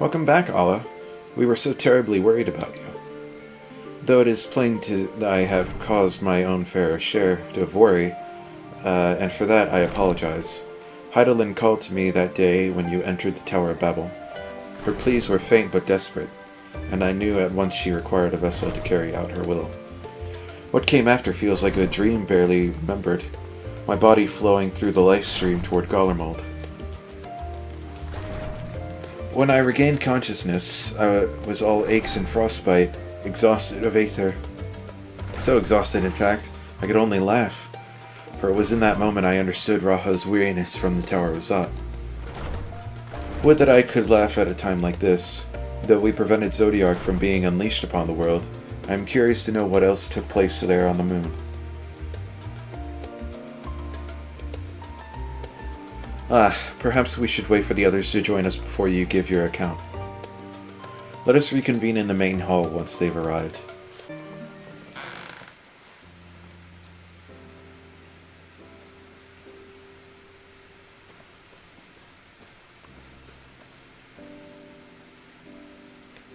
Welcome back, Allah. We were so terribly worried about you. Though it is plain that I have caused my own fair share of worry, and for that I apologize. Hydaelyn called to me that day when you entered the Tower of Babel. Her pleas were faint but desperate, and I knew at once she required a vessel to carry out her will. What came after feels like a dream barely remembered, my body flowing through the life stream toward Gollermold. When I regained consciousness, I was all aches and frostbite, exhausted of aether. So exhausted, in fact, I could only laugh, for it was in that moment I understood Raha's weariness from the Tower of Zot. Would that I could laugh at a time like this. Though we prevented Zodiark from being unleashed upon the world, I am curious to know what else took place there on the moon. Perhaps we should wait for the others to join us before you give your account. Let us reconvene in the main hall once they've arrived.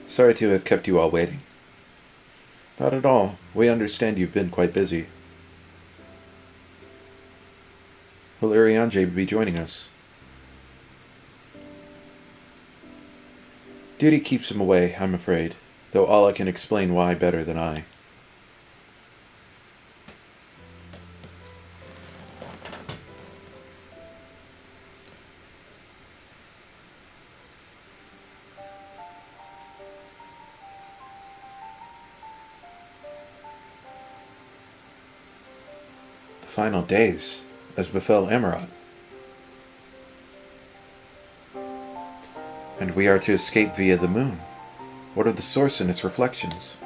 Sorry to have kept you all waiting. Not at all. We understand you've been quite busy. Will Urianger be joining us? Duty keeps him away, I'm afraid, though Allah can explain why better than I. The final days, as befell Amarat. And we are to escape via the moon. What of the source and its reflections?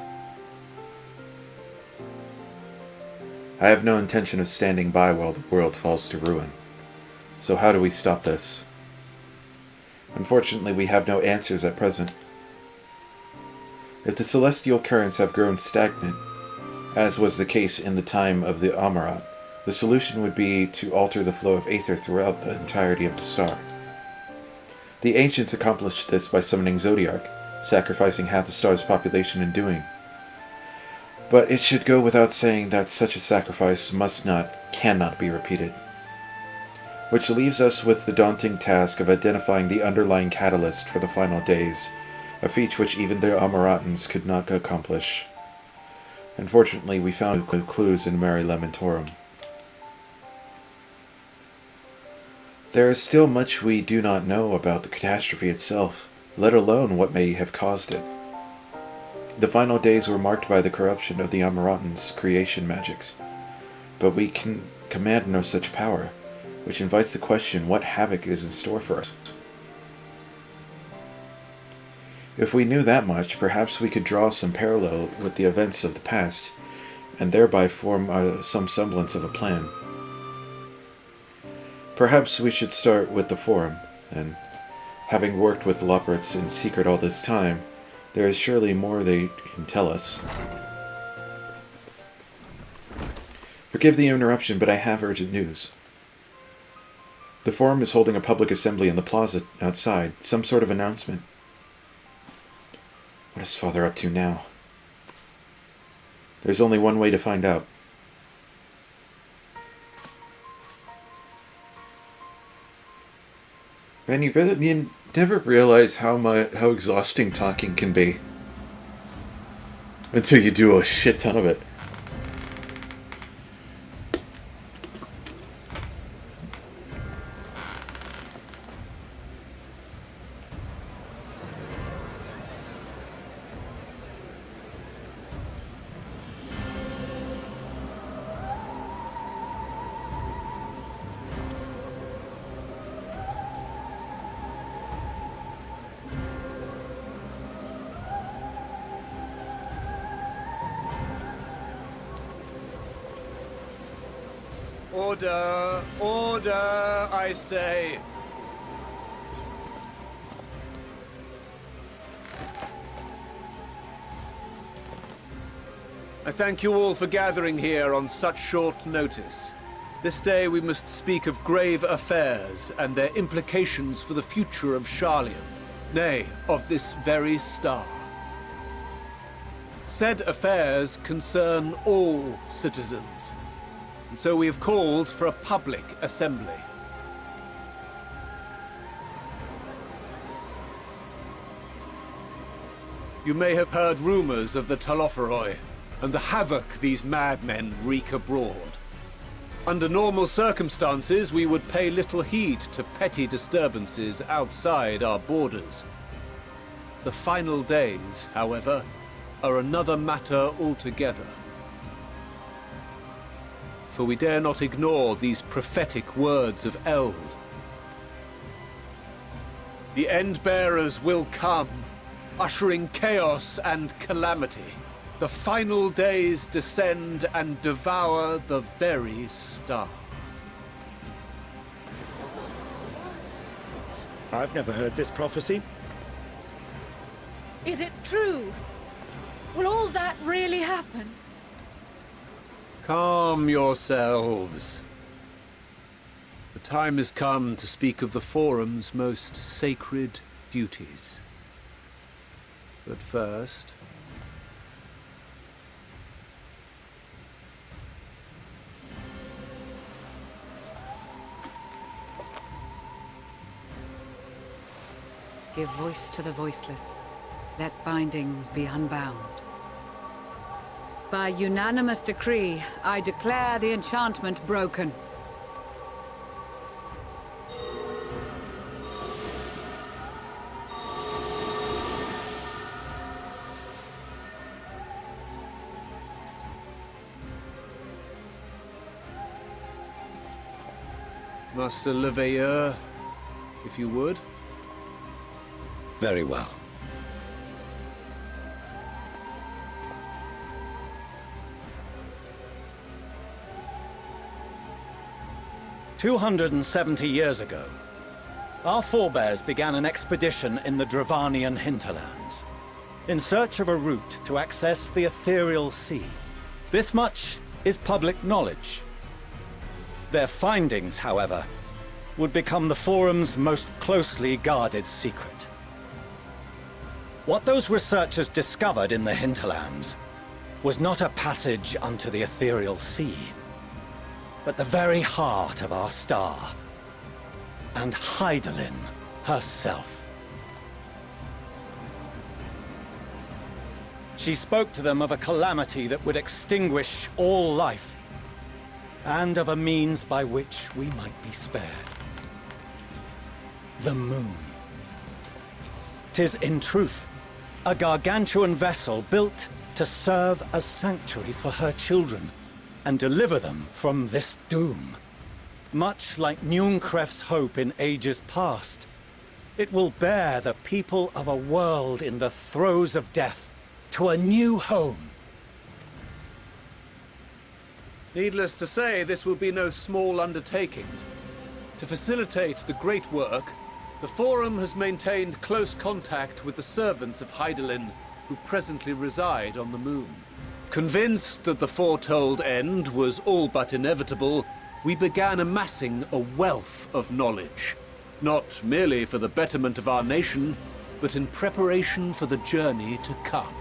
I have no intention of standing by while the world falls to ruin. So how do we stop this? Unfortunately, we have no answers at present. If the celestial currents have grown stagnant, as was the case in the time of the Amarat, the solution would be to alter the flow of aether throughout the entirety of the star. The ancients accomplished this by summoning Zodiark, sacrificing half the star's population in doing. But it should go without saying that such a sacrifice cannot be repeated. Which leaves us with the daunting task of identifying the underlying catalyst for the final days, a feat which even the Amaratans could not accomplish. Unfortunately, we found clues in Mare Lamentorum. There is still much we do not know about the catastrophe itself, let alone what may have caused it. The final days were marked by the corruption of the Amaratans' creation magics, but we can command no such power, which invites the question what havoc is in store for us. If we knew that much, perhaps we could draw some parallel with the events of the past, and thereby form some semblance of a plan. Perhaps we should start with the Forum, and, having worked with the Loporrits in secret all this time, there is surely more they can tell us. Forgive the interruption, but I have urgent news. The Forum is holding a public assembly in the plaza outside, some sort of announcement. What is Father up to now? There's only one way to find out. Man, you never realize how exhausting talking can be until you do a shit ton of it. Order! Order, I say! I thank you all for gathering here on such short notice. This day we must speak of grave affairs and their implications for the future of Sharlayan. nay, of this very star. Said affairs concern all citizens, and so we have called for a public assembly. You may have heard rumors of the Telophoroi and the havoc these madmen wreak abroad. Under normal circumstances, we would pay little heed to petty disturbances outside our borders. The final days, however, are another matter altogether. For we dare not ignore these prophetic words of Eld. The Endbearers will come, ushering chaos and calamity. The final days descend and devour the very star. I've never heard this prophecy. Is it true? Will all that really happen? Calm yourselves. The time has come to speak of the Forum's most sacred duties. But first... Give voice to the voiceless. Let bindings be unbound. By unanimous decree, I declare the enchantment broken. Master Leveilleur, if you would. Very well. "270 years ago, our forebears began an expedition in the Dravanian hinterlands, in search of a route to access the ethereal sea. This much is public knowledge. Their findings, however, would become the Forum's most closely guarded secret. What those researchers discovered in the hinterlands was not a passage unto the ethereal sea, but the very heart of our star, and Hydaelyn herself. She spoke to them of a calamity that would extinguish all life, and of a means by which we might be spared. The moon. 'Tis in truth a gargantuan vessel built to serve as sanctuary for her children and deliver them from this doom. Much like Nunkref's hope in ages past, it will bear the people of a world in the throes of death to a new home. Needless to say, this will be no small undertaking. To facilitate the great work, the Forum has maintained close contact with the servants of Hydaelyn, who presently reside on the moon. Convinced that the foretold end was all but inevitable, we began amassing a wealth of knowledge, not merely for the betterment of our nation, but in preparation for the journey to come.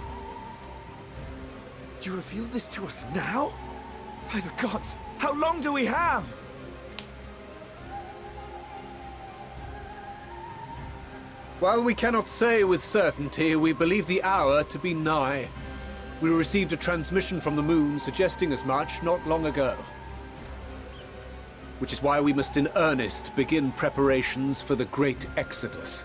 You reveal this to us now? By the gods, how long do we have? While we cannot say with certainty, we believe the hour to be nigh. We received a transmission from the moon suggesting as much not long ago. Which is why we must in earnest begin preparations for the great exodus.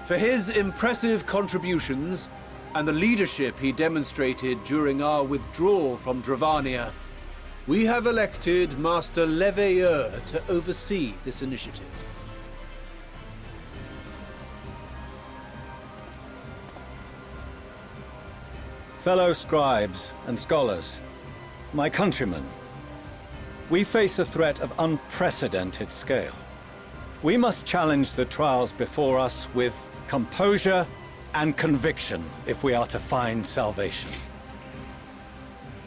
For his impressive contributions, and the leadership he demonstrated during our withdrawal from Dravania, we have elected Master Leveilleur to oversee this initiative. Fellow scribes and scholars, my countrymen, we face a threat of unprecedented scale. We must challenge the trials before us with composure and conviction if we are to find salvation.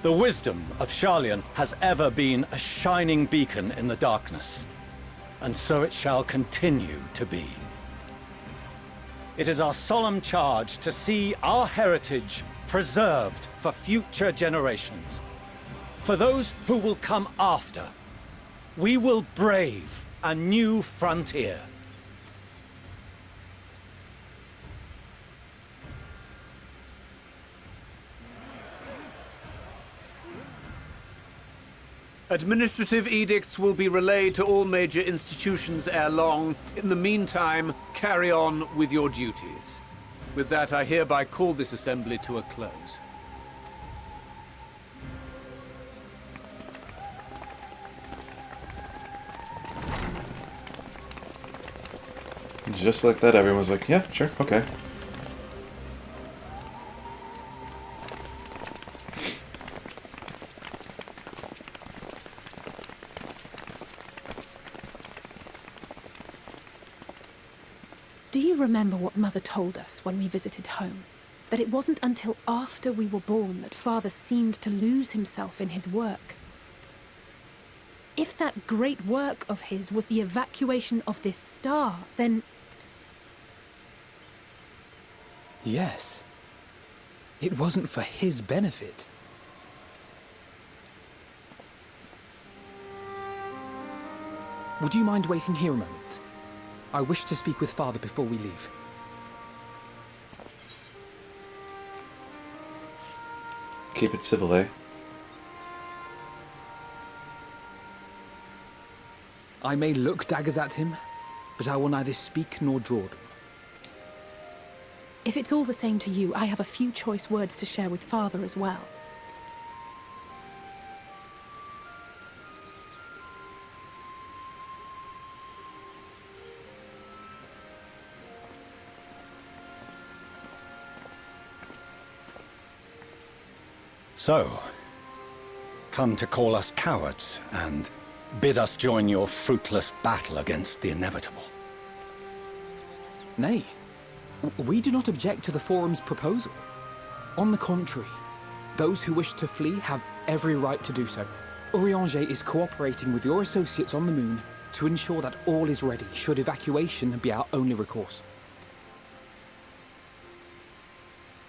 The wisdom of Sharlayan has ever been a shining beacon in the darkness, and so it shall continue to be. It is our solemn charge to see our heritage preserved for future generations. For those who will come after, we will brave a new frontier. Administrative edicts will be relayed to all major institutions ere long. In the meantime, carry on with your duties. With that, I hereby call this assembly to a close. Just like that, everyone's like, yeah, sure, okay. Do you remember what Mother told us when we visited home? That it wasn't until after we were born that Father seemed to lose himself in his work. If that great work of his was the evacuation of this star, then... Yes. It wasn't for his benefit. Would you mind waiting here a moment? I wish to speak with Father before we leave. Keep it civil, eh? I may look daggers at him, but I will neither speak nor draw them. If it's all the same to you, I have a few choice words to share with Father as well. So, come to call us cowards and bid us join your fruitless battle against the inevitable. Nay, we do not object to the Forum's proposal. On the contrary, those who wish to flee have every right to do so. Urianger is cooperating with your associates on the moon to ensure that all is ready should evacuation be our only recourse.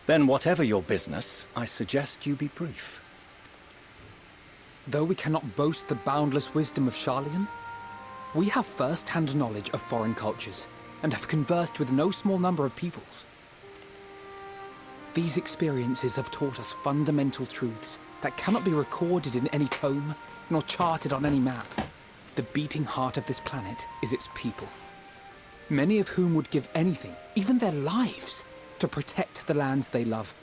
Then whatever your business, I suggest you be brief. Though we cannot boast the boundless wisdom of Sharlayan, we have first-hand knowledge of foreign cultures and have conversed with no small number of peoples. These experiences have taught us fundamental truths that cannot be recorded in any tome nor charted on any map. The beating heart of this planet is its people, many of whom would give anything, even their lives, to protect the lands they love.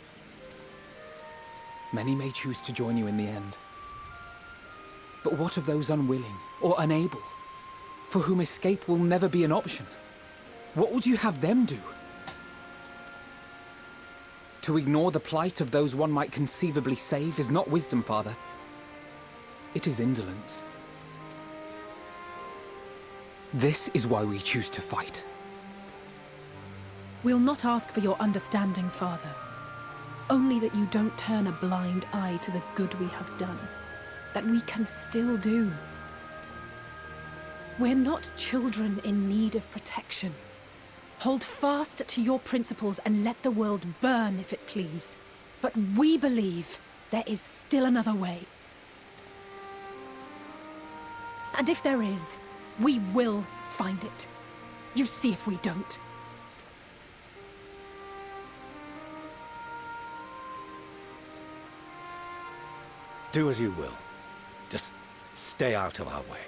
Many may choose to join you in the end. But what of those unwilling or unable, for whom escape will never be an option? What would you have them do? To ignore the plight of those one might conceivably save is not wisdom, Father. It is indolence. This is why we choose to fight. We'll not ask for your understanding, Father. Only that you don't turn a blind eye to the good we have done. That we can still do. We're not children in need of protection. Hold fast to your principles and let the world burn if it please. But we believe there is still another way. And if there is, we will find it. You see if we don't. Do as you will. Just stay out of our way.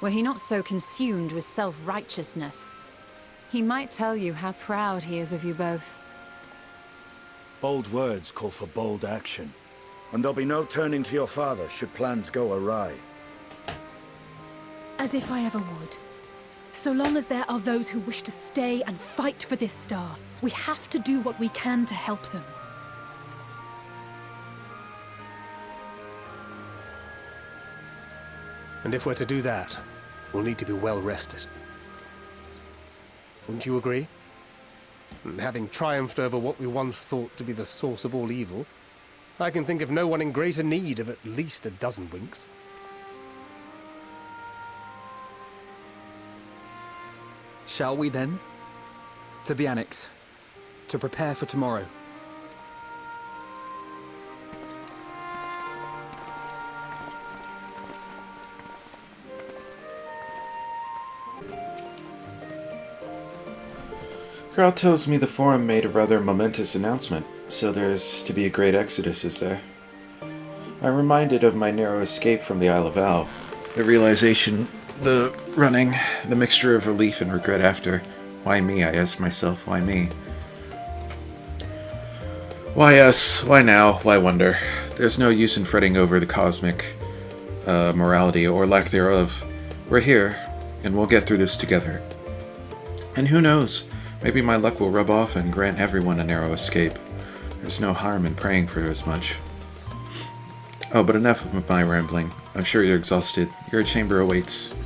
Were he not so consumed with self-righteousness, he might tell you how proud he is of you both. Bold words call for bold action. And there'll be no turning to your father should plans go awry. As if I ever would. So long as there are those who wish to stay and fight for this star, we have to do what we can to help them. And if we're to do that, we'll need to be well rested. Wouldn't you agree? and having triumphed over what we once thought to be the source of all evil, I can think of no one in greater need of at least a dozen winks. Shall we then? To the Annex, to prepare for tomorrow. Crowd tells me the Forum made a rather momentous announcement, so there's to be a great exodus, is there? I'm reminded of my narrow escape from the Isle of Al. The realization, the running, the mixture of relief and regret after. Why me, I asked myself, why me? Why us? Why now? Why wonder? There's no use in fretting over the cosmic morality or lack thereof. We're here, and we'll get through this together. And who knows? Maybe my luck will rub off and grant everyone a narrow escape. There's no harm in praying for as much. Oh, but enough of my rambling. I'm sure you're exhausted. Your chamber awaits.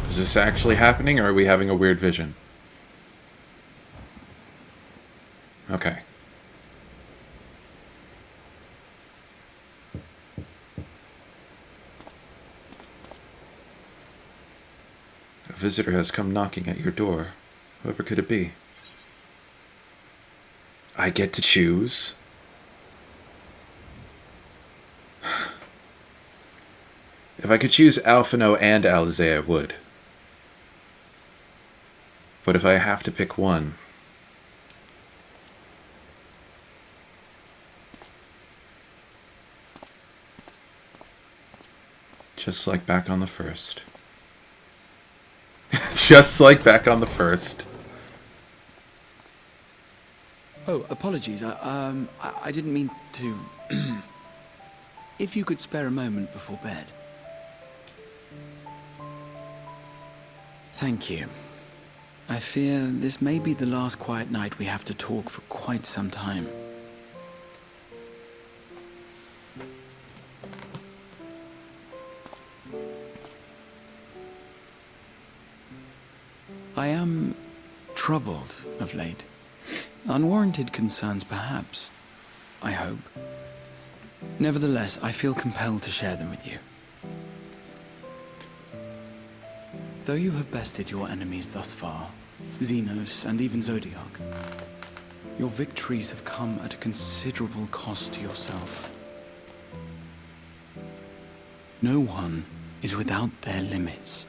Is this actually happening, or are we having a weird vision? Okay. A visitor has come knocking at your door. Whoever could it be? I get to choose? If I could choose Alphino and Alizé, I would. But if I have to pick one... Just like back on the first. Just like back on the first. Oh, apologies. I didn't mean to... If you could spare a moment before bed. Thank you. I fear this may be the last quiet night we have to talk for quite some time. I am troubled of late. Unwarranted concerns, perhaps. I hope. Nevertheless, I feel compelled to share them with you. Though you have bested your enemies thus far, Xenos and even Zodiark, your victories have come at a considerable cost to yourself. No one is without their limits,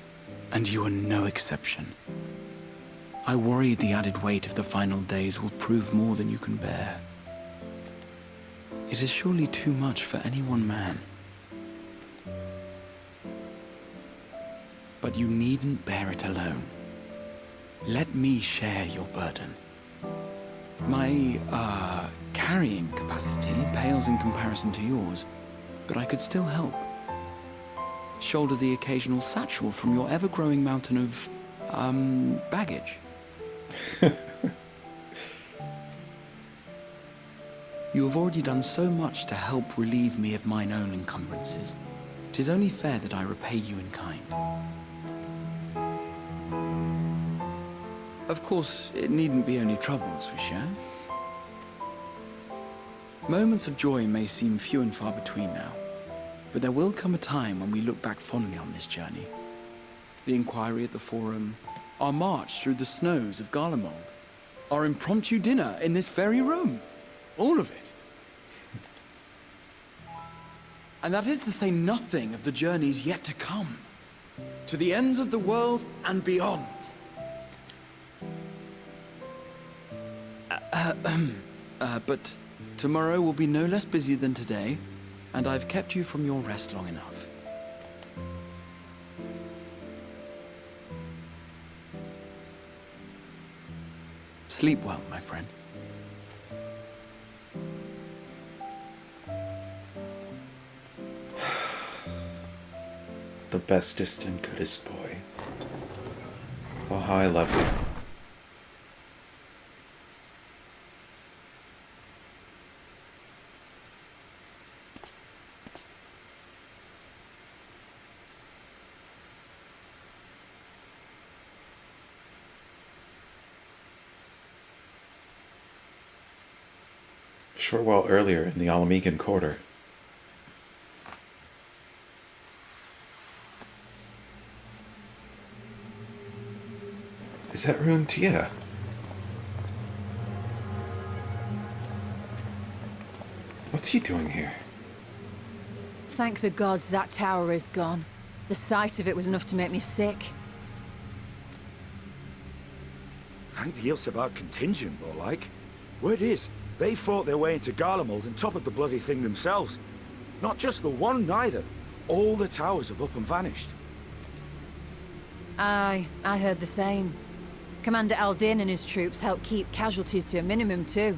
and you are no exception. I worry the added weight of the final days will prove more than you can bear. It is surely too much for any one man. But you needn't bear it alone. Let me share your burden. My, carrying capacity pales in comparison to yours, but I could still help. Shoulder the occasional satchel from your ever-growing mountain of, baggage. You have already done so much to help relieve me of mine own encumbrances. 'Tis only fair that I repay you in kind. Of course, it needn't be only troubles we share. Moments of joy may seem few and far between now, but there will come a time when we look back fondly on this journey. The inquiry at the Forum, our march through the snows of Garlemald, our impromptu dinner in this very room. All of it. And that is to say nothing of the journeys yet to come. To the ends of the world and beyond. But tomorrow will be no less busy than today, and I've kept you from your rest long enough. Sleep well, my friend. The bestest and goodest boy. Oh, how I love you. A short while earlier in the Alamegan Quarter. Is that Rune Tia? What's he doing here? Thank the gods that tower is gone. The sight of it was enough to make me sick. Thank the Ilsebar contingent, more like. Word is, they fought their way into Garlemald and toppled the bloody thing themselves. Not just the one, neither. All the towers have up and vanished. Aye, I heard the same. Commander Aldin and his troops helped keep casualties to a minimum, too.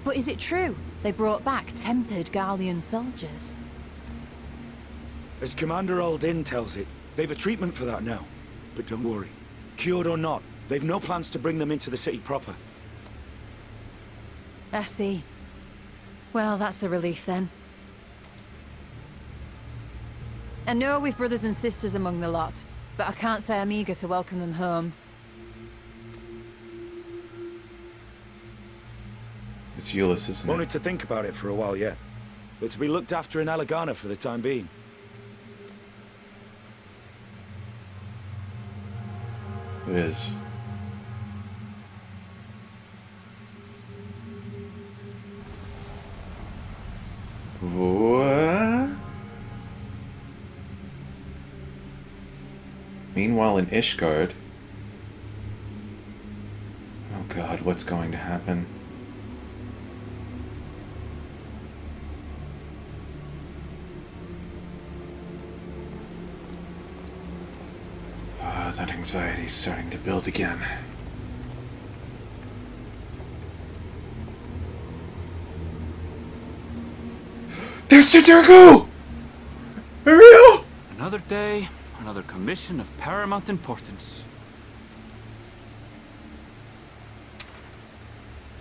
But is it true? They brought back tempered Garlean soldiers? As Commander Aldin tells it, they've a treatment for that now. But don't worry. Cured or not, they've no plans to bring them into the city proper. I see. Well, that's a relief then. I know we've brothers and sisters among the lot, but I can't say I'm eager to welcome them home. It's Euless, isn't it? Wanted to think about it for a while yet. But to be looked after in Alagana for the time being. It is. What? Meanwhile in Ishgard... Oh god, what's going to happen? That anxiety's starting to build again. There's Sudoku! Ariel! Another day, another commission of paramount importance.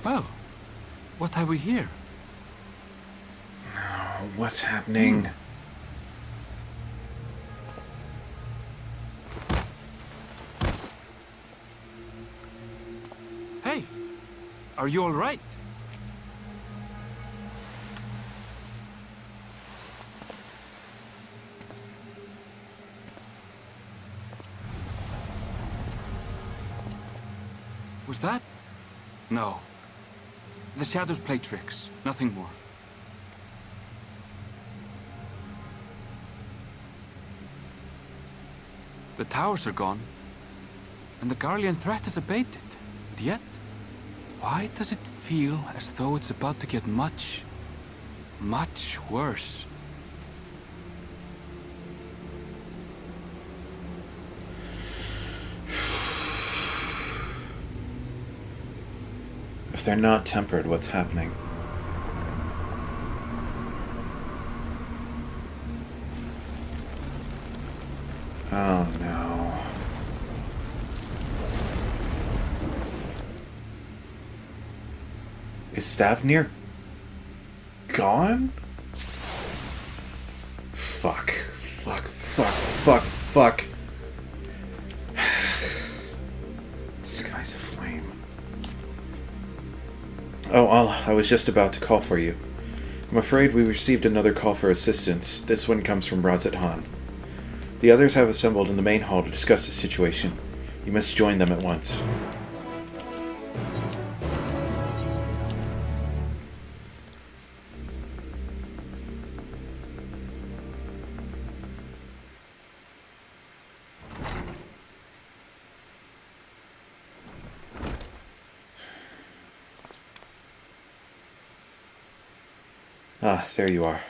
Well, what have we here? Oh, what's happening? Hey, are you all right? Was that? No. The shadows play tricks, nothing more. The towers are gone, and the Garlean threat is abated. And yet, why does it feel as though it's about to get much, much worse? If they're not tempered, what's happening? Oh no. Is Thavnair gone? Fuck. Fuck, fuck, fuck, fuck. Sky's aflame. Oh, I was just about to call for you. I'm afraid we received another call for assistance. This one comes from Radz-at-Han. The others have assembled in the main hall to discuss the situation. You must join them at once. Ah, there you are.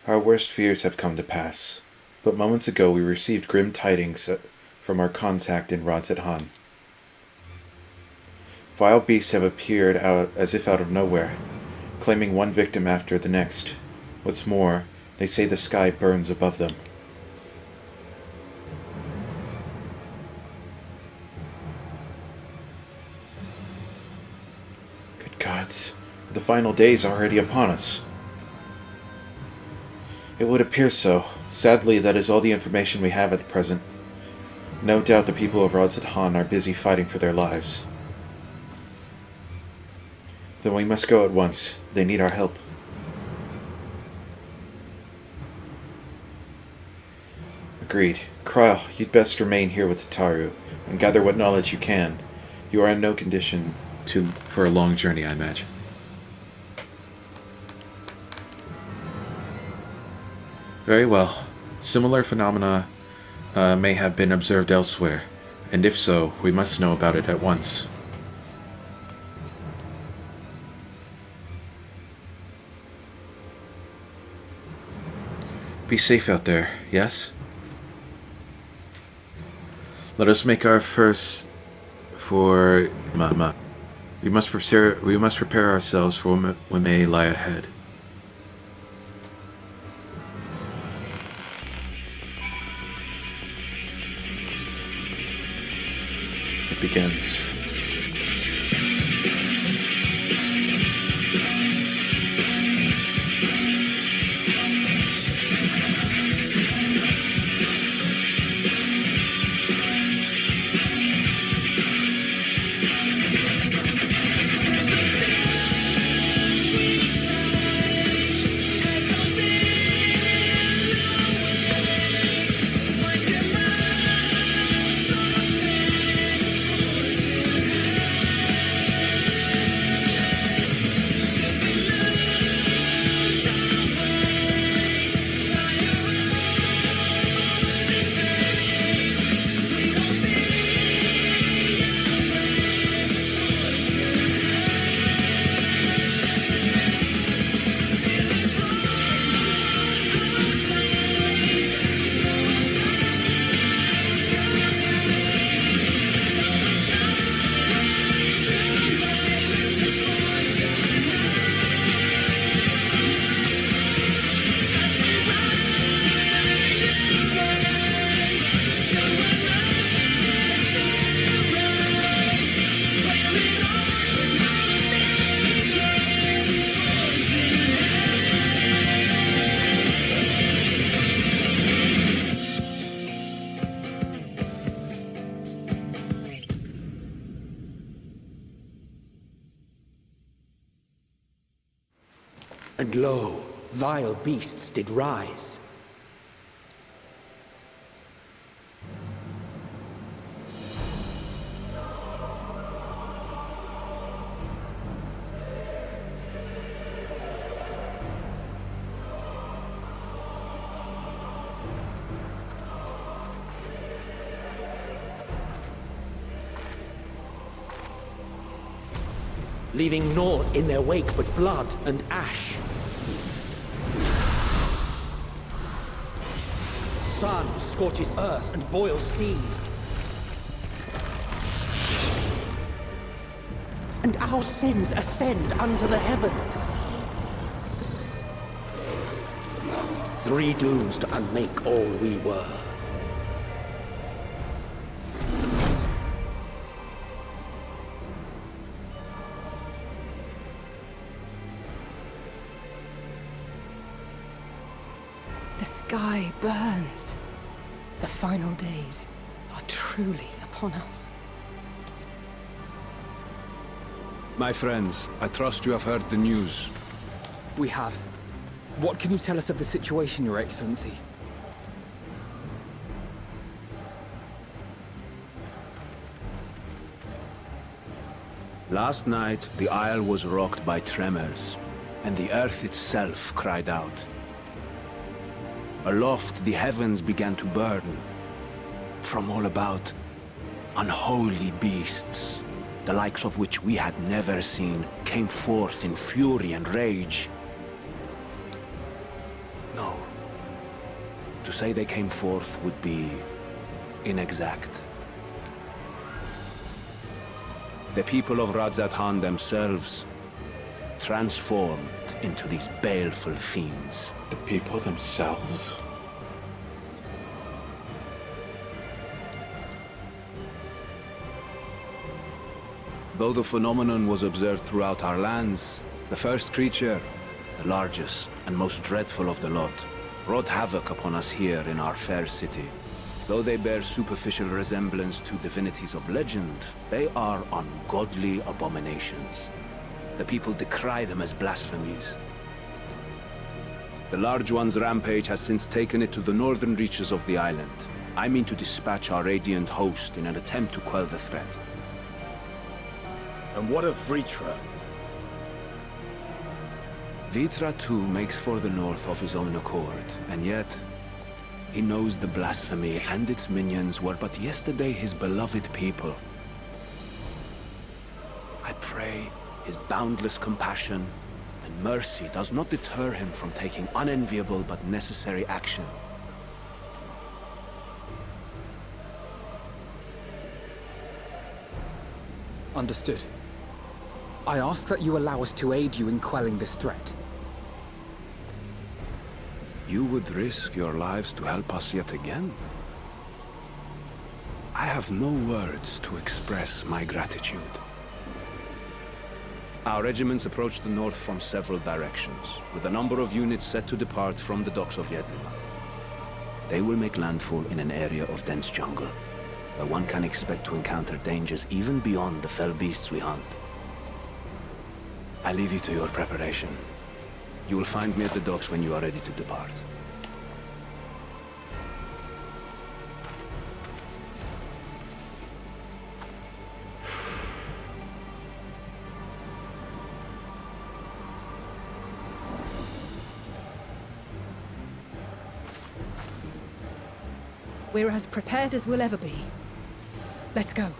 Our worst fears have come to pass. But moments ago we received grim tidings from our contact in Radz-at-Han. Vile beasts have appeared out as if out of nowhere, claiming one victim after the next. What's more, they say the sky burns above them. Good gods, the final days are already upon us. It would appear so. Sadly, that is all the information we have at the present. No doubt the people of Radz-at-Han are busy fighting for their lives. Then we must go at once. They need our help. Agreed. Kryle, you'd best remain here with Tataru, and gather what knowledge you can. You are in no condition for a long journey, I imagine. Very well. Similar phenomena may have been observed elsewhere, and if so, we must know about it at once. Be safe out there, yes? Let us make our first for Mama. We must prepare ourselves for what may lie ahead. It begins. And lo, vile beasts did rise. Leaving naught in their wake but blood and ash. Sun scorches earth and boils seas. And our sins ascend unto the heavens. Three dooms to unmake all we were. The sky burns. The final days are truly upon us. My friends, I trust you have heard the news. We have. What can you tell us of the situation, Your Excellency? Last night, the isle was rocked by tremors, and the earth itself cried out. Aloft, the heavens began to burn. From all about, unholy beasts, the likes of which we had never seen, came forth in fury and rage. No. To say they came forth would be inexact. The people of Radz-at-Han themselves transformed into these baleful fiends. The people themselves? Though the phenomenon was observed throughout our lands, the first creature, the largest and most dreadful of the lot, wrought havoc upon us here in our fair city. Though they bear superficial resemblance to divinities of legend, they are ungodly abominations. The people decry them as blasphemies. The Large One's rampage has since taken it to the northern reaches of the island. I mean to dispatch our radiant host in an attempt to quell the threat. And what of Vritra? Vritra too makes for the north of his own accord, and yet he knows the blasphemy and its minions were but yesterday his beloved people. I pray his boundless compassion and mercy does not deter him from taking unenviable but necessary action. Understood. I ask that you allow us to aid you in quelling this threat. You would risk your lives to help us yet again? I have no words to express my gratitude. Our regiments approach the north from several directions, with a number of units set to depart from the docks of Hydaelyn. They will make landfall in an area of dense jungle, where one can expect to encounter dangers even beyond the fell beasts we hunt. I leave you to your preparation. You will find me at the docks when you are ready to depart. We're as prepared as we'll ever be. Let's go.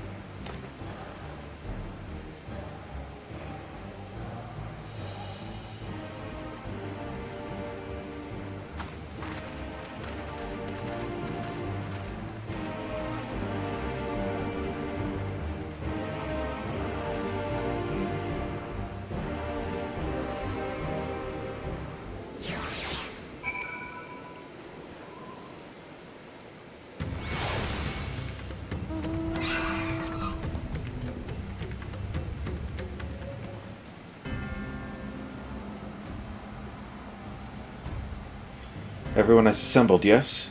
Everyone has assembled, yes?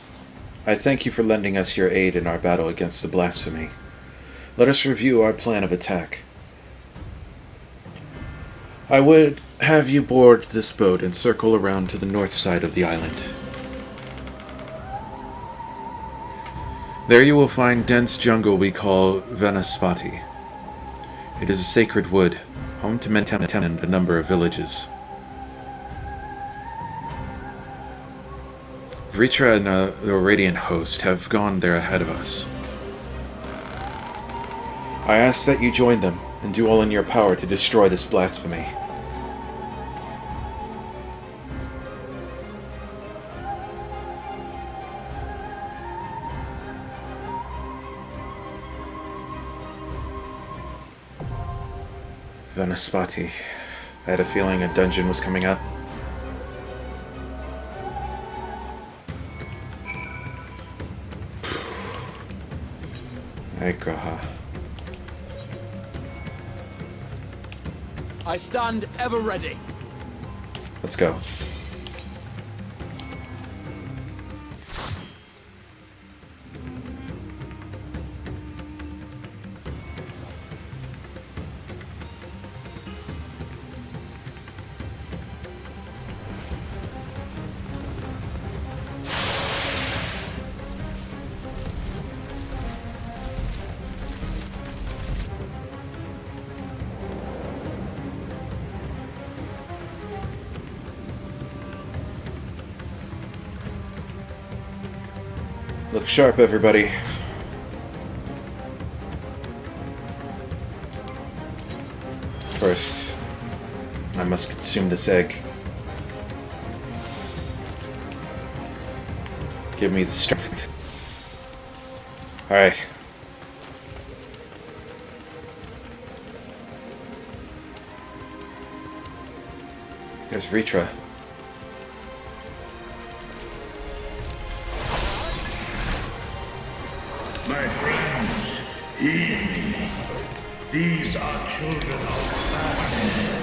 I thank you for lending us your aid in our battle against the blasphemy. Let us review our plan of attack. I would have you board this boat and circle around to the north side of the island. There you will find dense jungle we call Vanaspati. It is a sacred wood, home to Mentem and a number of villages. Vritra and the Radiant Host have gone there ahead of us. I ask that you join them and do all in your power to destroy this blasphemy. Vanaspati. I had a feeling a dungeon was coming up. Akasha. I stand ever ready. Let's go. Look sharp, everybody. First, I must consume this egg. Give me the strength. Alright. There's Vritra. My friends, heed me. These are children of Thavnair.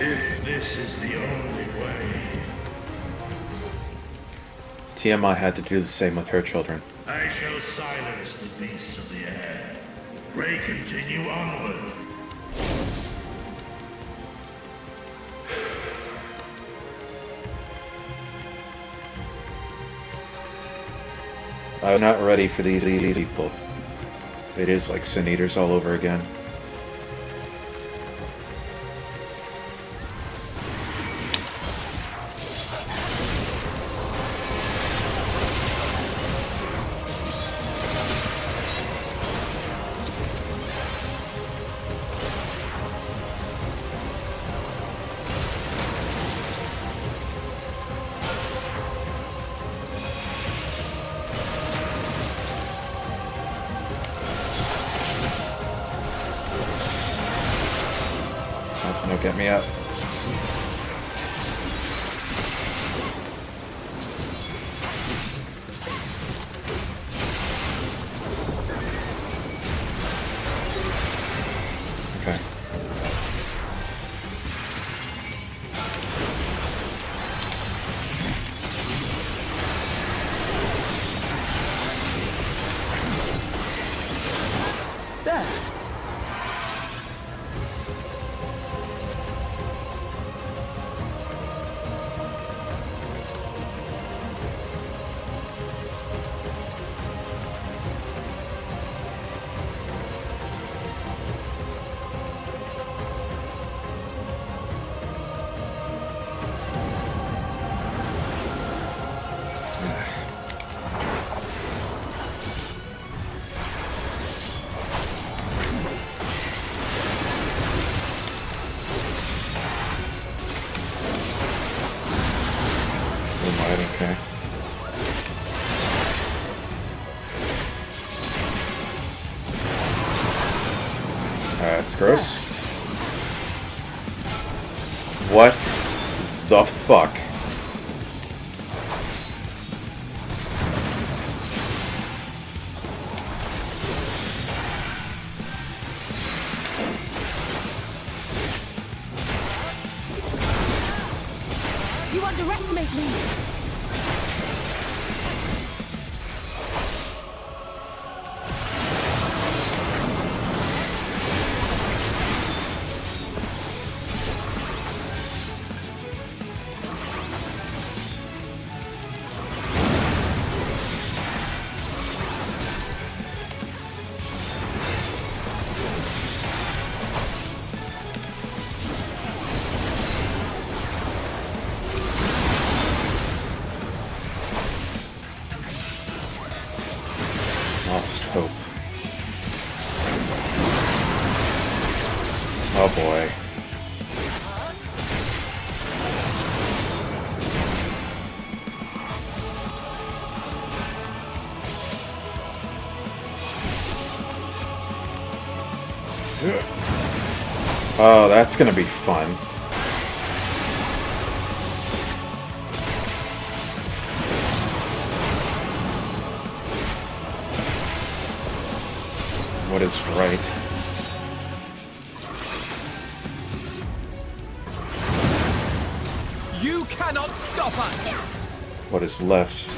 If this is the only way, Tiamat had to do the same with her children. I shall silence the beasts of the air. Pray continue onward. I'm not ready for these people. It is like Sin Eaters all over again. Nothing will get me up. Okay. There. Okay. That's gross. What the fuck? You underestimate me! Lost hope. Oh boy. Oh, that's gonna be fun. What is right? You cannot stop us! What is left?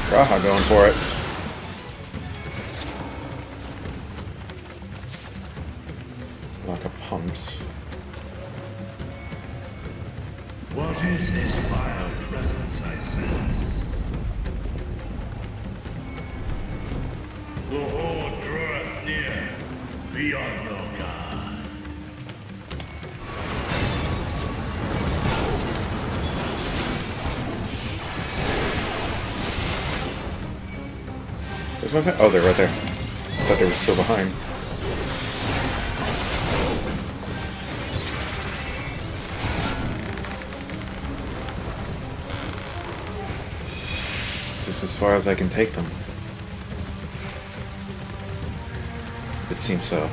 Raha going for it. Palaka pumps. What is this vile presence I sense? The Horde draweth near. Be on your guard. Where's my oh, they're right there. I thought they were still behind. This is as far as I can take them. It seems so.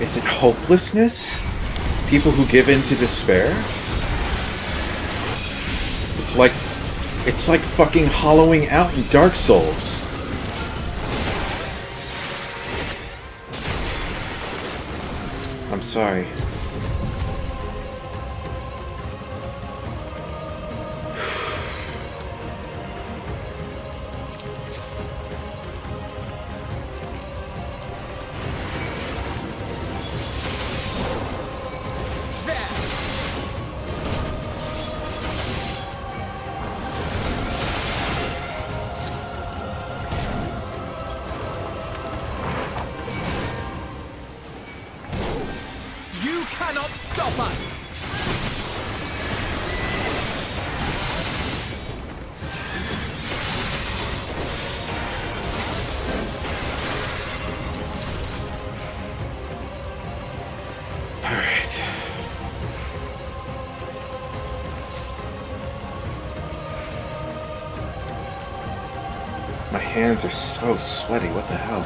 Is it hopelessness? People who give in to despair? It's like fucking hollowing out in Dark Souls. I'm sorry. My hands are so sweaty, what the hell?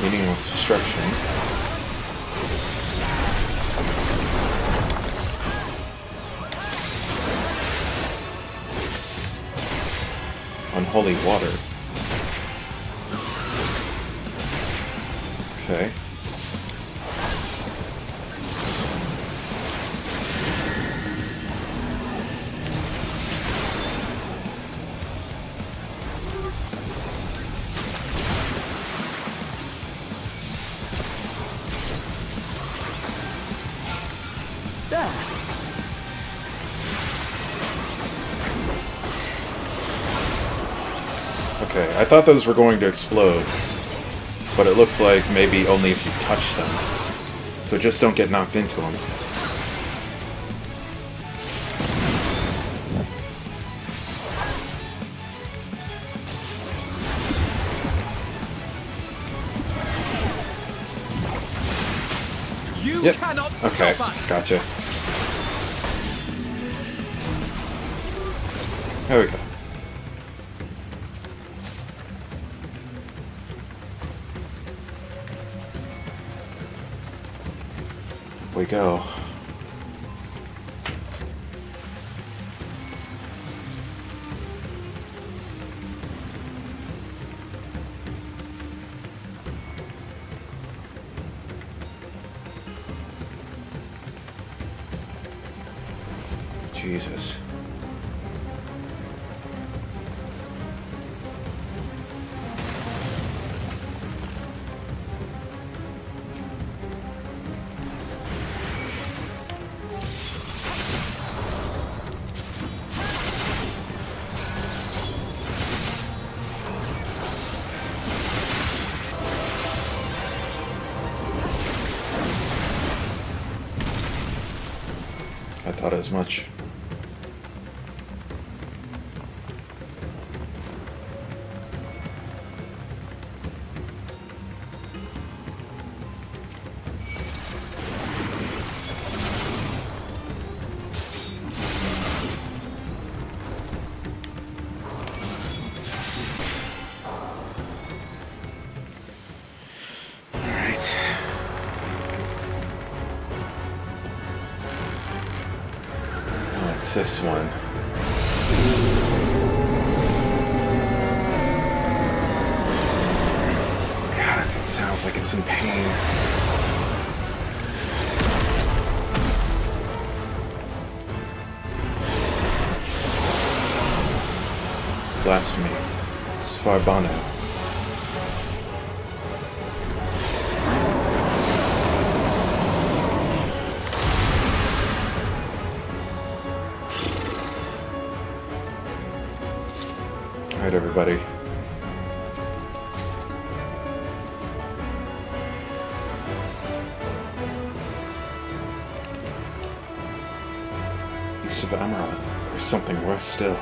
Meaningless destruction. Unholy water. Okay. Okay, I thought those were going to explode, but it looks like maybe only if you touch them. So just don't get knocked into them. You cannot okay, stop us. Gotcha. There we go. We go. Jesus. I thought as much. What's this one? God, it sounds like it's in pain. Blasphemy. Svarbano. Alright, everybody. East of Amaranth, or something worse still.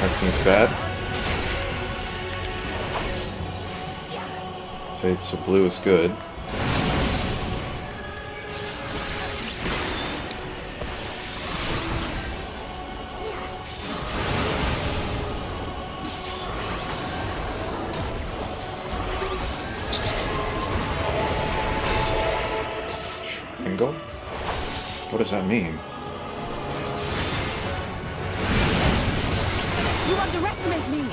That seems bad. Shades so blue is good. Triangle? What does that mean? You underestimate me!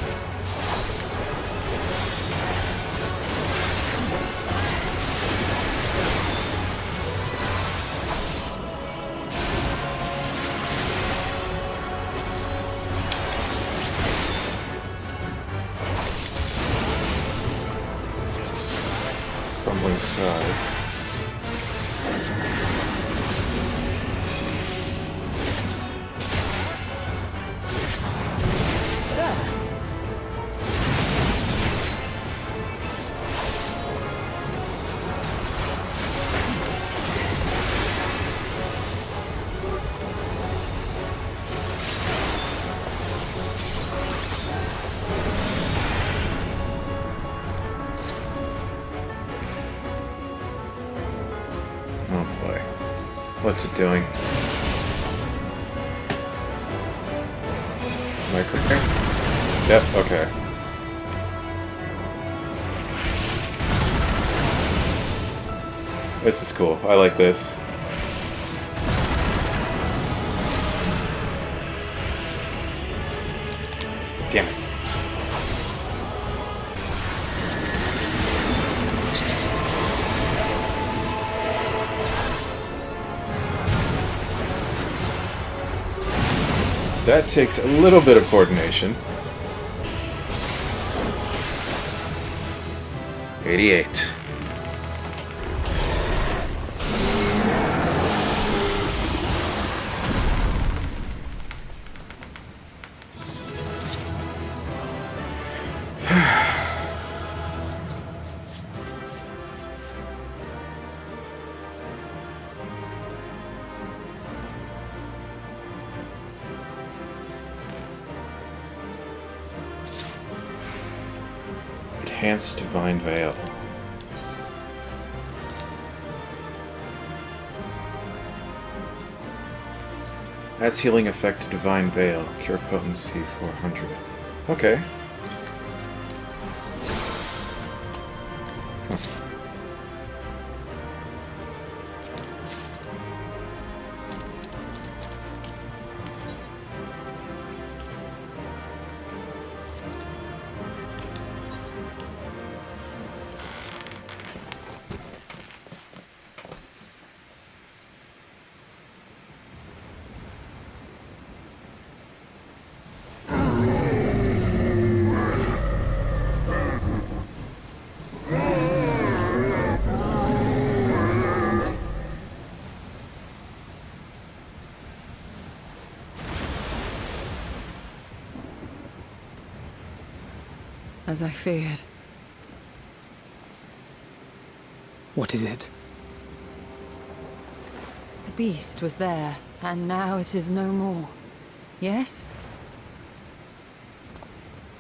Crumbling sky. Oh boy. What's it doing? Am I correct? Yep, okay. This is cool. I like this. Damn it. That takes a little bit of coordination. 88. Enhanced Divine Veil. Adds healing effect to Divine Veil. Cure potency 400. Okay. As I feared. What is it? The beast was there, and now it is no more. Yes?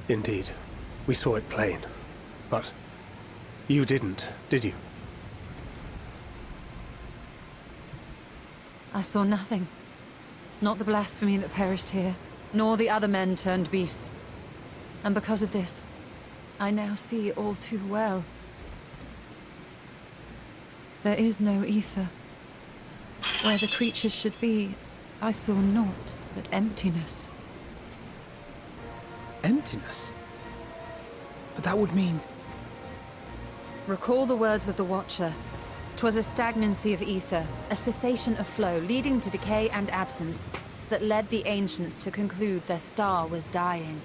Indeed. We saw it plain. But you didn't, did you? I saw nothing. Not the blasphemy that perished here, nor the other men turned beasts. And because of this, I now see all too well. There is no ether. Where the creatures should be, I saw naught but emptiness. Emptiness? But that would mean... Recall the words of the Watcher. 'Twas a stagnancy of ether, a cessation of flow, leading to decay and absence, that led the ancients to conclude their star was dying.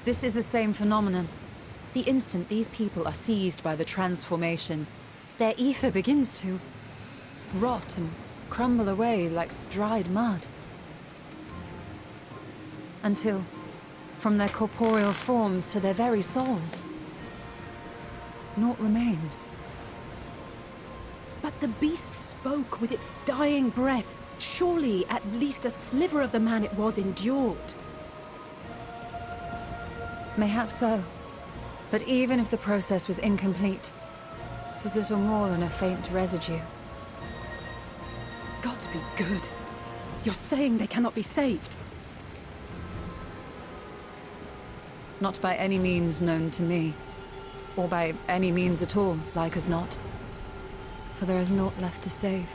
This is the same phenomenon. The instant these people are seized by the transformation, their ether begins to rot and crumble away like dried mud. Until, from their corporeal forms to their very souls, naught remains. But the beast spoke with its dying breath. Surely at least a sliver of the man it was endured. Mayhaps so. But even if the process was incomplete, it was little more than a faint residue. Gods be good. You're saying they cannot be saved? Not by any means known to me. Or by any means at all, like as not. For there is naught left to save.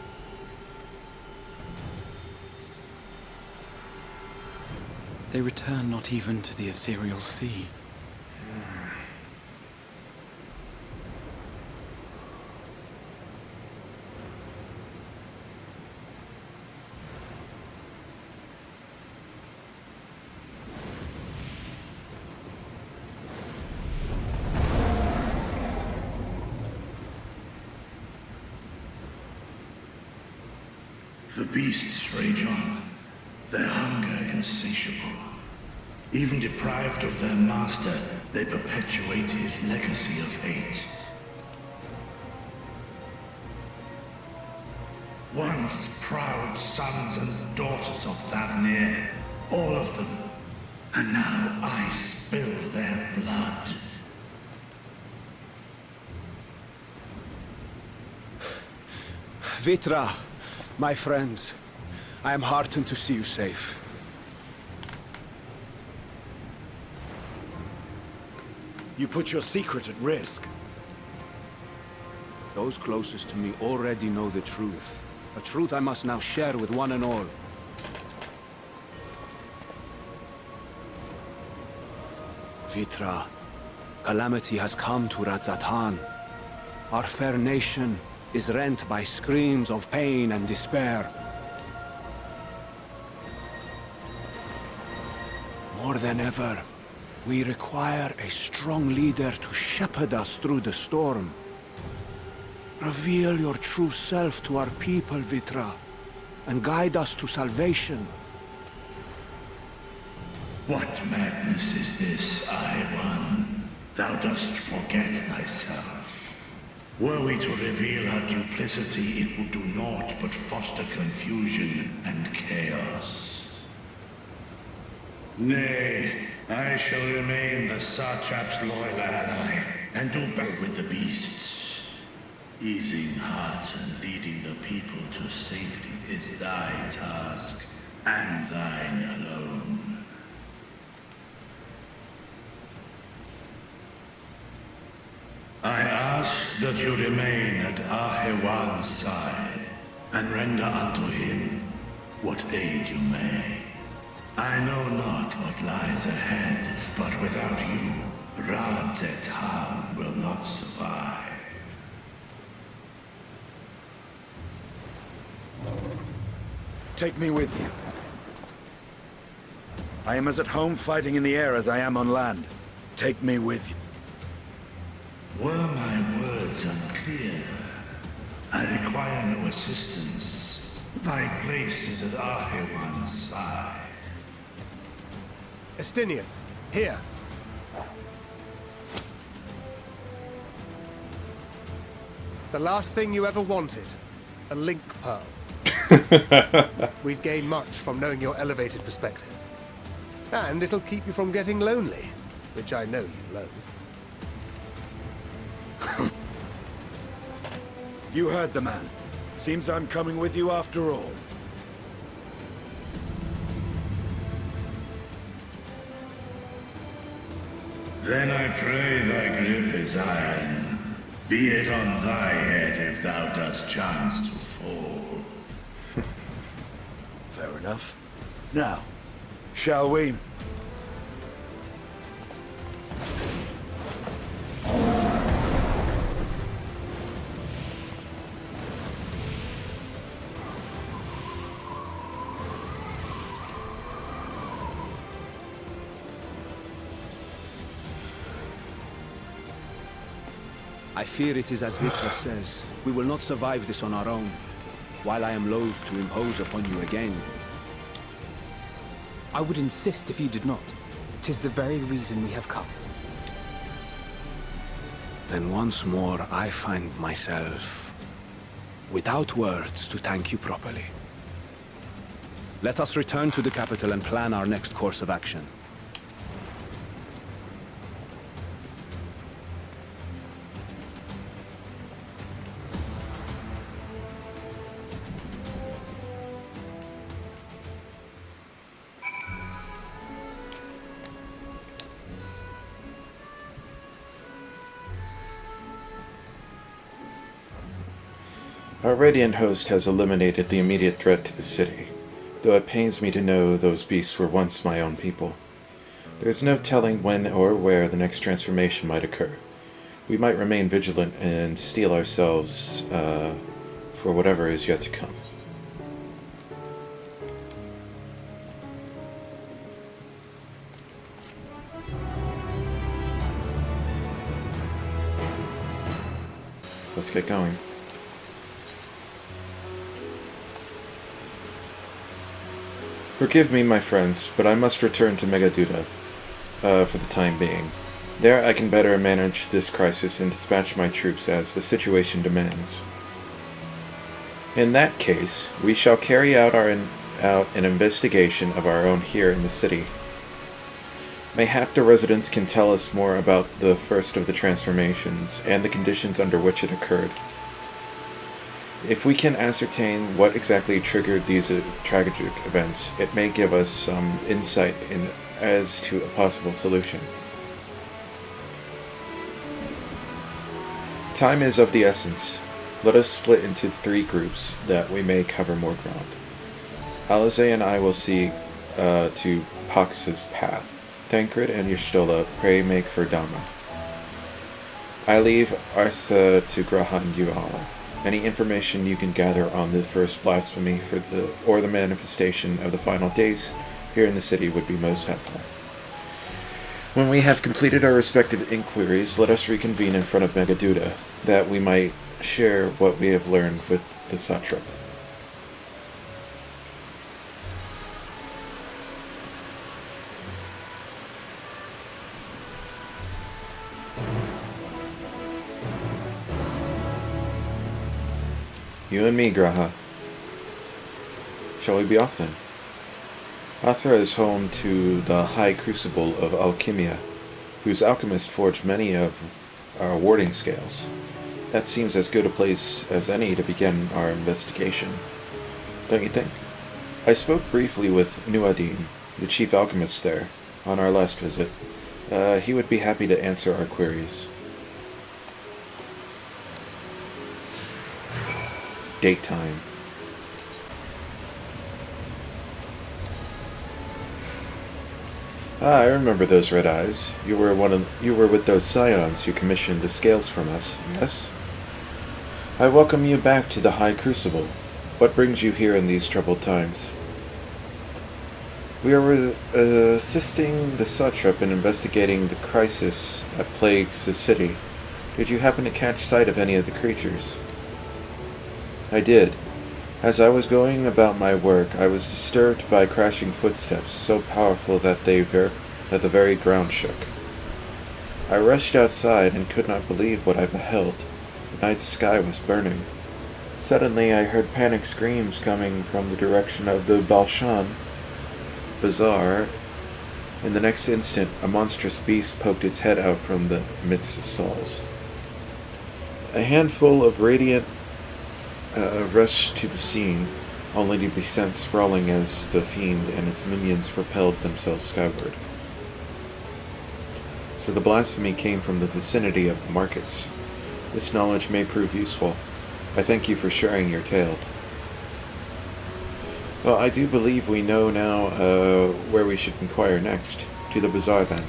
They return not even to the ethereal sea. The beasts rage on, their hunger insatiable. Even deprived of their master, they perpetuate his legacy of hate. Once proud sons and daughters of Thavnair, all of them, and now I spill their blood. Vritra, my friends, I am heartened to see you safe. You put your secret at risk. Those closest to me already know the truth. A truth I must now share with one and all. Vritra, calamity has come to Radz-at-Han. Our fair nation is rent by screams of pain and despair. More than ever, we require a strong leader to shepherd us through the storm. Reveal your true self to our people, Vritra, and guide us to salvation. What madness is this, I-One? Thou dost forget thyself. Were we to reveal our duplicity, it would do naught but foster confusion and chaos. Nay, I shall remain the Satrap's loyal ally, and do battle with the beasts. Easing hearts and leading the people to safety is thy task, and thine alone. I ask that you remain at Hydaelyn's side, and render unto him what aid you may. I know not what lies ahead, but without you, Radz-at-Han will not survive. Take me with you. I am as at home fighting in the air as I am on land. Take me with you. Were my words unclear? I require no assistance. Thy place is at Hydaelyn's side. Estinian, here. It's the last thing you ever wanted. A link pearl. We'd gain much from knowing your elevated perspective. And it'll keep you from getting lonely. which I know you loathe. You heard the man. Seems I'm coming with you after all. Then I pray thy grip is iron. Be it on thy head if thou dost chance to fall. Fair enough. Now, shall we? I fear it is as Vritra says. We will not survive this on our own. While I am loath to impose upon you again. I would insist if you did not. 'Tis the very reason we have come. Then once more I find myself without words to thank you properly. Let us return to the capital and plan our next course of action. Our Radiant host has eliminated the immediate threat to the city, though it pains me to know those beasts were once my own people. There is no telling when or where the next transformation might occur. We might remain vigilant and steel ourselves for whatever is yet to come. Let's get going. Forgive me, my friends, but I must return to Megaduda for the time being. There I can better manage this crisis and dispatch my troops as the situation demands. In that case, we shall carry out an investigation of our own here in the city. Mayhap the residents can tell us more about the first of the transformations and the conditions under which it occurred. If we can ascertain what exactly triggered these tragic events, it may give us some insight as to a possible solution. Time is of the essence. Let us split into 3 groups that we may cover more ground. Alize and I will see to Pax's path. Tancred and Y'shtola pray make for Dhamma. I leave Artha to Graha and Yuala. Any information you can gather on the first blasphemy or the manifestation of the final days here in the city would be most helpful. When we have completed our respective inquiries, let us reconvene in front of Megaduda, that we might share what we have learned with the satrap. You and me, Graha. Shall we be off then? Athra is home to the High Crucible of Alchemia, whose alchemist forged many of our warding scales. That seems as good a place as any to begin our investigation. Don't you think? I spoke briefly with Nuadin, the chief alchemist there, on our last visit. He would be happy to answer our queries. Date time. I remember those red eyes. You were with those scions who commissioned the scales from us, yes? I welcome you back to the High Crucible. What brings you here in these troubled times? We are assisting the satrap in investigating the crisis that plagues the city. Did you happen to catch sight of any of the creatures? I did. As I was going about my work, I was disturbed by crashing footsteps so powerful that the very ground shook. I rushed outside and could not believe what I beheld. The night sky was burning. Suddenly I heard panic screams coming from the direction of the Balshan Bazaar In the next instant, a monstrous beast poked its head out from the midst of stalls. A handful of radiant rushed to the scene, only to be sent sprawling as the fiend and its minions propelled themselves skyward. So the blasphemy came from the vicinity of the markets. This knowledge may prove useful. I thank you for sharing your tale. Well, I do believe we know now where we should inquire next. To the bazaar, then.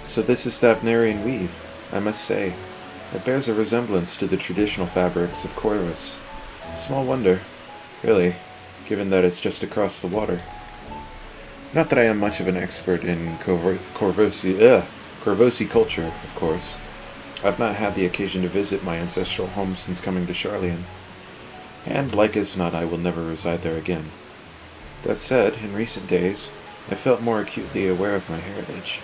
So this is Thavnairian weave, I must say. It bears a resemblance to the traditional fabrics of Corvus. Small wonder, really, given that it's just across the water. Not that I am much of an expert in Corvosi culture, of course. I've not had the occasion to visit my ancestral home since coming to Sharlayan, and like as not I will never reside there again. That said, in recent days, I felt more acutely aware of my heritage,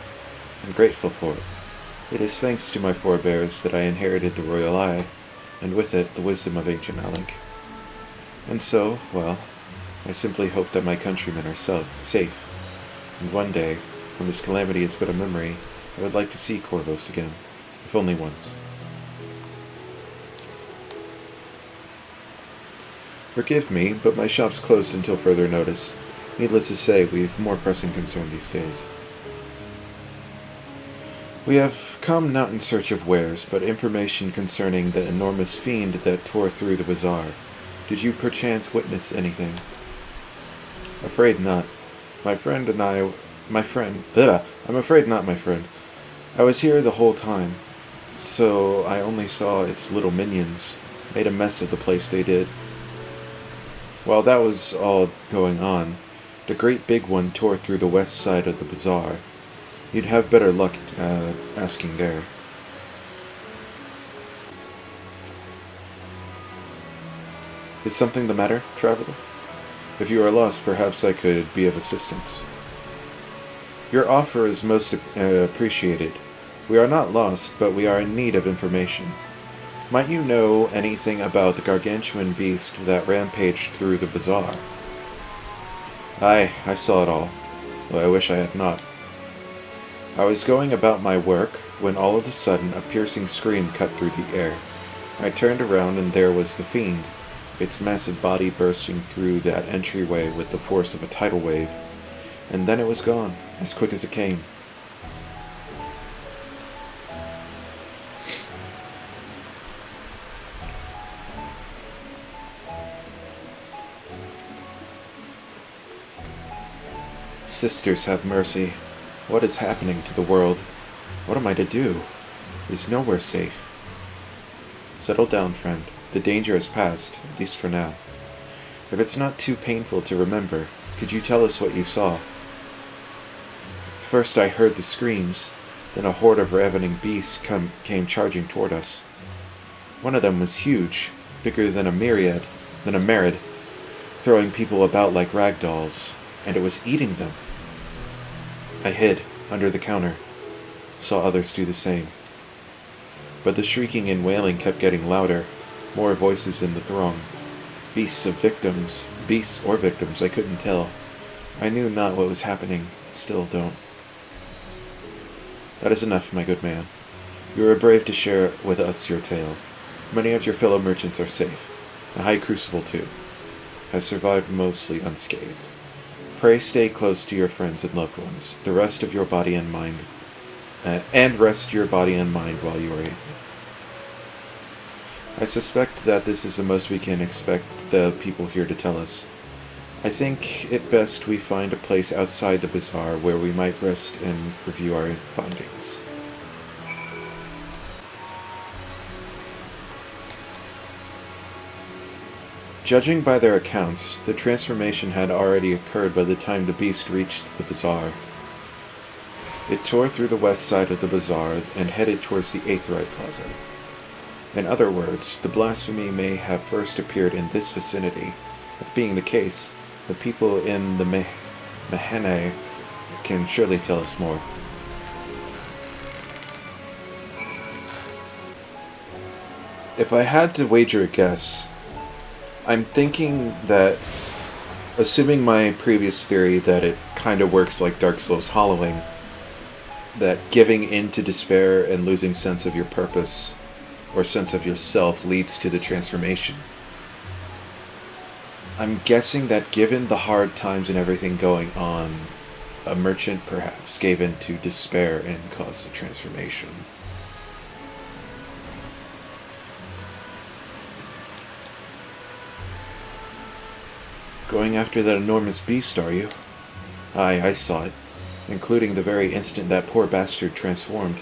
and grateful for it. It is thanks to my forebears that I inherited the royal eye, and with it the wisdom of ancient Alec. And so, well, I simply hope that my countrymen are safe, and one day, when this calamity is but a memory, I would like to see Corvos again. If only once. Forgive me, but my shop's closed until further notice. Needless to say, we've more pressing concern these days. We have come not in search of wares, but information concerning the enormous fiend that tore through the bazaar. Did you perchance witness anything? Afraid not. I'm afraid not, my friend. I was here the whole time. So I only saw its little minions. Made a mess of the place, they did. While that was all going on, the great big one tore through the west side of the bazaar. You'd have better luck asking there. Is something the matter, traveler? If you are lost, perhaps I could be of assistance. Your offer is most appreciated. We are not lost, but we are in need of information. Might you know anything about the gargantuan beast that rampaged through the bazaar? Aye, I saw it all, though I wish I had not. I was going about my work when all of a sudden a piercing scream cut through the air. I turned around and there was the fiend, its massive body bursting through that entryway with the force of a tidal wave, and then it was gone, as quick as it came. Sisters, have mercy. What is happening to the world? What am I to do? Is nowhere safe. Settle down, friend. The danger has passed, at least for now. If it's not too painful to remember, could you tell us what you saw? First I heard the screams, then a horde of ravening beasts came charging toward us. One of them was huge, bigger than a Merid, throwing people about like rag dolls, and it was eating them. I hid under the counter, saw others do the same. But the shrieking and wailing kept getting louder, more voices in the throng. Beasts or victims, I couldn't tell. I knew not what was happening, still don't. That is enough, my good man. You are brave to share with us your tale. Many of your fellow merchants are safe. The High Crucible, too, has survived mostly unscathed. Pray stay close to your friends and loved ones. Rest your body and mind while you are able. I suspect that this is the most we can expect the people here to tell us. I think it best we find a place outside the bazaar where we might rest and review our findings. Judging by their accounts, the transformation had already occurred by the time the beast reached the bazaar. It tore through the west side of the bazaar and headed towards the Aetheryte Plaza. In other words, the blasphemy may have first appeared in this vicinity. That being the case, the people in the Mahane can surely tell us more. If I had to wager a guess, I'm thinking that assuming my previous theory that it kind of works like Dark Souls Hollowing, that giving in to despair and losing sense of your purpose or sense of yourself leads to the transformation. I'm guessing that given the hard times and everything going on, a merchant perhaps gave in to despair and caused the transformation. Going after that enormous beast, are you? Aye, I saw it, including the very instant that poor bastard transformed.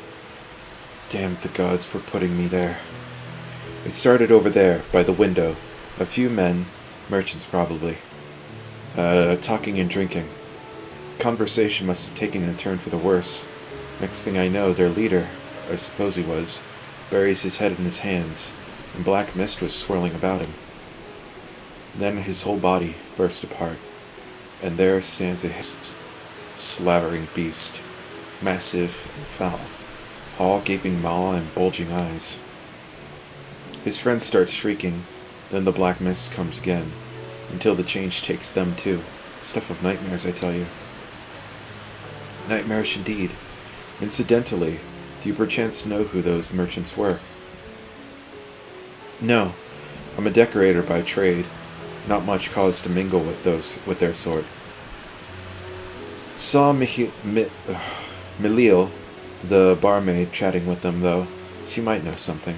Damn the gods for putting me there. It started over there, by the window. A few men, merchants probably, talking and drinking. Conversation must have taken a turn for the worse. Next thing I know, their leader, I suppose he was, buries his head in his hands, and black mist was swirling about him. Then his whole body burst apart, and there stands a slavering beast, massive and foul, all gaping maw and bulging eyes. His friends start shrieking, then the black mist comes again, until the change takes them too. Stuff of nightmares, I tell you. Nightmarish indeed. Incidentally, do you perchance know who those merchants were? No, I'm a decorator by trade. Not much cause to mingle with their sort. Saw Milil, the barmaid, chatting with them, though. She might know something.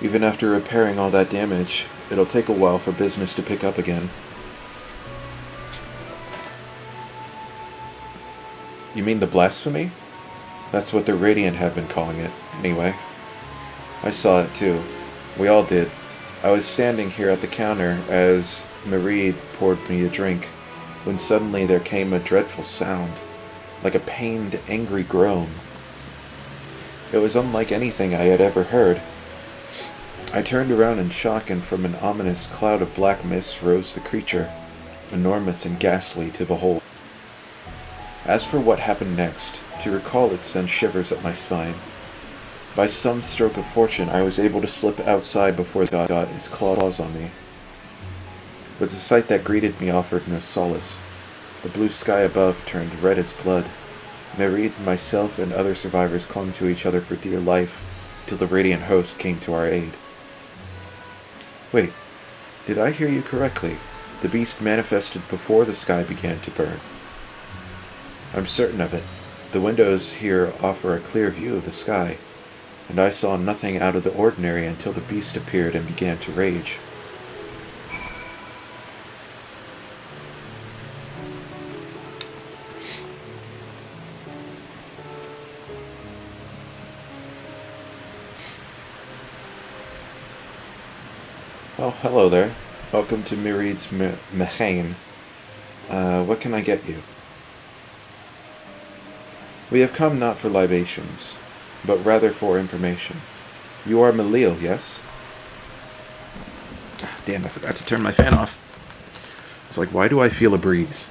Even after repairing all that damage, it'll take a while for business to pick up again. You mean the blasphemy? That's what the Radiant have been calling it, anyway. I saw it too. We all did. I was standing here at the counter as Marie poured me a drink, when suddenly there came a dreadful sound, like a pained, angry groan. It was unlike anything I had ever heard. I turned around in shock, and from an ominous cloud of black mist rose the creature, enormous and ghastly to behold. As for what happened next, to recall it sent shivers up my spine. By some stroke of fortune, I was able to slip outside before the god got its claws on me. But the sight that greeted me offered no solace. The blue sky above turned red as blood. Merid, myself, and other survivors clung to each other for dear life, till the Radiant host came to our aid. Wait, did I hear you correctly? The beast manifested before the sky began to burn. I'm certain of it. The windows here offer a clear view of the sky, and I saw nothing out of the ordinary until the beast appeared and began to rage. Oh, hello there. Welcome to Mirid's Mechane. What can I get you? We have come not for libations, but rather for information. You are Milil, yes? Damn, I forgot to turn my fan off. It's like, why do I feel a breeze?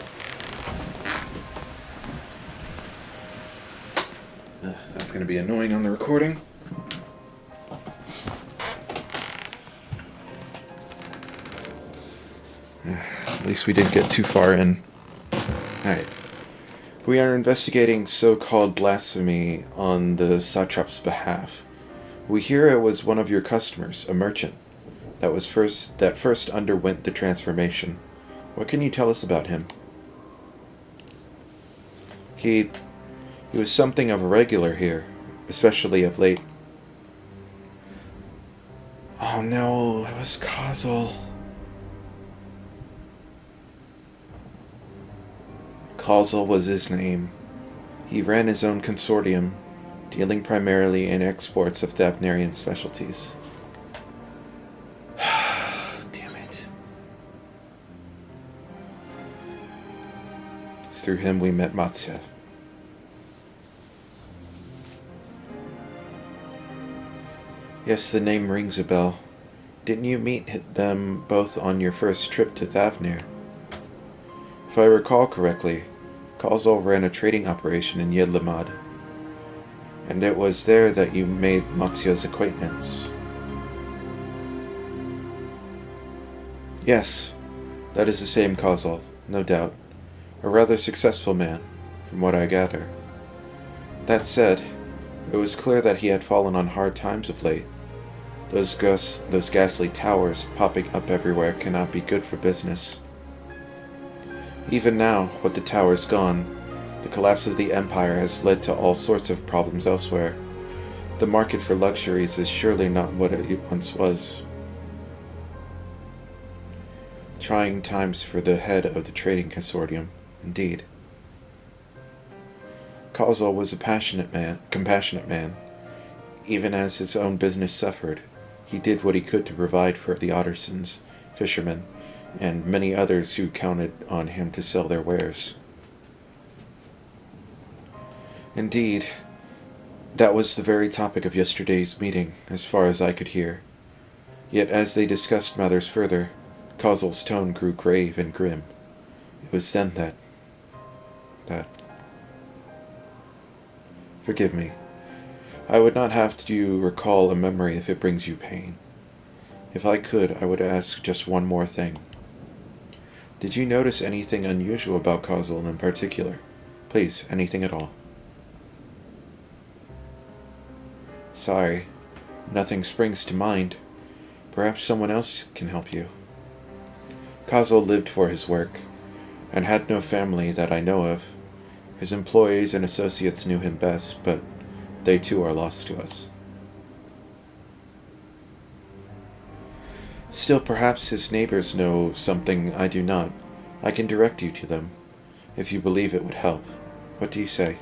That's going to be annoying on the recording. At least we didn't get too far in. Alright. We are investigating so-called blasphemy on the satrap's behalf. We hear it was one of your customers, a merchant, that first underwent the transformation. What can you tell us about him? He was something of a regular here, especially of late. Oh no, it was Kazel. Kazel was his name. He ran his own consortium, dealing primarily in exports of Thavnairian specialties. Damn it. It's through him we met Matsya. Yes, the name rings a bell. Didn't you meet them both on your first trip to Thavnair? If I recall correctly, Kalzal ran a trading operation in Yedlamad, and it was there that you made Matsya's acquaintance. Yes, that is the same Kalzal, no doubt. A rather successful man, from what I gather. That said, it was clear that he had fallen on hard times of late. Those ghastly towers popping up everywhere cannot be good for business. Even now, with the towers gone, the collapse of the Empire has led to all sorts of problems elsewhere. The market for luxuries is surely not what it once was. Trying times for the head of the trading consortium, indeed. Kalzal was a compassionate man. Even as his own business suffered, he did what he could to provide for the artisans, fishermen, and many others who counted on him to sell their wares. Indeed, that was the very topic of yesterday's meeting, as far as I could hear. Yet as they discussed matters further, Kalzal's tone grew grave and grim. It was then that... Forgive me. I would not have to recall a memory if it brings you pain. If I could, I would ask just one more thing. Did you notice anything unusual about Kalzal in particular? Please, anything at all. Sorry, nothing springs to mind. Perhaps someone else can help you. Kalzal lived for his work, and had no family that I know of. His employees and associates knew him best, but they too are lost to us. Still, perhaps his neighbors know something I do not. I can direct you to them, if you believe it would help. What do you say?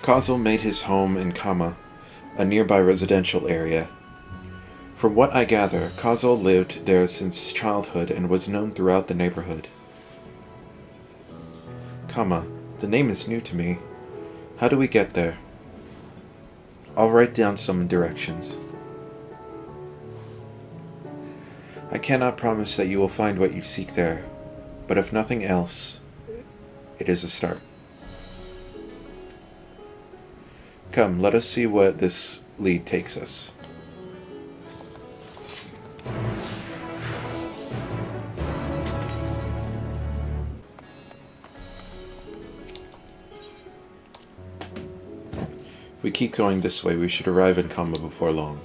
Kalzal made his home in Kama, a nearby residential area. From what I gather, Kalzal lived there since childhood and was known throughout the neighborhood. Kama, the name is new to me. How do we get there? I'll write down some directions. I cannot promise that you will find what you seek there, but if nothing else, it is a start. Come, let us see what this lead takes us. If we keep going this way, we should arrive in Kama before long.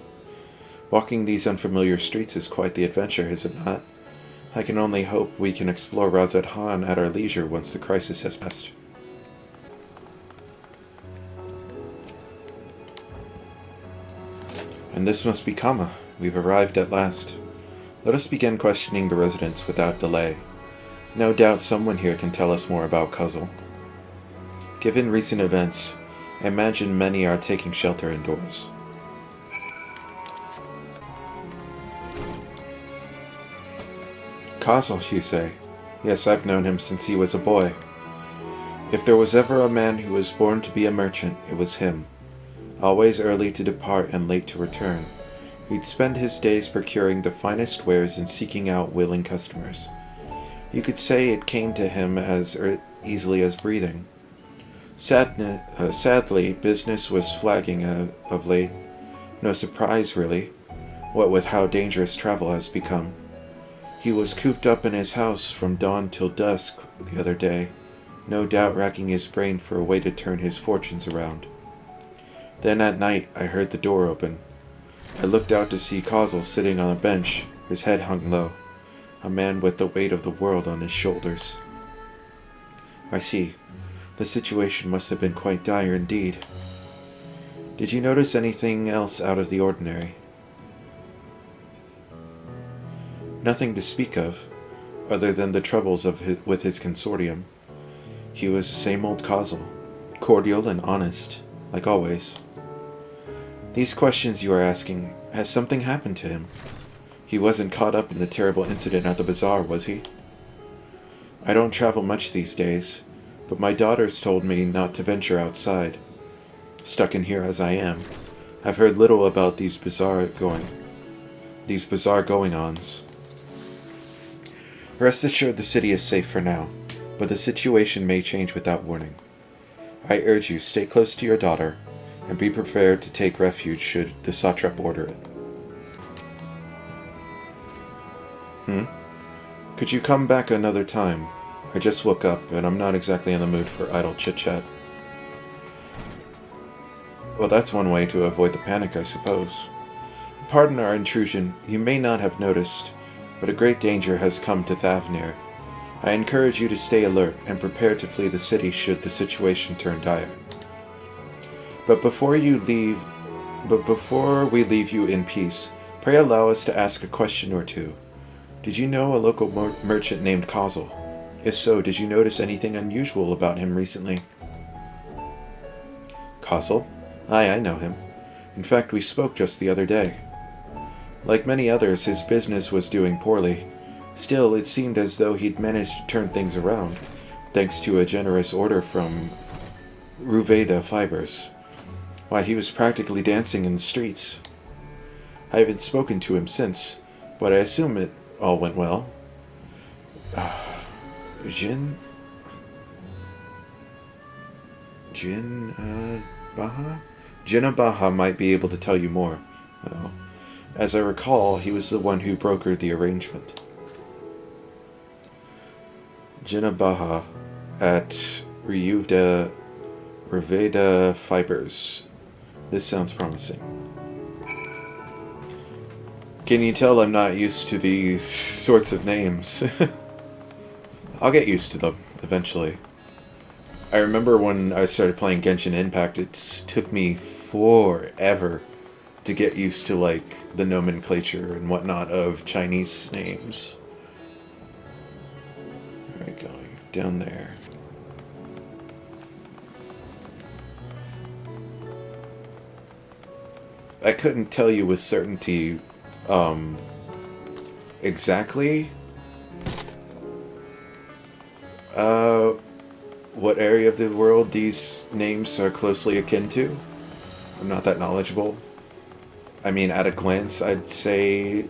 Walking these unfamiliar streets is quite the adventure, is it not? I can only hope we can explore Radz-at-Han at our leisure once the crisis has passed. And this must be Kama. We've arrived at last. Let us begin questioning the residents without delay. No doubt someone here can tell us more about Kalzal. Given recent events, I imagine many are taking shelter indoors. Kalzal, you say? Yes, I've known him since he was a boy. If there was ever a man who was born to be a merchant, it was him. Always early to depart and late to return, he'd spend his days procuring the finest wares and seeking out willing customers. You could say it came to him as easily as breathing. Sadly, business was flagging of late. No surprise, really, what with how dangerous travel has become. He was cooped up in his house from dawn till dusk the other day, no doubt racking his brain for a way to turn his fortunes around. Then at night, I heard the door open. I looked out to see Kalzal sitting on a bench, his head hung low, a man with the weight of the world on his shoulders. I see. The situation must have been quite dire indeed. Did you notice anything else out of the ordinary? Nothing to speak of, other than the troubles with his consortium. He was the same old Kalzal, cordial and honest, like always. These questions you are asking, has something happened to him? He wasn't caught up in the terrible incident at the bazaar, was he? I don't travel much these days. but my daughters told me not to venture outside. Stuck in here as I am, I've heard little about these bizarre going-ons. Rest assured the city is safe for now, but the situation may change without warning. I urge you, stay close to your daughter, and be prepared to take refuge should the satrap order it. Could you come back another time? I just woke up, and I'm not exactly in the mood for idle chit-chat. Well, that's one way to avoid the panic, I suppose. Pardon our intrusion. You may not have noticed, but a great danger has come to Thavnair. I encourage you to stay alert and prepare to flee the city should the situation turn dire. But before we leave you in peace, pray allow us to ask a question or two. Did you know a local merchant named Kozil? If so, did you notice anything unusual about him recently? Kozil? Aye, I know him. In fact, we spoke just the other day. Like many others, his business was doing poorly. Still, it seemed as though he'd managed to turn things around, thanks to a generous order from Ruveda Fibers. Why, he was practically dancing in the streets. I haven't spoken to him since, but I assume it all went well. Jinabaha might be able to tell you more. Well, as I recall, he was the one who brokered the arrangement. Jinabaha at Ruveda Fibers. This sounds promising. Can you tell I'm not used to these sorts of names? I'll get used to them, eventually. I remember when I started playing Genshin Impact, it took me forever to get used to, like, the nomenclature and whatnot of Chinese names. Alright, going down there. I couldn't tell you with certainty exactly what area of the world these names are closely akin to. I'm not that knowledgeable. I mean, at a glance, I'd say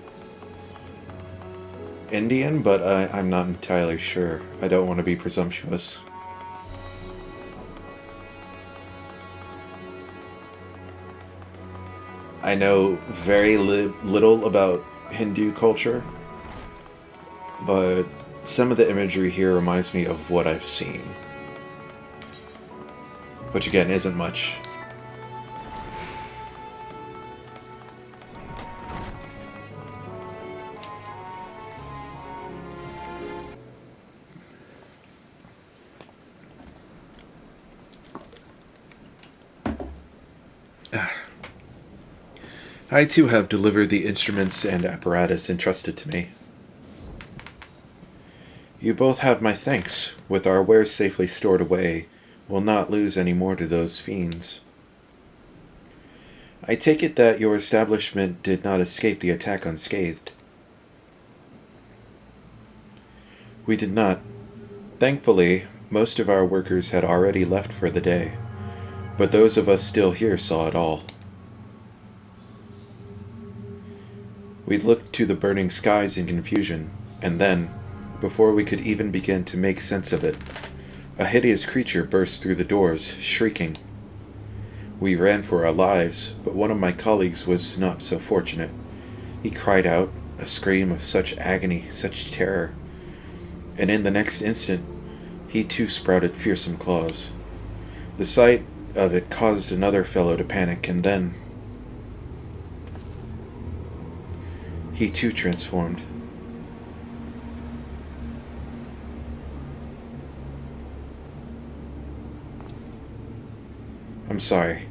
Indian, but I'm not entirely sure. I don't want to be presumptuous. I know very little about Hindu culture, but some of the imagery here reminds me of what I've seen. Which again, isn't much. I too have delivered the instruments and apparatus entrusted to me. You both have my thanks. With our wares safely stored away, we'll not lose any more to those fiends. I take it that your establishment did not escape the attack unscathed. We did not. Thankfully, most of our workers had already left for the day, but those of us still here saw it all. We looked to the burning skies in confusion, and then, before we could even begin to make sense of it, a hideous creature burst through the doors, shrieking. We ran for our lives, but one of my colleagues was not so fortunate. He cried out, a scream of such agony, such terror, and in the next instant, he too sprouted fearsome claws. The sight of it caused another fellow to panic, and then he too transformed. I'm sorry.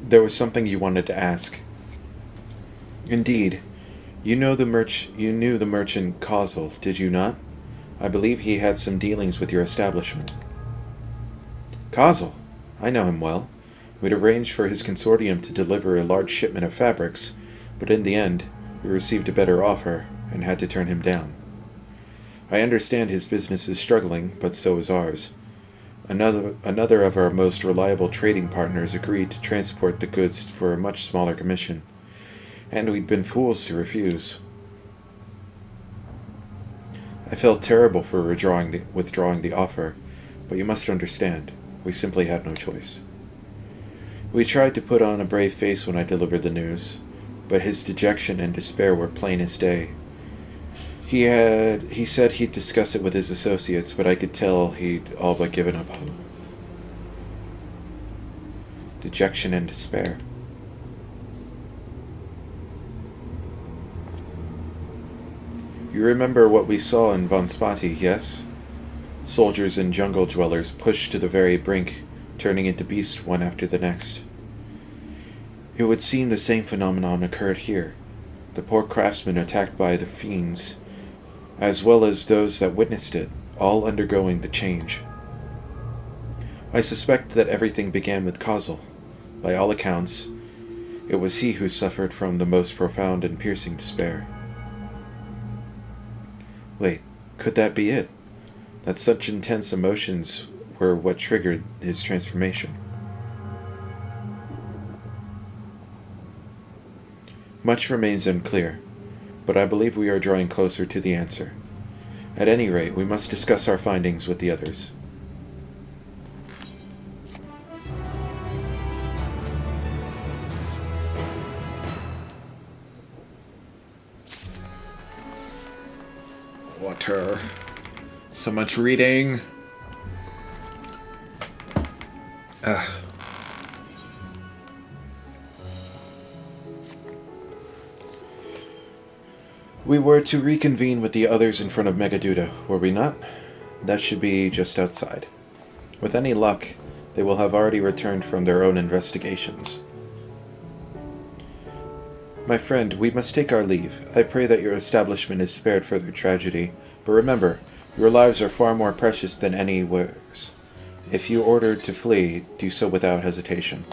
There was something you wanted to ask. Indeed. You knew the merchant Kozil, did you not? I believe he had some dealings with your establishment. Kozil? I know him well. We'd arranged for his consortium to deliver a large shipment of fabrics, but in the end, we received a better offer and had to turn him down. I understand his business is struggling, but so is ours. Another of our most reliable trading partners agreed to transport the goods for a much smaller commission, and we'd been fools to refuse. I felt terrible for withdrawing the offer, but you must understand, we simply had no choice. We tried to put on a brave face when I delivered the news, but his dejection and despair were plain as day. He said he'd discuss it with his associates, but I could tell he'd all but given up hope. Dejection and despair. You remember what we saw in Vanaspati, yes? Soldiers and jungle dwellers pushed to the very brink, turning into beasts one after the next. It would seem the same phenomenon occurred here. The poor craftsmen attacked by the fiends, as well as those that witnessed it, all undergoing the change. I suspect that everything began with Kazel. By all accounts, it was he who suffered from the most profound and piercing despair. Wait, could that be it? That such intense emotions were what triggered his transformation? Much remains unclear, but I believe we are drawing closer to the answer. At any rate, we must discuss our findings with the others. Water. So much reading. We were to reconvene with the others in front of Megaduda, were we not? That should be just outside. With any luck, they will have already returned from their own investigations. My friend, we must take our leave. I pray that your establishment is spared further tragedy, but remember, your lives are far more precious than anywhere's. If you ordered to flee, do so without hesitation.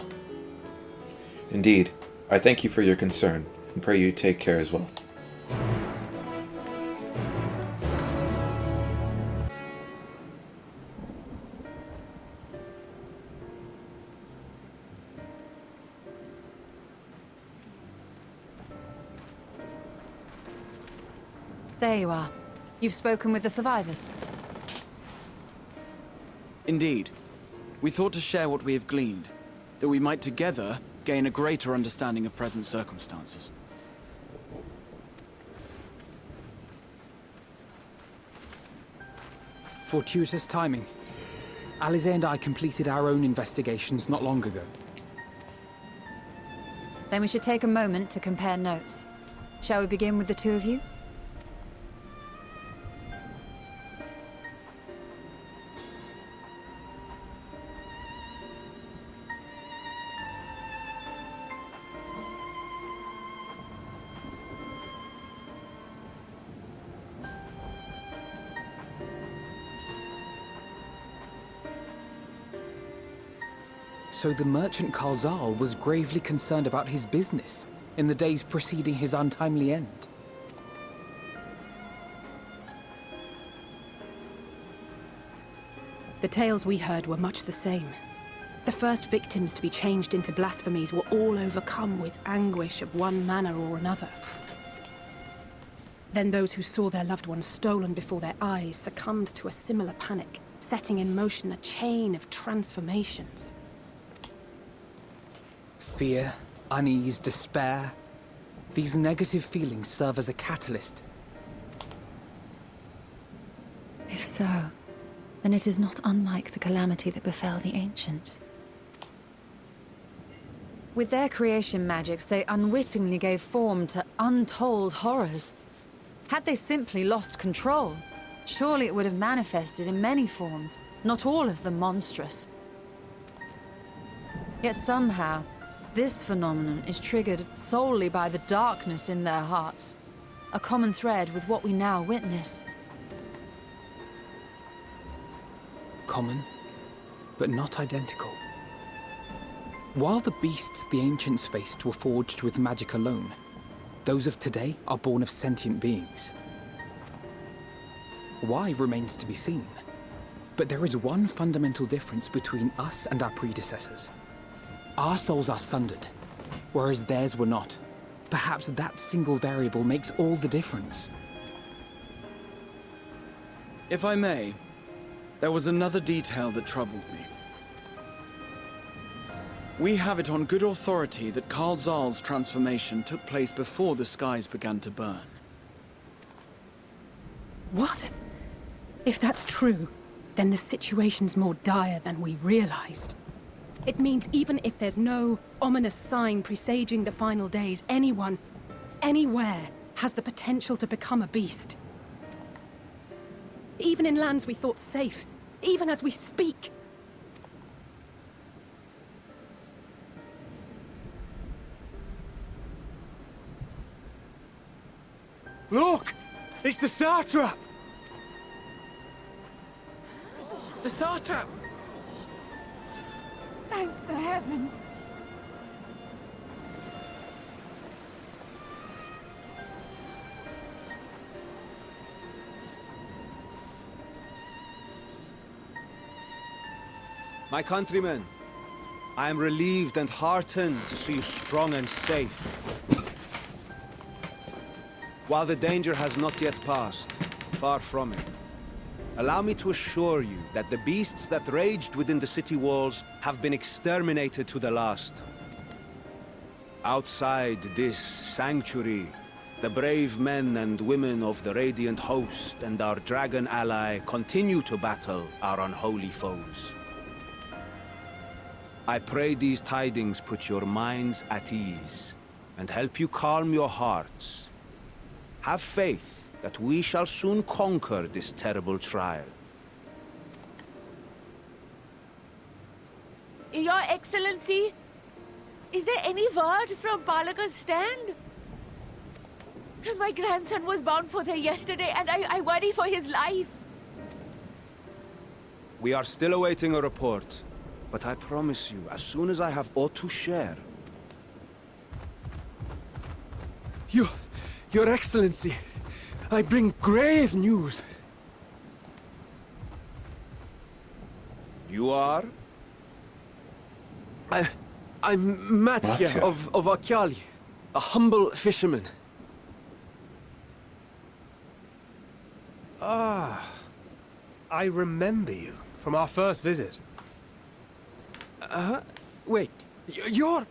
Indeed, I thank you for your concern, and pray you take care as well. There you are. You've spoken with the survivors. Indeed. We thought to share what we have gleaned, that we might together gain a greater understanding of present circumstances. Fortuitous timing. Alize and I completed our own investigations not long ago. Then we should take a moment to compare notes. Shall we begin with the two of you? So the merchant Karzal was gravely concerned about his business in the days preceding his untimely end. The tales we heard were much the same. The first victims to be changed into blasphemies were all overcome with anguish of one manner or another. Then those who saw their loved ones stolen before their eyes succumbed to a similar panic, setting in motion a chain of transformations. Fear, unease, despair. These negative feelings serve as a catalyst. If so, then it is not unlike the calamity that befell the ancients. With their creation magics, they unwittingly gave form to untold horrors. Had they simply lost control, surely it would have manifested in many forms, not all of them monstrous. Yet somehow, this phenomenon is triggered solely by the darkness in their hearts, a common thread with what we now witness. Common, but not identical. While the beasts the ancients faced were forged with magic alone, those of today are born of sentient beings. Why remains to be seen. But there is one fundamental difference between us and our predecessors. Our souls are sundered, whereas theirs were not. Perhaps that single variable makes all the difference. If I may, there was another detail that troubled me. We have it on good authority that Karl Zahl's transformation took place before the skies began to burn. What? If that's true, then the situation's more dire than we realized. It means even if there's no ominous sign presaging the final days, anyone, anywhere, has the potential to become a beast. Even in lands we thought safe, even as we speak. Look! It's the satrap! The satrap! Thank the heavens! My countrymen, I am relieved and heartened to see you strong and safe. While the danger has not yet passed, far from it, allow me to assure you that the beasts that raged within the city walls have been exterminated to the last. Outside this sanctuary, the brave men and women of the Radiant Host and our dragon ally continue to battle our unholy foes. I pray these tidings put your minds at ease and help you calm your hearts. Have faith that we shall soon conquer this terrible trial. Your Excellency, is there any word from Palaka's stand? My grandson was bound for there yesterday, and I worry for his life. We are still awaiting a report, but I promise you, as soon as I have aught to share... Your Excellency, I bring grave news. You are? I'm Matsya of Akyali, a humble fisherman. Ah, I remember you from our first visit. Wait, you're...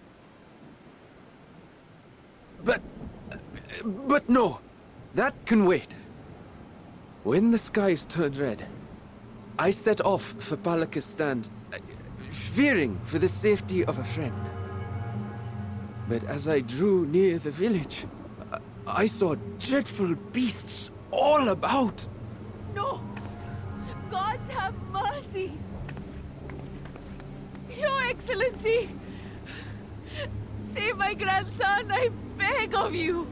But no, that can wait. When the skies turned red, I set off for Palaka's stand, fearing for the safety of a friend. But as I drew near the village, I saw dreadful beasts all about. No! Gods have mercy! Your Excellency! Save my grandson, I beg of you!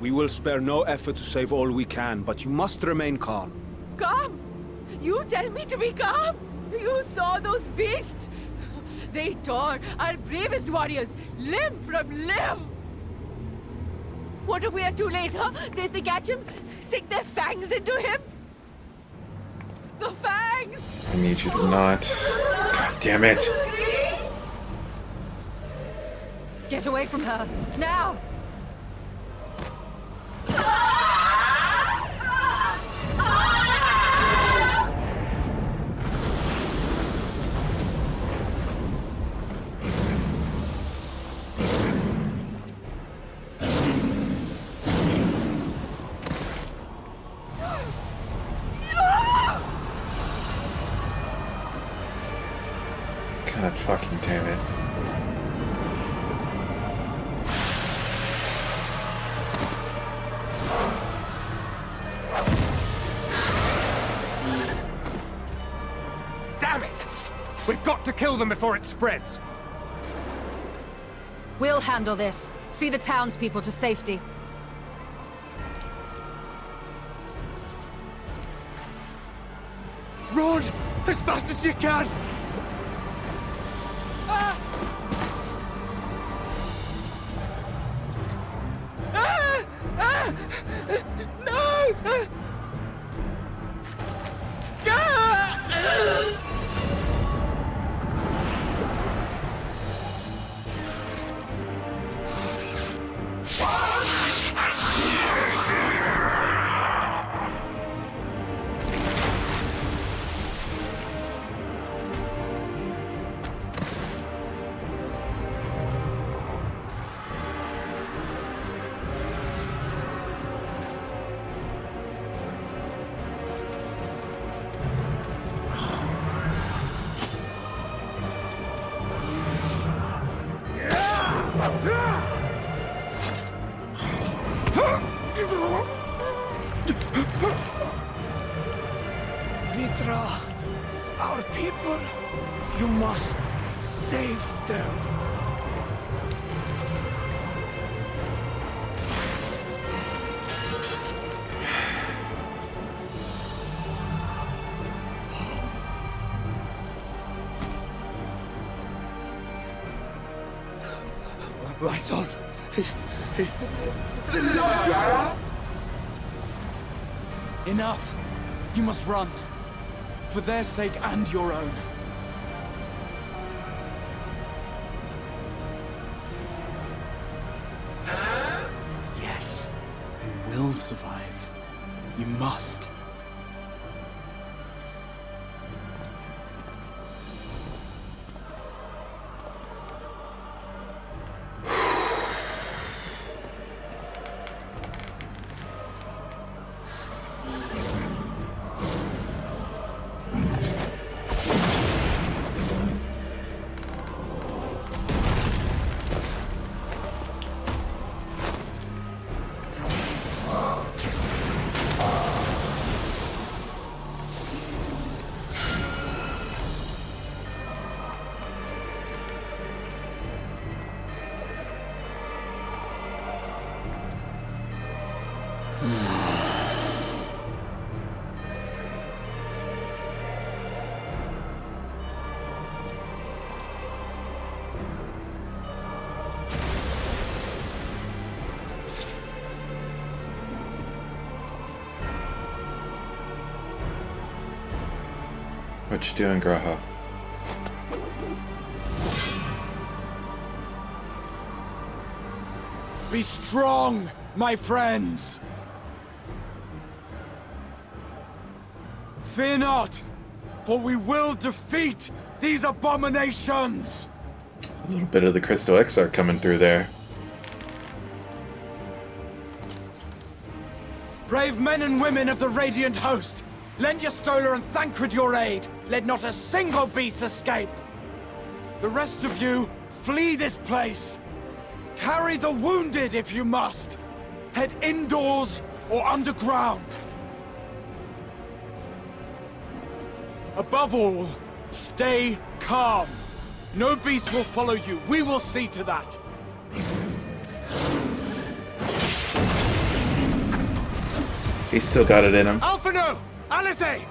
We will spare no effort to save all we can, but you must remain calm. Calm? You tell me to be calm? You saw those beasts? They tore our bravest warriors limb from limb! What if we are too late, huh? They catch him, sink their fangs into him? The fangs! I need you to not. God damn it! Get away from her, now! God fucking damn it. Damn it! We've got to kill them before it spreads. We'll handle this. See the townspeople to safety. Run! As fast as you can! No! Vritra, our people, you must save them. My son. Enough! You must run. For their sake and your own. Yes, you will survive. You must. What you doing, Graha? Be strong, my friends! Fear not, for we will defeat these abominations! A little bit of the Crystal Exarch coming through there. Brave men and women of the Radiant Host, lend your Stola and Thancred your aid. Let not a single beast escape. The rest of you, flee this place. Carry the wounded if you must. Head indoors or underground. Above all, stay calm. No beast will follow you. We will see to that. He's still got it in him. Alphino! Alice!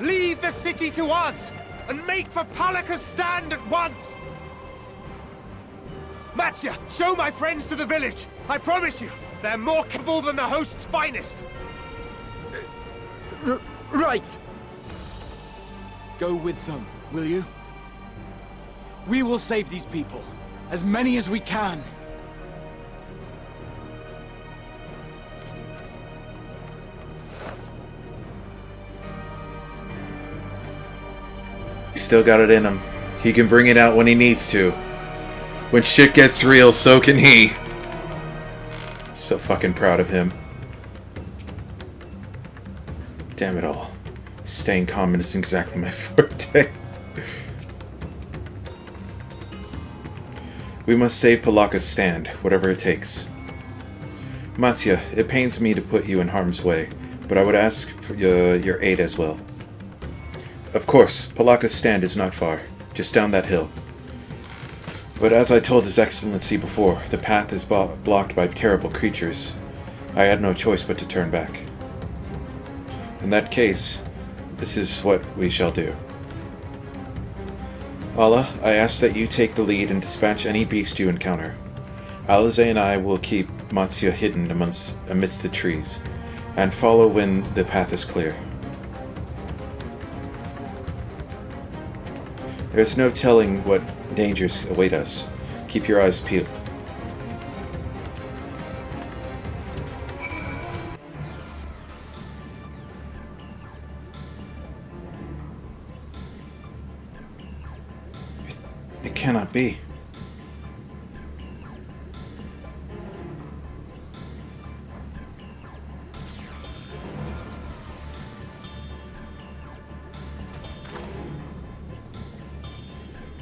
Leave the city to us, and make for Palaka's stand at once! Matsya, show my friends to the village. I promise you, they're more capable than the host's finest. Right! Go with them, will you? We will save these people. As many as we can. He's still got it in him. He can bring it out when he needs to. When shit gets real, so can he. So fucking proud of him. Damn it all. Staying calm isn't exactly my forte. We must save Palaka's stand, whatever it takes. Matsya, it pains me to put you in harm's way, but I would ask for your aid as well. Of course, Palaka's stand is not far, just down that hill. But as I told His Excellency before, the path is blocked by terrible creatures. I had no choice but to turn back. In that case, this is what we shall do. Allah, I ask that you take the lead and dispatch any beast you encounter. Alize and I will keep Matsya hidden amidst the trees, and follow when the path is clear. There is no telling what dangers await us. Keep your eyes peeled. It cannot be.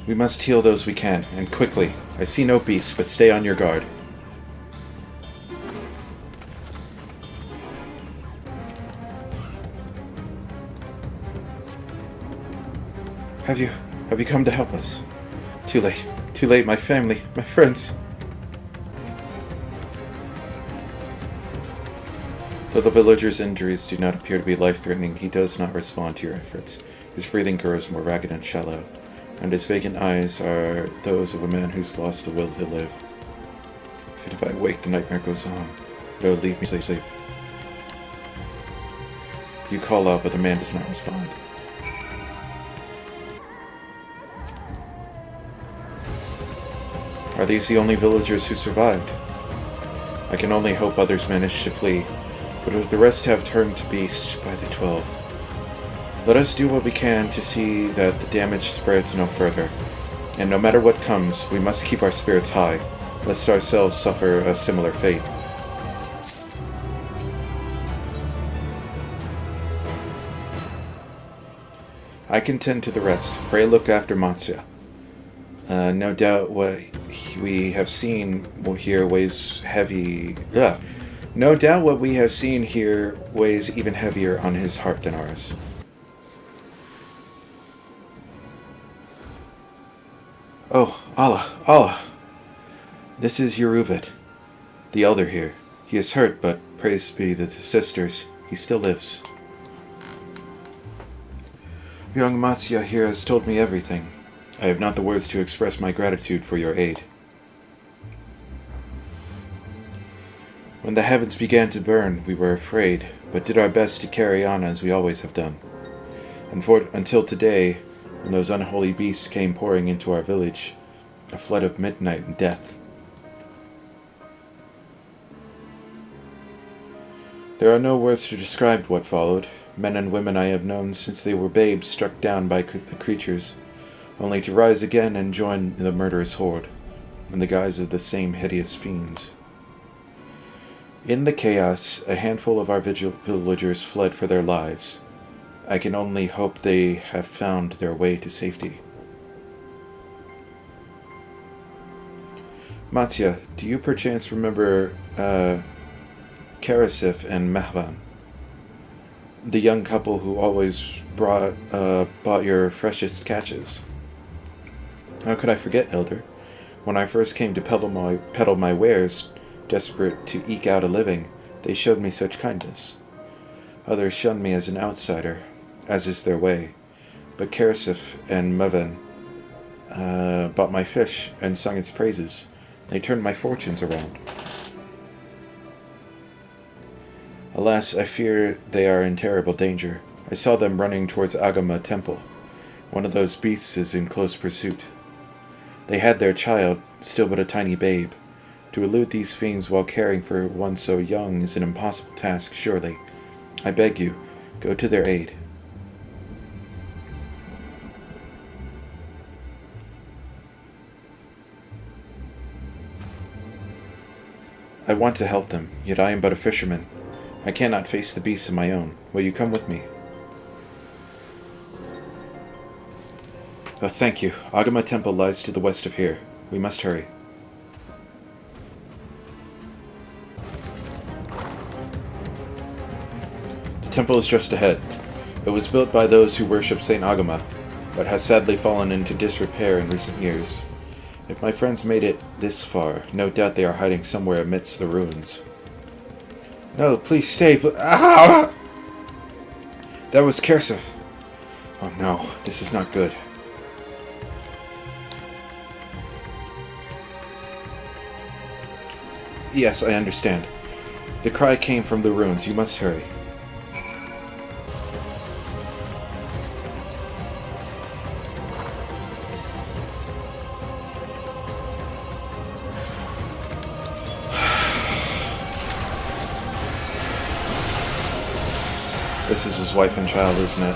We must heal those we can, and quickly. I see no beasts, but stay on your guard. Have you come to help us? Too late. Too late, my family, my friends. Though the villager's injuries do not appear to be life-threatening, he does not respond to your efforts. His breathing grows more ragged and shallow, and his vacant eyes are those of a man who's lost the will to live. If I wake, the nightmare goes on. It will leave me sleep. You call out, but the man does not respond. Are these the only villagers who survived? I can only hope others managed to flee, but if the rest have turned to beasts by the 12, let us do what we can to see that the damage spreads no further. And no matter what comes, we must keep our spirits high, lest ourselves suffer a similar fate. I can tend to the rest. Pray look after Matsya. No doubt what we have seen here weighs heavy... No doubt what we have seen here weighs even heavier on his heart than ours. Oh, Allah! This is Yeruvet, the elder here. He is hurt, but praise be the sisters, he still lives. Young Matsya here has told me everything. I have not the words to express my gratitude for your aid. When the heavens began to burn, we were afraid, but did our best to carry on as we always have done. Until today, when those unholy beasts came pouring into our village, a flood of midnight and death. There are no words to describe what followed. Men and women I have known since they were babes struck down by the creatures, only to rise again and join the murderous horde, in the guise of the same hideous fiends. In the chaos, a handful of our villagers fled for their lives. I can only hope they have found their way to safety. Matsya, do you perchance remember Karasif and Mehvan? The young couple who always bought your freshest catches. How could I forget, Elder? When I first came to peddle my wares, desperate to eke out a living, they showed me such kindness. Others shunned me as an outsider, as is their way. But Karasif and Mehvan bought my fish and sung its praises. They turned my fortunes around. Alas, I fear they are in terrible danger. I saw them running towards Agama Temple. One of those beasts is in close pursuit. They had their child, still but a tiny babe. To elude these fiends while caring for one so young is an impossible task, surely. I beg you, go to their aid. I want to help them, yet I am but a fisherman. I cannot face the beasts of my own. Will you come with me? Oh, thank you. Agama Temple lies to the west of here. We must hurry. The temple is just ahead. It was built by those who worship Saint Agama, but has sadly fallen into disrepair in recent years. If my friends made it this far, no doubt they are hiding somewhere amidst the ruins. No, please stay, Ah! That was Karasif. Oh no, this is not good. Yes, I understand. The cry came from the ruins. You must hurry. This is his wife and child, isn't it?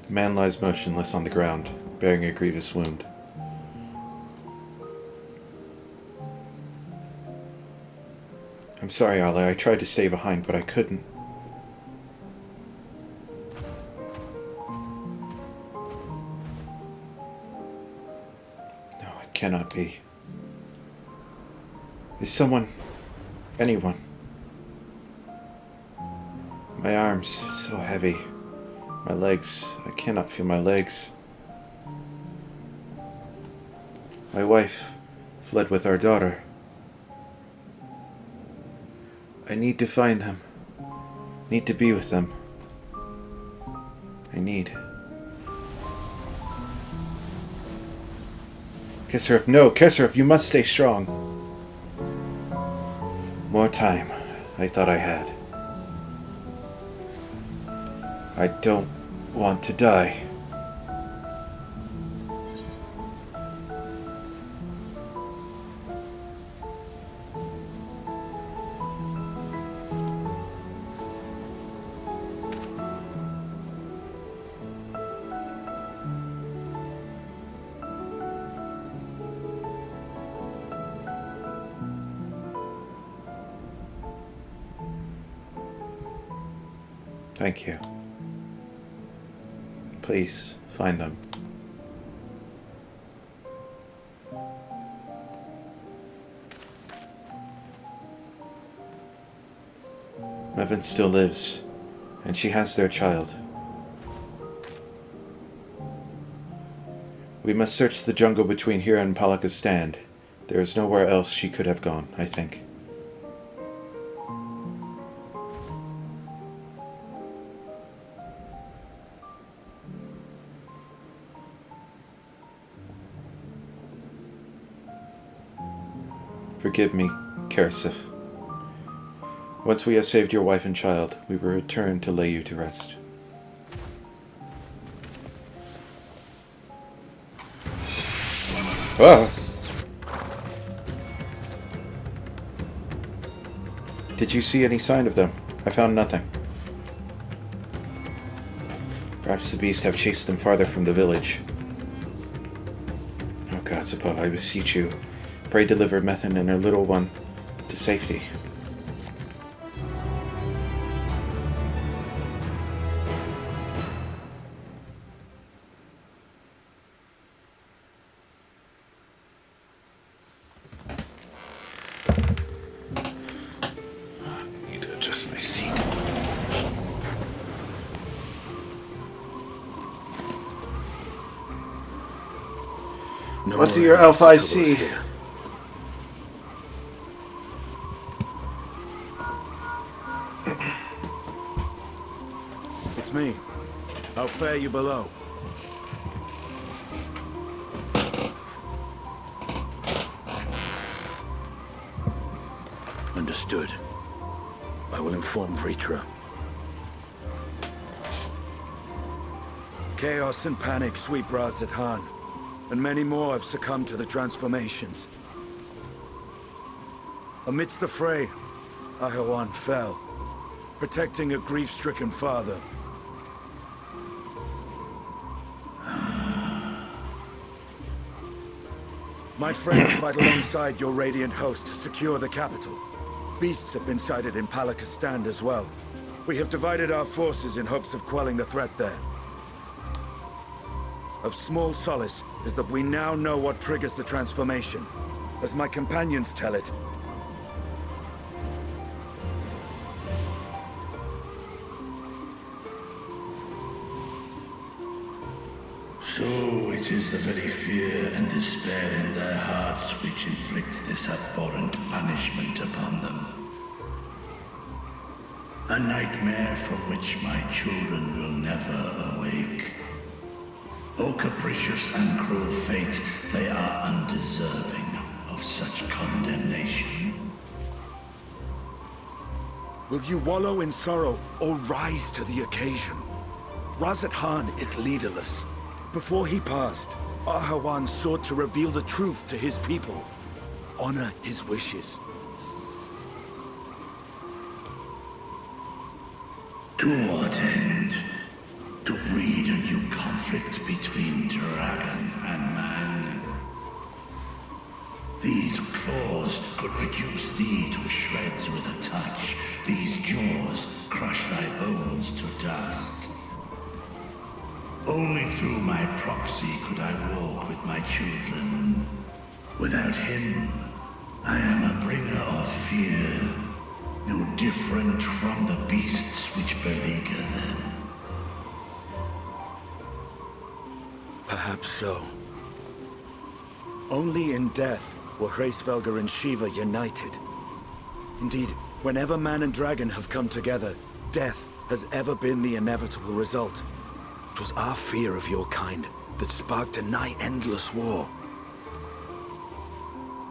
The man lies motionless on the ground, bearing a grievous wound. I'm sorry, Allah. I tried to stay behind, but I couldn't. No, it cannot be. Is someone... anyone... My arms, so heavy. My legs, I cannot feel my legs. My wife fled with our daughter. I need to find them. Need to be with them. I need. Kisarif, no! Kisarif, you must stay strong! More time. I thought I had. I don't want to die. Thank you. Please, find them. Mevin still lives, and she has their child. We must search the jungle between here and Palaka's stand. There is nowhere else she could have gone, I think. Forgive me, Karsif. Once we have saved your wife and child, we will return to lay you to rest. Ah! Did you see any sign of them? I found nothing. Perhaps the beasts have chased them farther from the village. Oh gods above, I beseech you. Pray deliver Methan and her little one to safety. I need to adjust my seat. What do your elf eyes see? Me. How fare you below? Understood. I will inform Vritra. Chaos and panic sweep Radz-at-Han, and many more have succumbed to the transformations. Amidst the fray, Hydaelyn fell, protecting a grief-stricken father. My friends fight alongside your Radiant host to secure the capital. Beasts have been sighted in Palaka's stand as well. We have divided our forces in hopes of quelling the threat there. Of small solace is that we now know what triggers the transformation. As my companions tell it, So it is the very fear and despair in their hearts which inflict this abhorrent punishment upon them. A nightmare from which my children will never awake. O capricious and cruel fate, they are undeserving of such condemnation. will you wallow in sorrow or rise to the occasion? Radz-at-Han is leaderless. Before he passed, Hydaelyn sought to reveal the truth to his people. Honor his wishes. To what end? To breed a new conflict between dragon and man. These claws could reduce thee to shreds with a touch. These jaws crush thy bones to dust. Only through my proxy could I walk with my children. Without him, I am a bringer of fear. No different from the beasts which beleaguer them? Perhaps so. Only in death were Hraesvelgr and Shiva united. Indeed, whenever man and dragon have come together, death has ever been the inevitable result. It was our fear of your kind that sparked a nigh-endless war.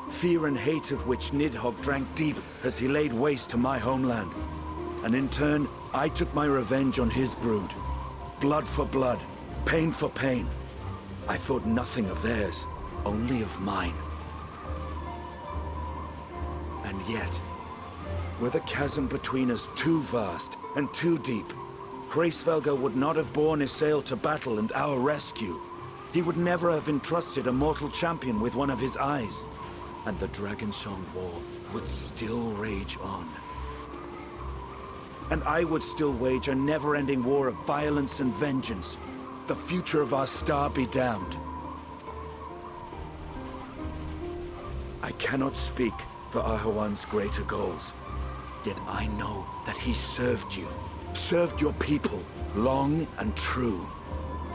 Fear and hate of which Nidhogg drank deep as he laid waste to my homeland. And in turn, I took my revenge on his brood. Blood for blood, pain for pain. I thought nothing of theirs, only of mine. And yet, were the chasm between us too vast and too deep, Hraesvelgr would not have borne Isael to battle and our rescue. He would never have entrusted a mortal champion with one of his eyes. And the Dragonsong War would still rage on. And I would still wage a never-ending war of violence and vengeance. The future of our star be damned. I cannot speak for Ahawan's greater goals. Yet I know that he served you, served your people, long and true.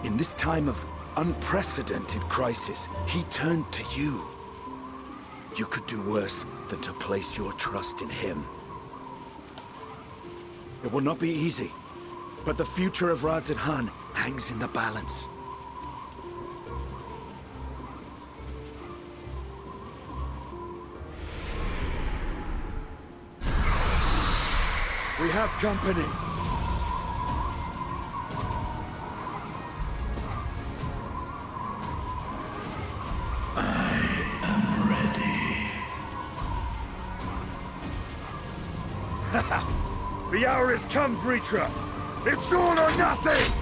In this time of unprecedented crisis, he turned to you. You could do worse than to place your trust in him. It will not be easy, but the future of Radz-at-Han hangs in the balance. We have company. The hour has come, Vritra! It's all or nothing!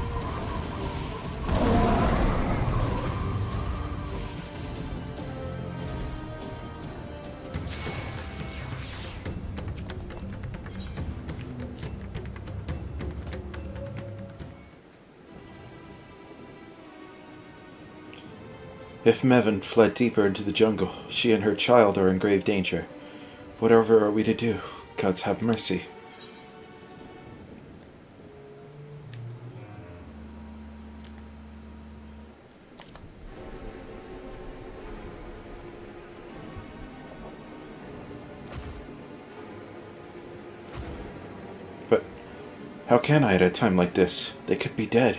If Mevin fled deeper into the jungle, she and her child are in grave danger. Whatever are we to do? Gods have mercy. But how can I at a time like this? They could be dead.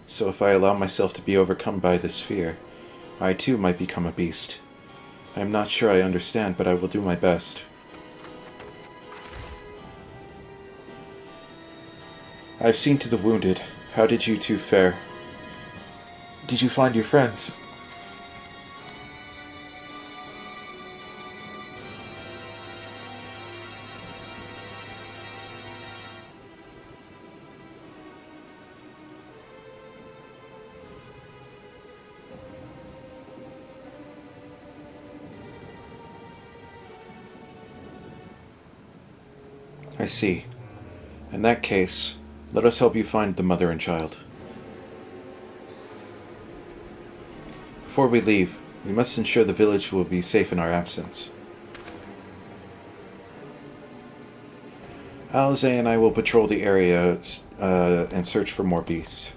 So if I allow myself to be overcome by this fear, I too might become a beast. I am not sure I understand, but I will do my best. I've seen to the wounded. How did you two fare? Did you find your friends? I see. In that case, let us help you find the mother and child. Before we leave, we must ensure the village will be safe in our absence. Alize and I will patrol the area and search for more beasts.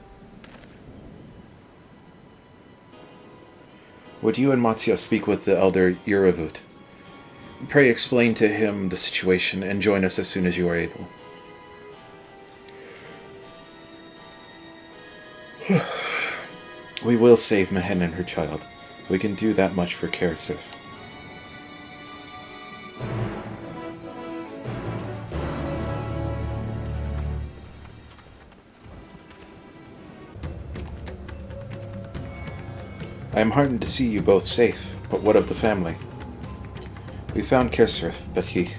Would you and Matsya speak with the elder Yuravut? Pray explain to him the situation and join us as soon as you are able. We will save Mehen and her child. We can do that much for Karsif. I am heartened to see you both safe, but what of the family? We found Karsif, but he...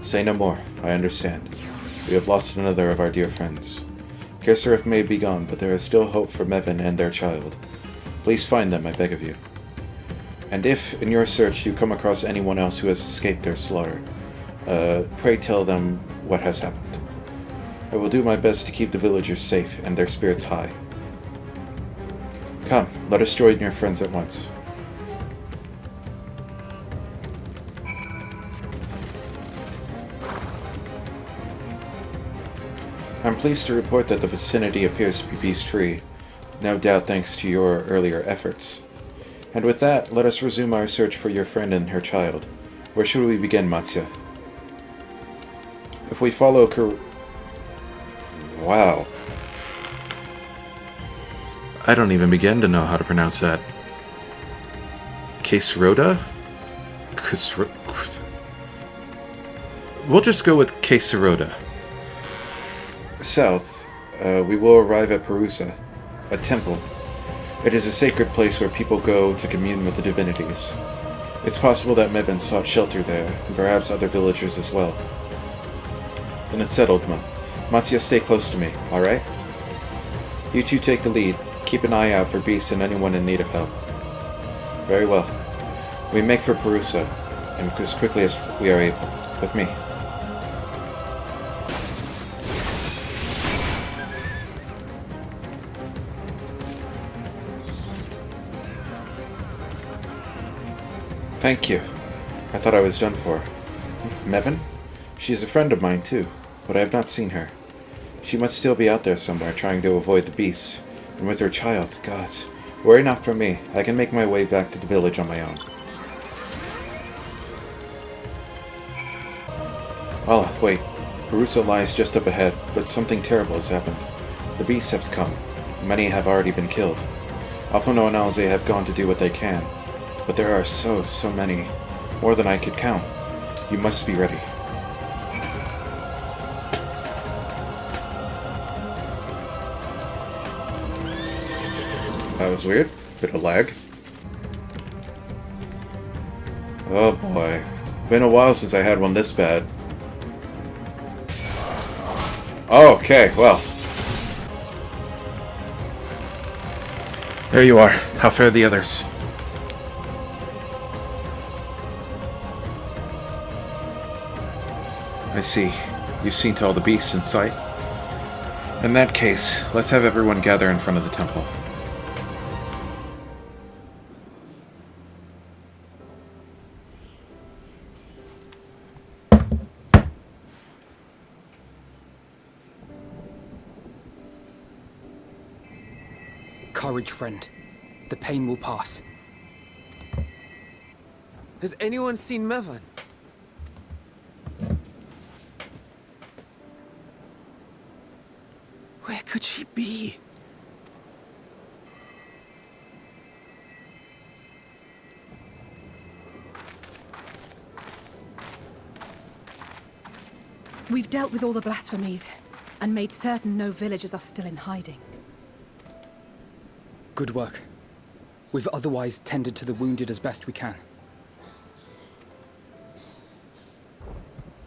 Say no more. I understand. We have lost another of our dear friends. Karsif may be gone, but there is still hope for Mevin and their child. Please find them, I beg of you. And if, in your search, you come across anyone else who has escaped their slaughter, pray tell them what has happened. I will do my best to keep the villagers safe and their spirits high. Come, let us join your friends at once. pleased to report that the vicinity appears to be beast-free, no doubt thanks to your earlier efforts. And with that, let us resume our search for your friend and her child. Where should we begin, Matsya? If we follow Wow. I don't even begin to know how to pronounce that. Caseroda? We'll just go with Caseroda. South, we will arrive at Perusa, a temple. It is a sacred place where people go to commune with the divinities. It's possible that Mevin sought shelter there, and perhaps other villagers as well. Then it's settled, Matsya, stay close to me, alright? You two take the lead. Keep an eye out for beasts and anyone in need of help. Very well. We make for Perusa, and as quickly as we are able. With me. Thank you. I thought I was done for. Mevin? She's a friend of mine too, but I have not seen her. She must still be out there somewhere trying to avoid the beasts. And with her child, gods. Worry not for me. I can make my way back to the village on my own. Oh, wait. Perusa lies just up ahead, but something terrible has happened. The beasts have come. Many have already been killed. Alphonse and Alze have gone to do what they can. But there are so many. More than I could count. You must be ready. That was weird. Bit of lag. Oh boy. Been a while since I had one this bad. Okay, well. There you are. How fare the others? I see. You've seen to all the beasts in sight. In that case, let's have everyone gather in front of the temple. Courage, friend. The pain will pass. Has anyone seen Mevin? Where could she be? We've dealt with all the blasphemies, and made certain no villagers are still in hiding. Good work. We've otherwise tended to the wounded as best we can.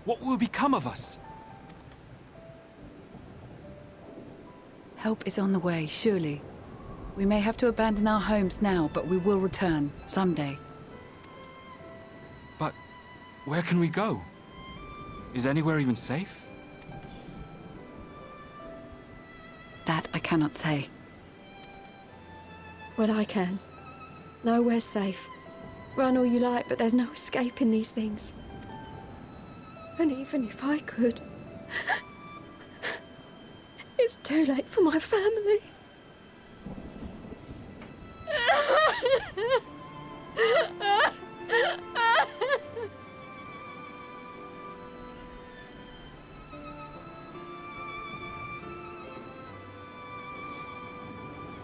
What will become of us? Help is on the way, surely. We may have to abandon our homes now, but we will return, someday. But where can we go? Is anywhere even safe? That I cannot say. Well, I can. Nowhere's safe. Run all you like, but there's no escaping these things. And even if I could, it's too late for my family.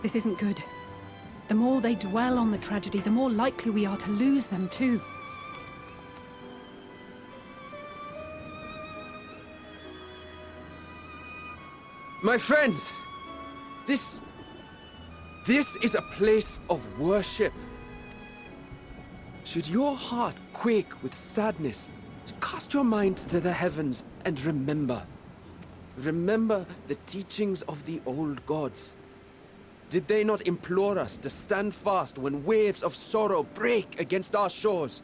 This isn't good. The more they dwell on the tragedy, the more likely we are to lose them too. My friends! This is a place of worship. Should your heart quake with sadness, cast your mind to the heavens and remember. Remember the teachings of the old gods. Did they not implore us to stand fast when waves of sorrow break against our shores?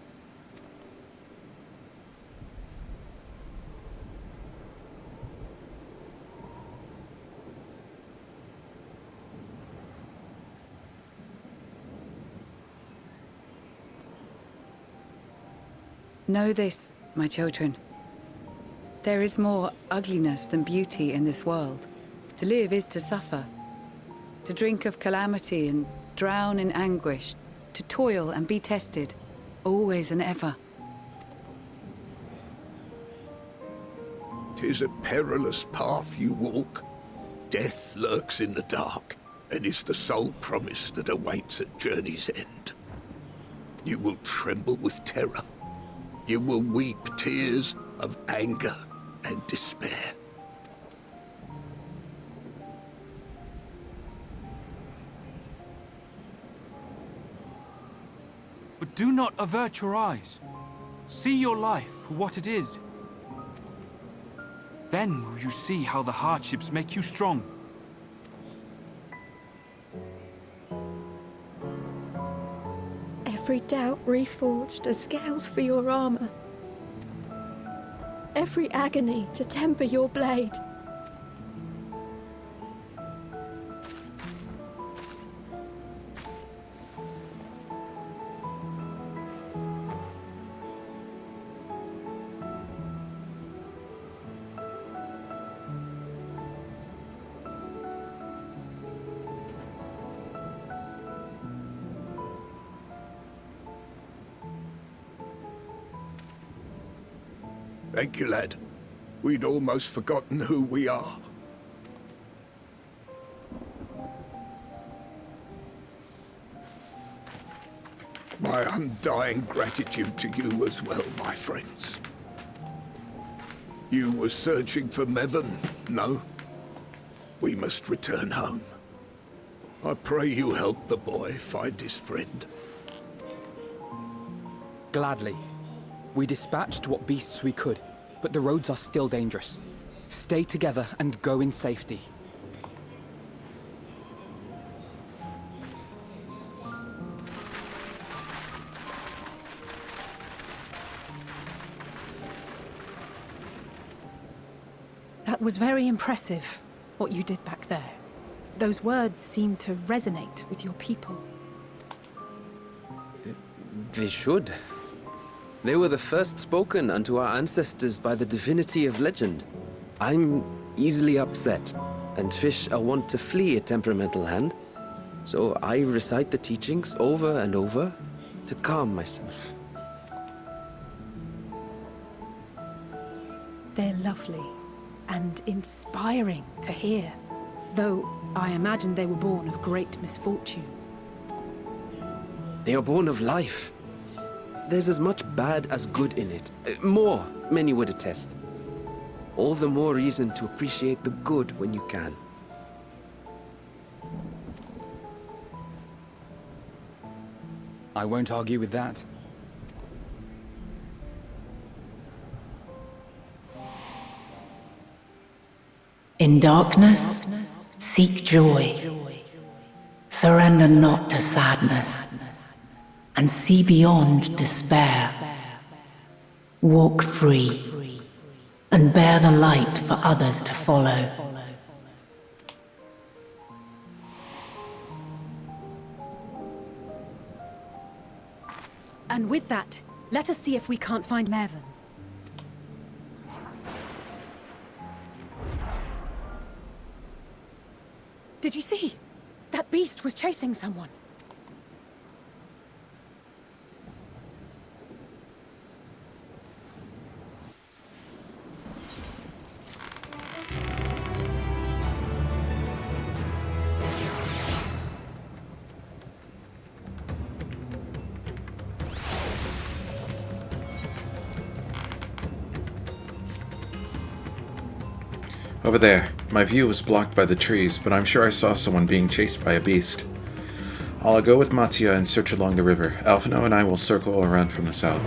Know this, my children. There is more ugliness than beauty in this world. To live is to suffer. To drink of calamity and drown in anguish. To toil and be tested, always and ever. 'Tis a perilous path you walk. Death lurks in the dark, and is the sole promise that awaits at journey's end. You will tremble with terror. You will weep tears of anger and despair. But do not avert your eyes. See your life for what it is. Then will you see how the hardships make you strong. Every doubt reforged as scales for your armor. Every agony to temper your blade. Thank you, lad. We'd almost forgotten who we are. My undying gratitude to you as well, my friends. You were searching for Mevon, no? We must return home. I pray you help the boy find his friend. Gladly. We dispatched what beasts we could, but the roads are still dangerous. Stay together and go in safety. That was very impressive, what you did back there. Those words seem to resonate with your people. They should. They were the first spoken unto our ancestors by the divinity of legend. I'm easily upset, and fish are wont to flee a temperamental hand, so I recite the teachings over and over to calm myself. They're lovely and inspiring to hear, though I imagine they were born of great misfortune. They are born of life. There's as much bad as good in it. More, many would attest. All the more reason to appreciate the good when you can. I won't argue with that. In darkness, seek joy. Surrender not to sadness, and see beyond despair. Walk free, and bear the light for others to follow. And with that, let us see if we can't find Mevon. Did you see? That beast was chasing someone. Over there. My view was blocked by the trees, but I'm sure I saw someone being chased by a beast. I'll go with Mattia and search along the river. Alphino and I will circle around from the south.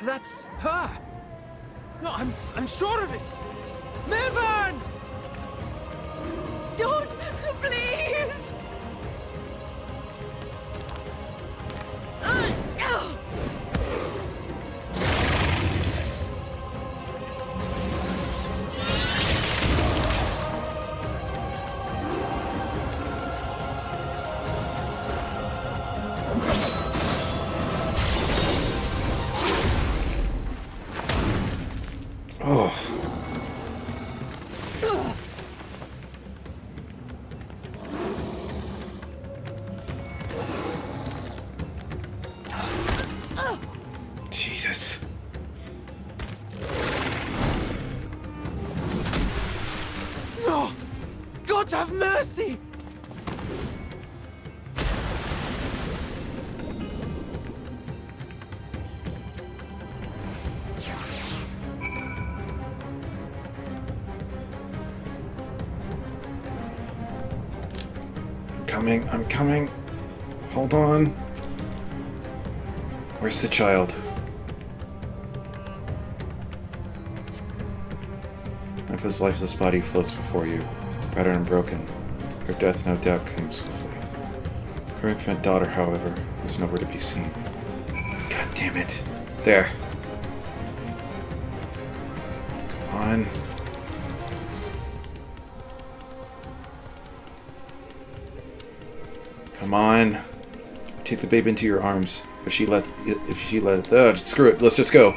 That's her! No, I'm sure of it! Mevon! Don't, please! Oh. Jesus. No! God have mercy! I'm coming. Hold on. Where's the child? Nympha's lifeless body floats before you, battered and broken. Her death no doubt came swiftly. Her infant daughter, however, is nowhere to be seen. God damn it. There. Come on. Come on. Take the babe into your arms. If she let screw it, let's just go.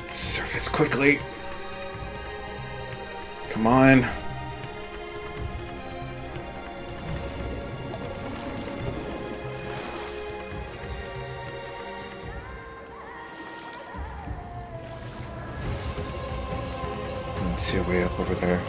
Surface quickly. Come on. Let's see a way up over there.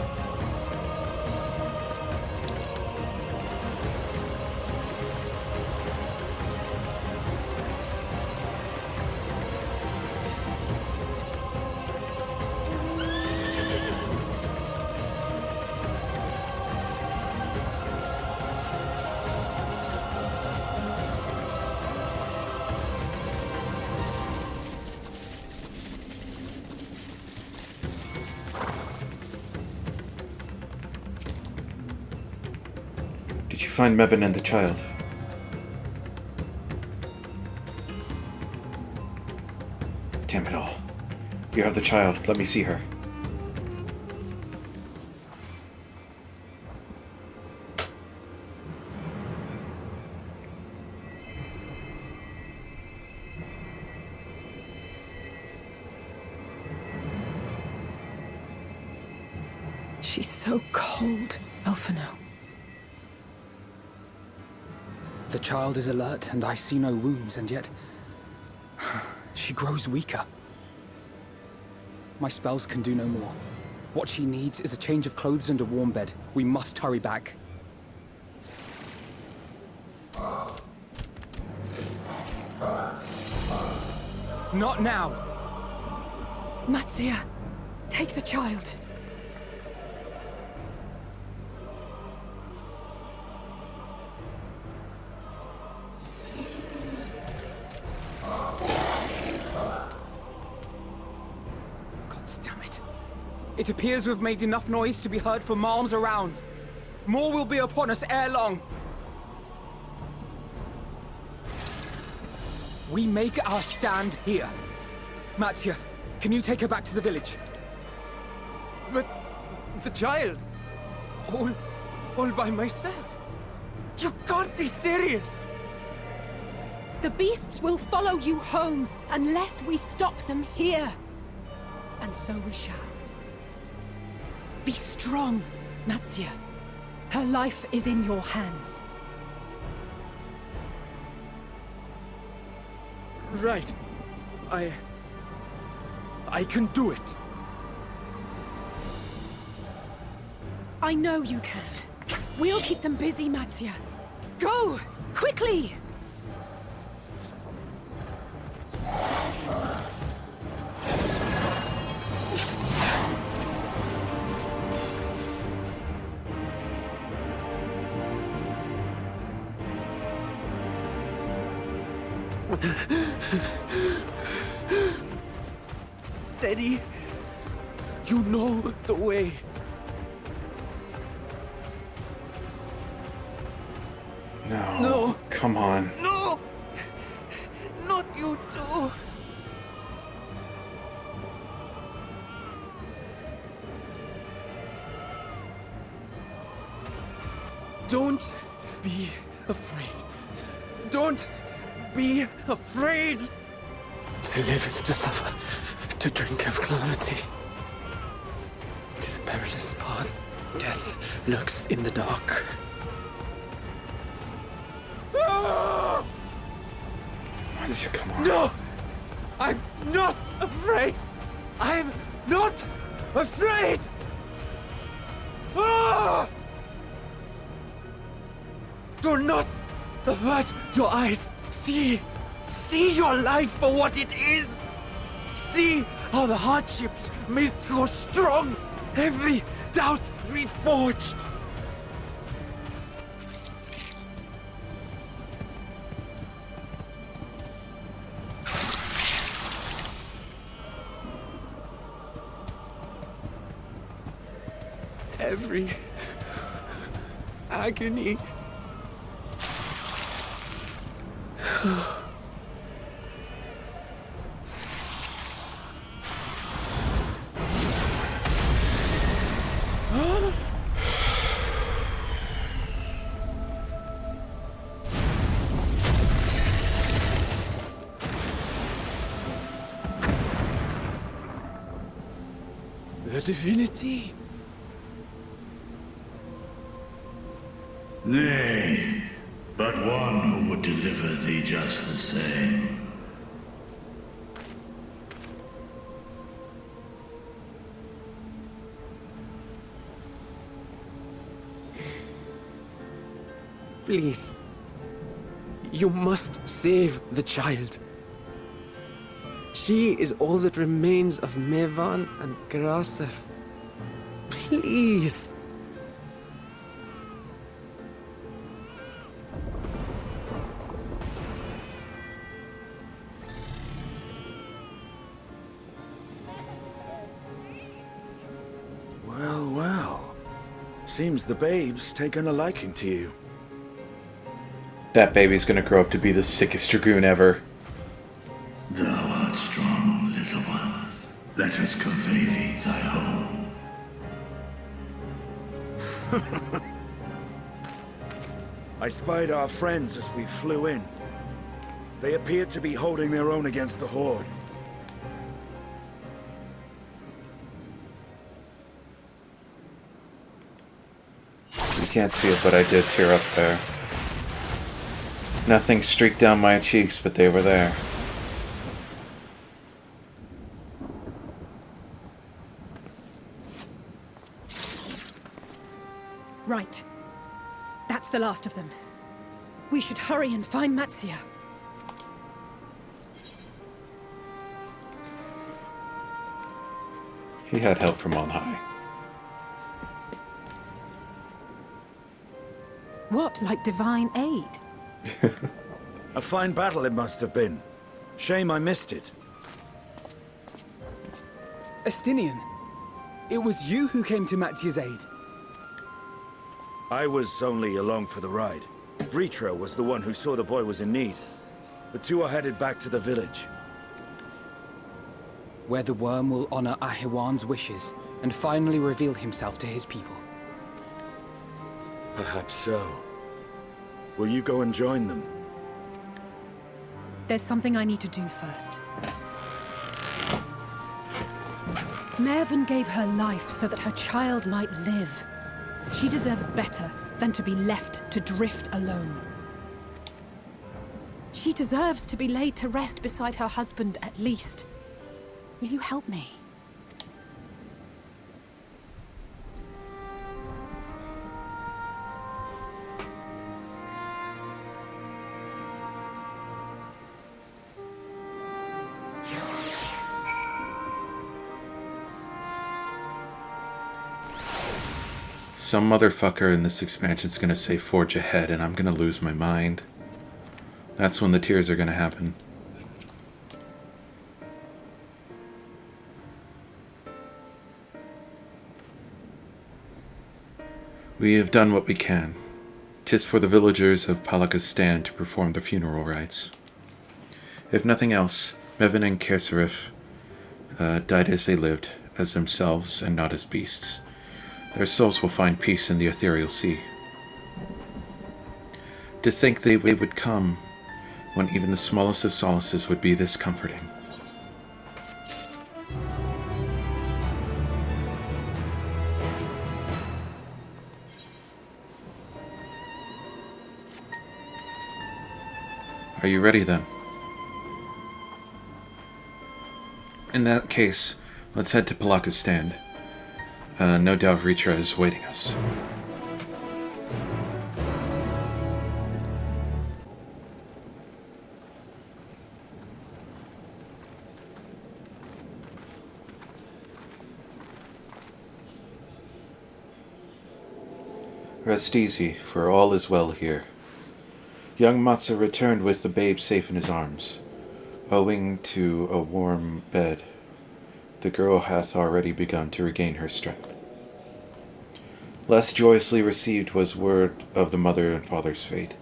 Did you find Mevin and the child? Damn it all. You have the child. Let me see her. She's so cold, Elfino. The child is alert, and I see no wounds, and yet she grows weaker. My spells can do no more. What she needs is a change of clothes and a warm bed. We must hurry back. Not now! Matzia, take the child. It appears we've made enough noise to be heard for miles around. More will be upon us ere long. We make our stand here. Matzia, can you take her back to the village? But the child, all by myself. You can't be serious. The beasts will follow you home unless we stop them here. And so we shall. Be strong, Matzia. Her life is in your hands. Right. I can do it. I know you can. We'll keep them busy, Matzia. Go! Quickly! Steady. You know the way. No. No. Come on. No! Not you too. Don't be afraid. Don't be afraid. To live is to suffer, to drink of calamity. It is a perilous path. Death lurks in the dark. Why does it come on? No! I'm not afraid! I'm not afraid! Ah! Do not avert your eyes. See your life for what it is. See how the hardships make you strong. Every doubt reforged. Every agony. The divinity. Nay, but one who would deliver thee just the same. Please. You must save the child. She is all that remains of Mevan and Grasef. Please. Well, well. Seems the babe's taken a liking to you. That baby's gonna grow up to be the sickest dragoon ever. Thou art strong, little one. Let us convey thee thy home. I spied our friends as we flew in. They appeared to be holding their own against the Horde. You can't see it, but I did tear up there. Nothing streaked down my cheeks, but they were there. Right. That's the last of them. We should hurry and find Matsia. He had help from on high. What, like divine aid? A fine battle it must have been. Shame I missed it. Estinian, it was you who came to Matsia's aid. I was only along for the ride. Vritra was the one who saw the boy was in need. The two are headed back to the village. Where the worm will honor Ahiwan's wishes and finally reveal himself to his people. Perhaps so. Will you go and join them? There's something I need to do first. Mervyn gave her life so that her child might live. She deserves better than to be left to drift alone. She deserves to be laid to rest beside her husband, at least. Will you help me? Some motherfucker in this expansion's gonna say forge ahead, and I'm gonna lose my mind. That's when the tears are gonna happen. We have done what we can. 'Tis for the villagers of Palaka's stand to perform the funeral rites. If nothing else, Mevin and Kerserif died as they lived, as themselves and not as beasts. Their souls will find peace in the ethereal sea. To think they would come when even the smallest of solaces would be this comforting. Are you ready then? In that case, let's head to Palaka's stand. No doubt Vritra is waiting us. Rest easy, for all is well here. Young Matza returned with the babe safe in his arms. Owing to a warm bed, the girl hath already begun to regain her strength. Less joyously received was word of the mother and father's fate,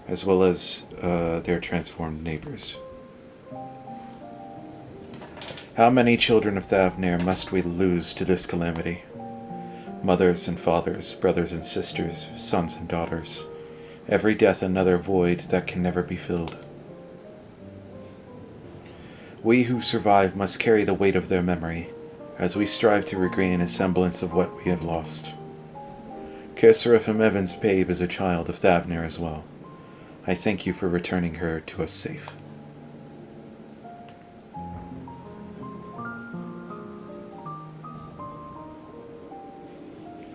as well as their transformed neighbors. How many children of Thavnair must we lose to this calamity? Mothers and fathers, brothers and sisters, sons and daughters. Every death another void that can never be filled. We who survive must carry the weight of their memory, as we strive to regain a semblance of what we have lost. Kisarif Evan's babe is a child of Thavnair as well. I thank you for returning her to us safe.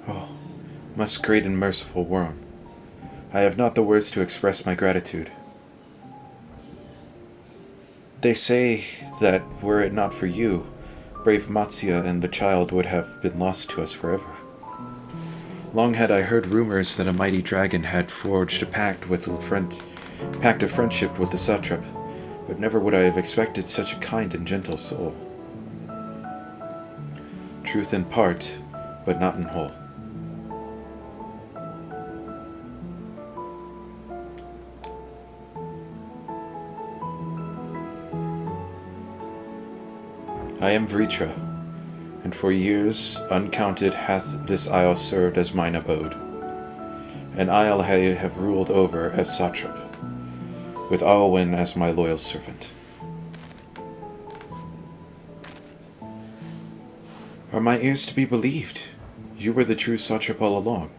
Oh, most great and merciful Worm, I have not the words to express my gratitude. They say that were it not for you, brave Matzia and the child would have been lost to us forever. Long had I heard rumors that a mighty dragon had forged a pact of friendship with the satrap, but never would I have expected such a kind and gentle soul. Truth in part, but not in whole. I am Vritra, and for years uncounted hath this isle served as mine abode. An isle I have ruled over as satrap, with Alwyn as my loyal servant. Are my ears to be believed? You were the true satrap all along.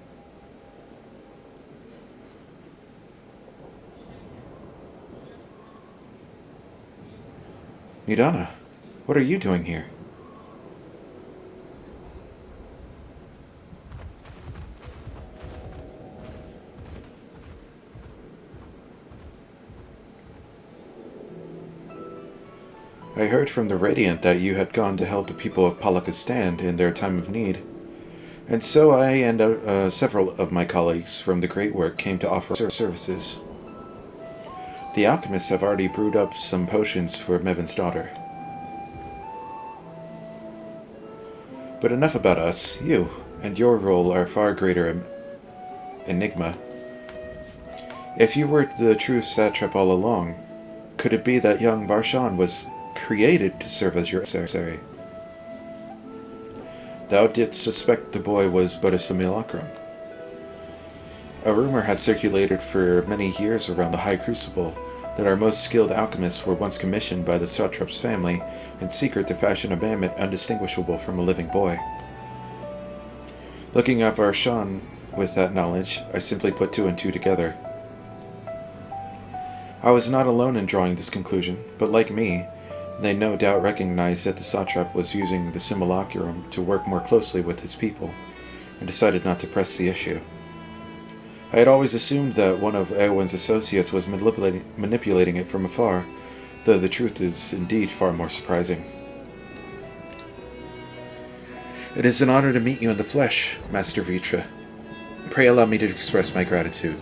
Nidana, what are you doing here? I heard from the Radiant that you had gone to help the people of Palaka's stand in their time of need. And so I and several of my colleagues from the Great Work came to offer our services. The alchemists have already brewed up some potions for Mevin's daughter. But enough about us. You and your role are far greater enigma. If you were the true satrap all along, could it be that young Varshan was created to serve as your emissary? Thou didst suspect the boy was but a simulacrum. A rumor had circulated for many years around the High Crucible that our most skilled alchemists were once commissioned by the satrap's family in secret to fashion a mammoth undistinguishable from a living boy. Looking at Varshan with that knowledge, I simply put two and two together. I was not alone in drawing this conclusion, but like me, they no doubt recognized that the satrap was using the simulacrum to work more closely with his people, and decided not to press the issue. I had always assumed that one of Eowyn's associates was manipulating it from afar, though the truth is indeed far more surprising. It is an honor to meet you in the flesh, Master Vritra. Pray allow me to express my gratitude.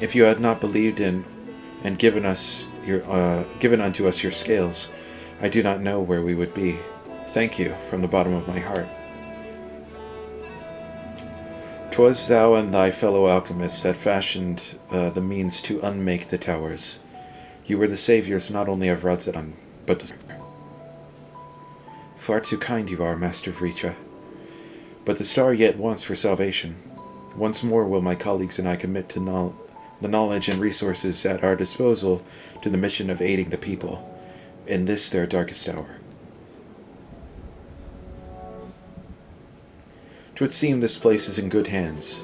If you had not believed in and given unto us your scales, I do not know where we would be. Thank you from the bottom of my heart. 'Twas thou and thy fellow alchemists that fashioned the means to unmake the towers. You were the saviors not only of Radz-at-Han, but the... Far too kind you are, Master Vritra. But the star yet wants for salvation. Once more will my colleagues and I commit to the knowledge and resources at our disposal to the mission of aiding the people, in this their darkest hour. 'Twould seem this place is in good hands.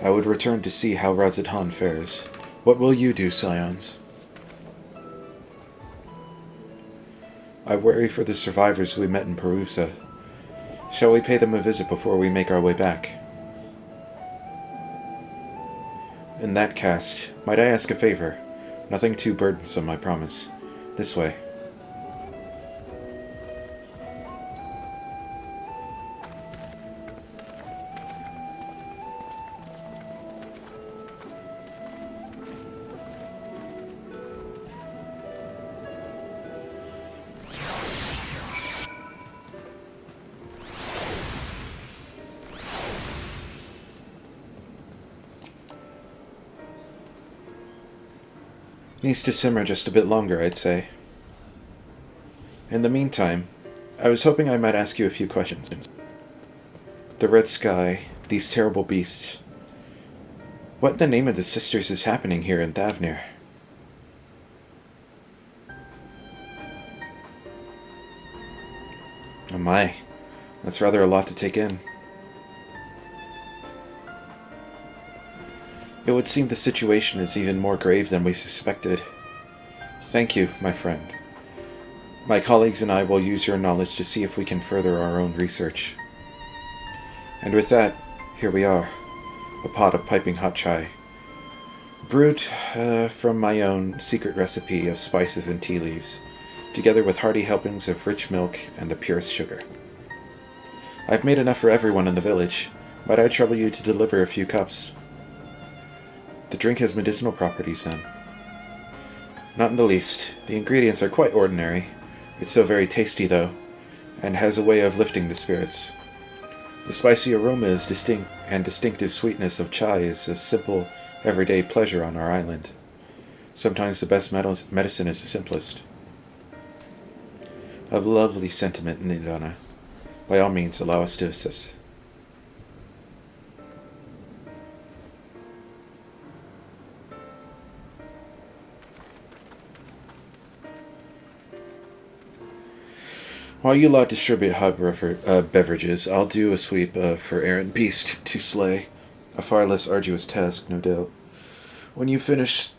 I would return to see how Radz-at-Han fares. What will you do, Scions? I worry for the survivors we met in Perusa. Shall we pay them a visit before we make our way back? In that case, might I ask a favor? Nothing too burdensome, I promise. This way. Needs to simmer just a bit longer, I'd say. In the meantime, I was hoping I might ask you a few questions. The red sky, these terrible beasts. What in the name of the sisters is happening here in Thavnair? Oh my, that's rather a lot to take in. It would seem the situation is even more grave than we suspected. Thank you, my friend. My colleagues and I will use your knowledge to see if we can further our own research. And with that, here we are. A pot of piping hot chai. Brewed from my own secret recipe of spices and tea leaves, together with hearty helpings of rich milk and the purest sugar. I've made enough for everyone in the village. Might I trouble you to deliver a few cups? The drink has medicinal properties, then. Not in the least. The ingredients are quite ordinary. It's so very tasty, though, and has a way of lifting the spirits. The spicy aroma is distinct, and distinctive sweetness of chai is a simple, everyday pleasure on our island. Sometimes the best medicine is the simplest. A lovely sentiment, Nidana. By all means, allow us to assist. While you lot distribute hot beverages, I'll do a sweep for errant beast to slay. A far less arduous task, no doubt. When you finish,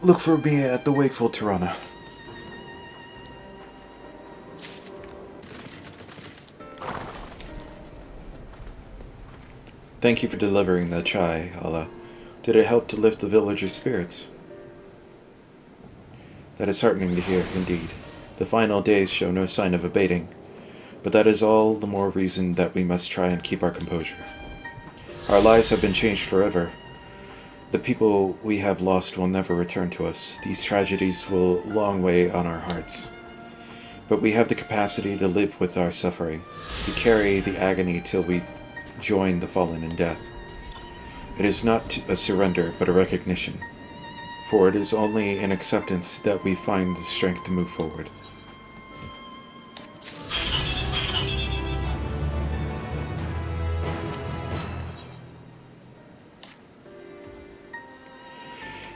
look for me at the Wakeful Tirana. Thank you for delivering the chai, Allah. Did it help to lift the villagers' spirits? That is heartening to hear, indeed. The final days show no sign of abating, but that is all the more reason that we must try and keep our composure. Our lives have been changed forever. The people we have lost will never return to us. These tragedies will long weigh on our hearts. But we have the capacity to live with our suffering, to carry the agony till we join the fallen in death. It is not a surrender, but a recognition. For it is only in acceptance that we find the strength to move forward.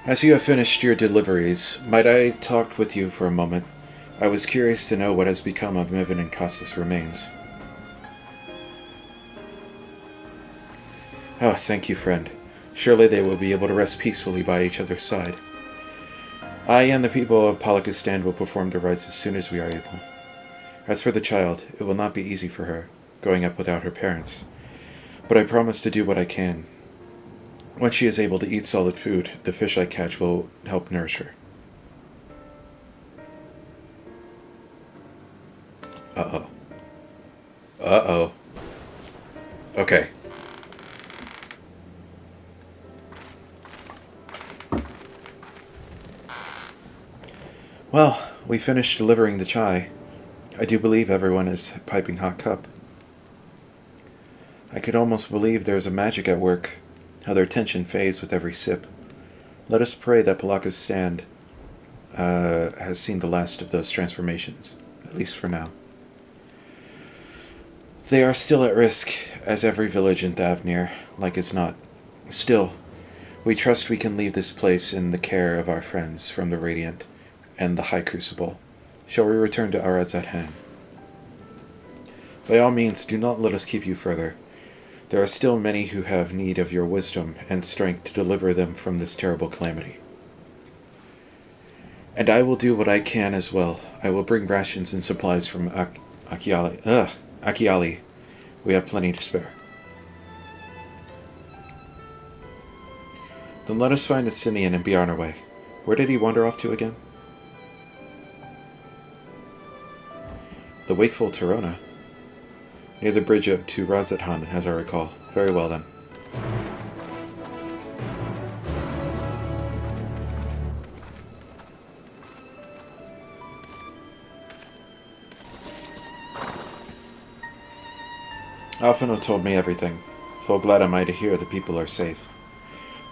As you have finished your deliveries, might I talk with you for a moment? I was curious to know what has become of Mivan and Cassa's remains. Oh, thank you, friend. Surely they will be able to rest peacefully by each other's side. I and the people of Palaka's stand will perform the rites as soon as we are able. As for the child, it will not be easy for her, growing up without her parents. But I promise to do what I can. Once she is able to eat solid food, the fish I catch will help nourish her. Uh-oh. Uh-oh. Okay. Well, we finished delivering the chai. I do believe everyone is piping hot cup. I could almost believe there is a magic at work, how their tension fades with every sip. Let us pray that Palaka's stand has seen the last of those transformations, at least for now. They are still at risk, as every village in Thavnair, like as not. Still, we trust we can leave this place in the care of our friends from the Radiant and the High Crucible. Shall we return to Radz-at-Han? By all means, do not let us keep you further. There are still many who have need of your wisdom and strength to deliver them from this terrible calamity. And I will do what I can as well. I will bring rations and supplies from Akiali. We have plenty to spare. Then let us find Asinian and be on our way. Where did he wander off to again? The wakeful Torona. Near the bridge up to Radz-at-Han, as I recall. Very well then. Alphino told me everything. Full glad am I to hear the people are safe.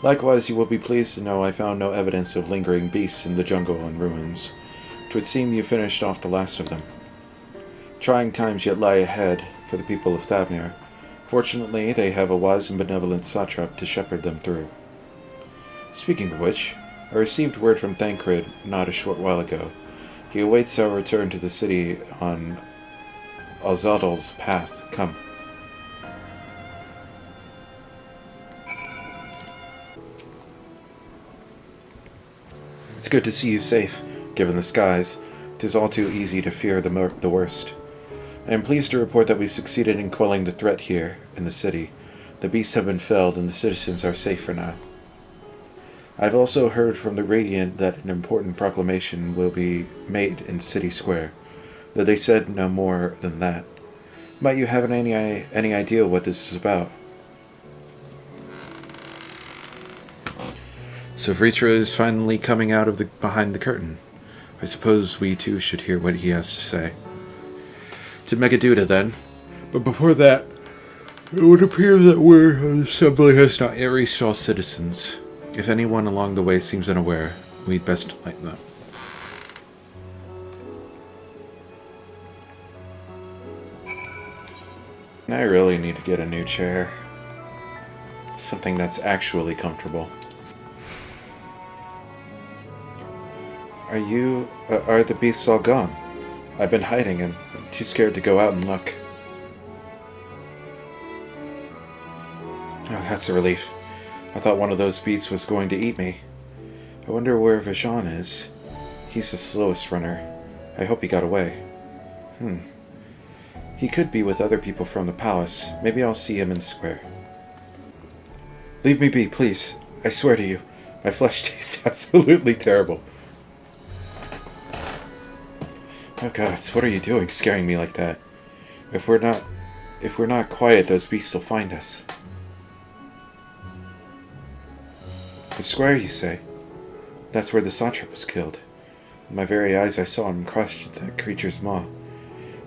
Likewise, you will be pleased to know I found no evidence of lingering beasts in the jungle and ruins. 'Twould seem you finished off the last of them. Trying times yet lie ahead for the people of Thavnair. Fortunately, they have a wise and benevolent satrap to shepherd them through. Speaking of which, I received word from Thancred not a short while ago. He awaits our return to the city on Azadal's path. Come. It's good to see you safe. Given the skies, 'tis all too easy to fear the worst. I am pleased to report that we succeeded in quelling the threat here in the city. The beasts have been felled and the citizens are safe for now. I've also heard from the Radiant that an important proclamation will be made in City Square, though they said no more than that. Might you have any idea what this is about? So Vritra is finally coming out of behind the curtain. I suppose we too should hear what he has to say. To Megaduda then. But before that, it would appear that word of the assembly has not yet reached all citizens. If anyone along the way seems unaware, we'd best enlighten them. I really need to get a new chair. Something that's actually comfortable. Are the beasts all gone? I've been hiding and I'm too scared to go out and look. Oh, that's a relief. I thought one of those beasts was going to eat me. I wonder where Vanaspati is. He's the slowest runner. I hope he got away. He could be with other people from the palace. Maybe I'll see him in the square. Leave me be, please. I swear to you, my flesh tastes absolutely terrible. Oh gods, what are you doing, scaring me like that? If we're not quiet, those beasts will find us. The square, you say? That's where the satrap was killed. With my very eyes I saw him crushed that creature's maw.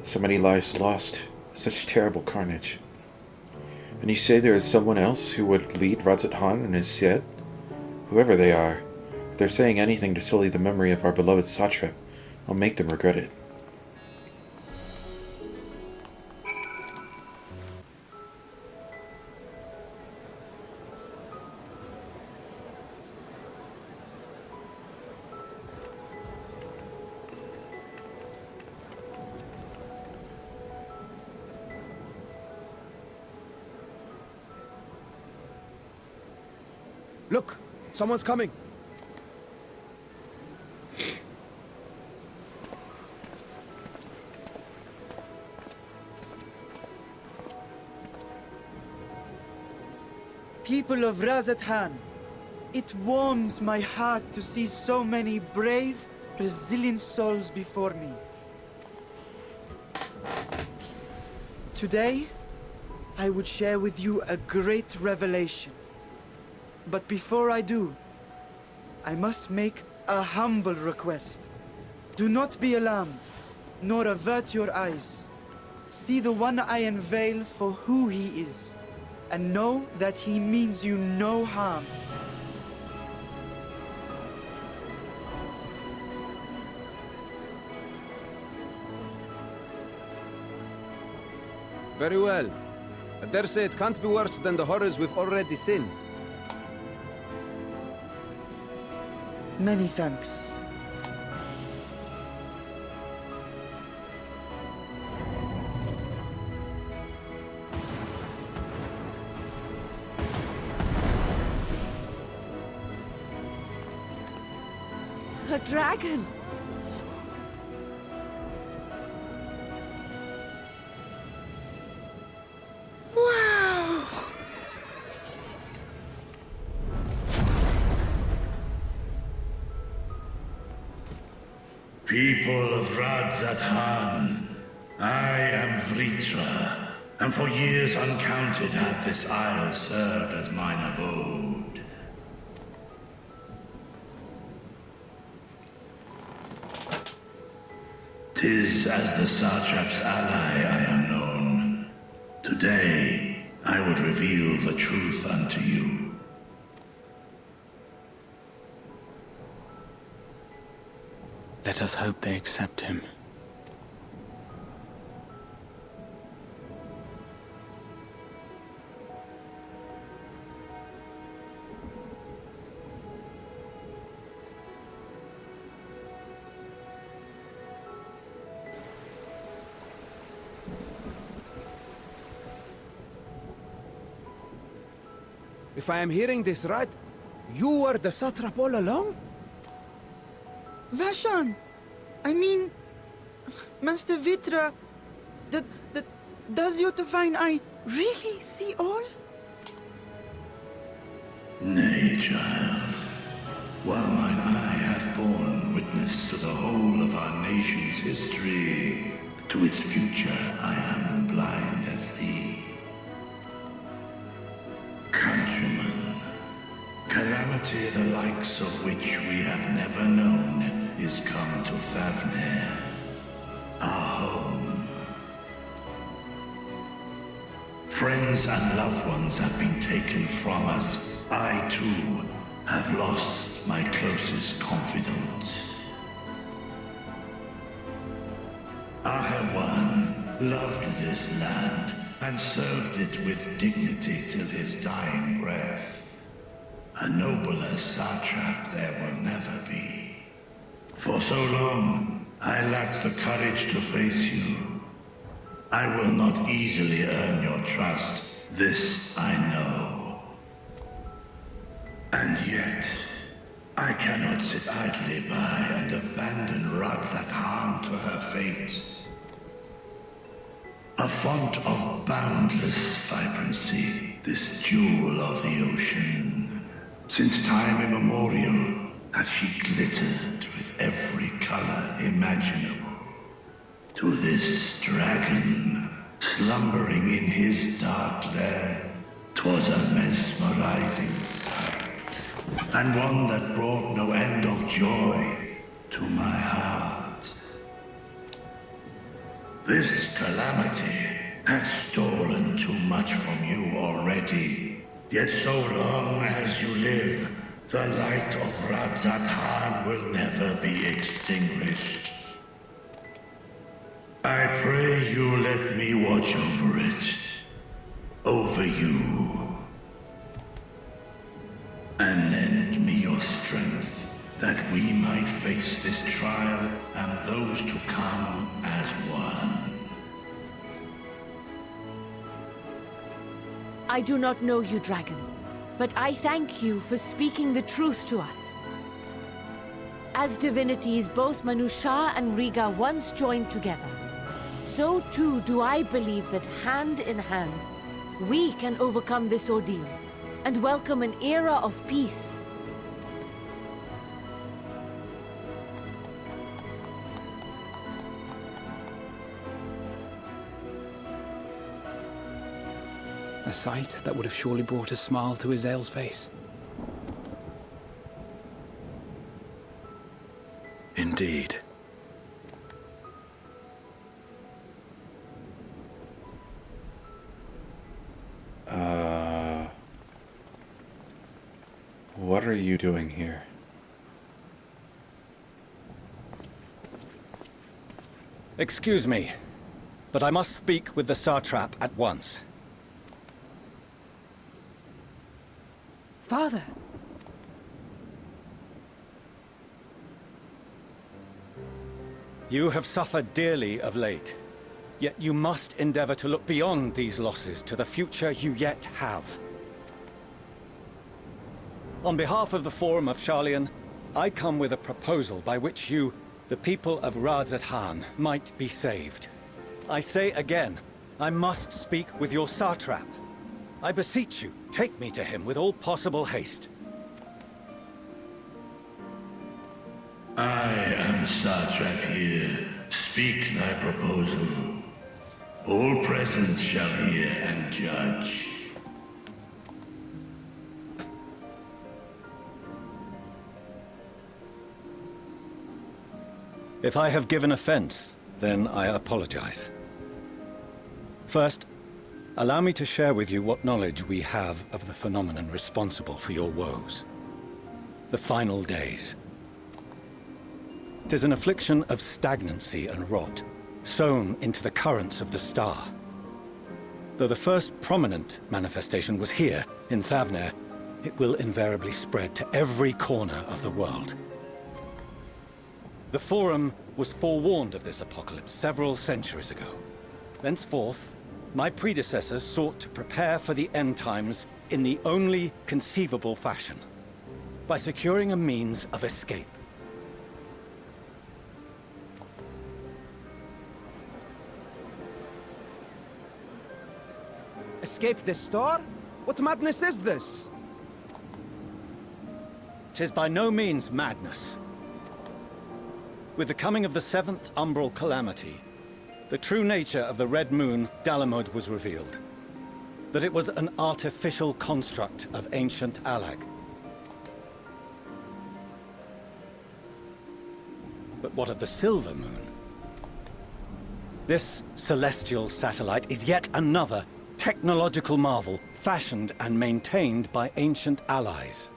So many lives lost. Such terrible carnage. And you say there is someone else who would lead Radz-at-Han and his Syed? Whoever they are, if they're saying anything to sully the memory of our beloved satrap, I'll make them regret it. Look! Someone's coming! People of Radz-at-Han, it warms my heart to see so many brave, resilient souls before me. Today, I would share with you a great revelation. But before I do, I must make a humble request. Do not be alarmed, nor avert your eyes. See the one I unveil for who he is, and know that he means you no harm. Very well. I dare say it can't be worse than the horrors we've already seen. Many thanks. A dragon! People of Radz-at-Han, I am Vritra, and for years uncounted hath this isle served as mine abode. 'Tis as the Satrap's ally I am known. Today, I would reveal the truth unto you. Let us hope they accept him. If I am hearing this right, you were the satrap all along? Vashan! I mean... Master Vritra... Does your divine eye really see all? Nay, child. While mine eye hath borne witness to the whole of our nation's history, to its future I am blind as thee. Countrymen, calamity the likes of which we have never known is come to Thavnair, our home. Friends and loved ones have been taken from us. I, too, have lost my closest confidant. Hydaelyn loved this land and served it with dignity till his dying breath. A nobler satrap there will never be. For so long, I lacked the courage to face you. I will not easily earn your trust, this I know. And yet, I cannot sit idly by and abandon Radz-at-Han to her fate. A font of boundless vibrancy, this jewel of the ocean. Since time immemorial, hath she glittered with every color imaginable. To this dragon, slumbering in his dark lair, 'twas a mesmerizing sight, and one that brought no end of joy to my heart. This calamity hath stolen too much from you already, yet so long as you live, the light of Radz-at-Han will never be extinguished. I pray you let me watch over it, over you, and lend me your strength, that we might face this trial and those to come as one. I do not know you, dragon, but I thank you for speaking the truth to us. As divinities, both Manusha and Riga once joined together, so too do I believe that hand in hand, we can overcome this ordeal and welcome an era of peace. A sight that would have surely brought a smile to Hydaelyn's face. Indeed. What are you doing here? Excuse me, but I must speak with the satrap at once. Father. You have suffered dearly of late, yet you must endeavor to look beyond these losses to the future you yet have. On behalf of the Forum of Hydaelyn, I come with a proposal by which you, the people of Radz-at-Han, might be saved. I say again, I must speak with your satrap. I beseech you, take me to him with all possible haste. I am Satrap here. Speak thy proposal. All present shall hear and judge. If I have given offense, then I apologize. First, allow me to share with you what knowledge we have of the phenomenon responsible for your woes. The final days. 'Tis an affliction of stagnancy and rot, sown into the currents of the star. Though the first prominent manifestation was here, in Thavnair, it will invariably spread to every corner of the world. The Forum was forewarned of this apocalypse several centuries ago. Thenceforth, my predecessors sought to prepare for the end times in the only conceivable fashion, by securing a means of escape. Escape the star? What madness is this? 'Tis by no means madness. With the coming of the 7th umbral calamity, the true nature of the Red Moon, Dalamud, was revealed. That it was an artificial construct of ancient Alag. But what of the Silver Moon? This celestial satellite is yet another technological marvel fashioned and maintained by ancient allies.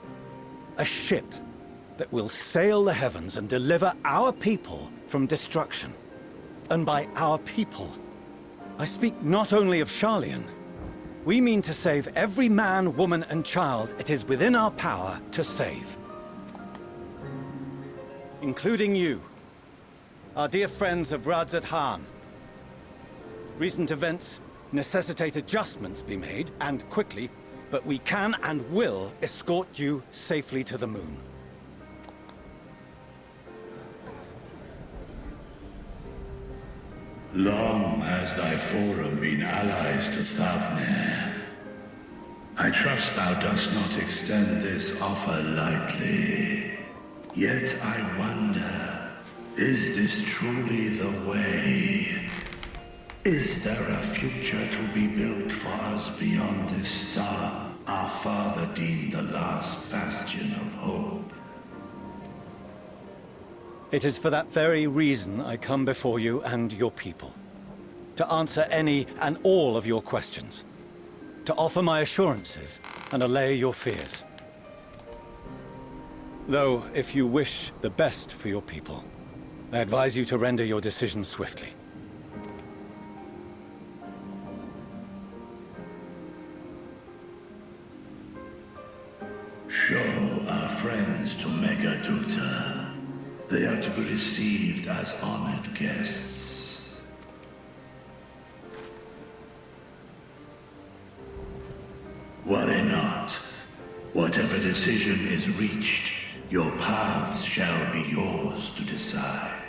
A ship that will sail the heavens and deliver our people from destruction. And by our people, I speak not only of Sharlayan. We mean to save every man, woman, and child it is within our power to save. Including you, our dear friends of Radz-at-Han. Recent events necessitate adjustments be made, and quickly, but we can and will escort you safely to the moon. Long has thy Forum been allies to Thavnair. I trust thou dost not extend this offer lightly. Yet I wonder, is this truly the way? Is there a future to be built for us beyond this star, our father deemed the last bastion of hope? It is for that very reason I come before you and your people. To answer any and all of your questions. To offer my assurances and allay your fears. Though, if you wish the best for your people, I advise you to render your decision swiftly. Show our friends to Megaduta. They are to be received as honored guests. Worry not. Whatever decision is reached, your paths shall be yours to decide.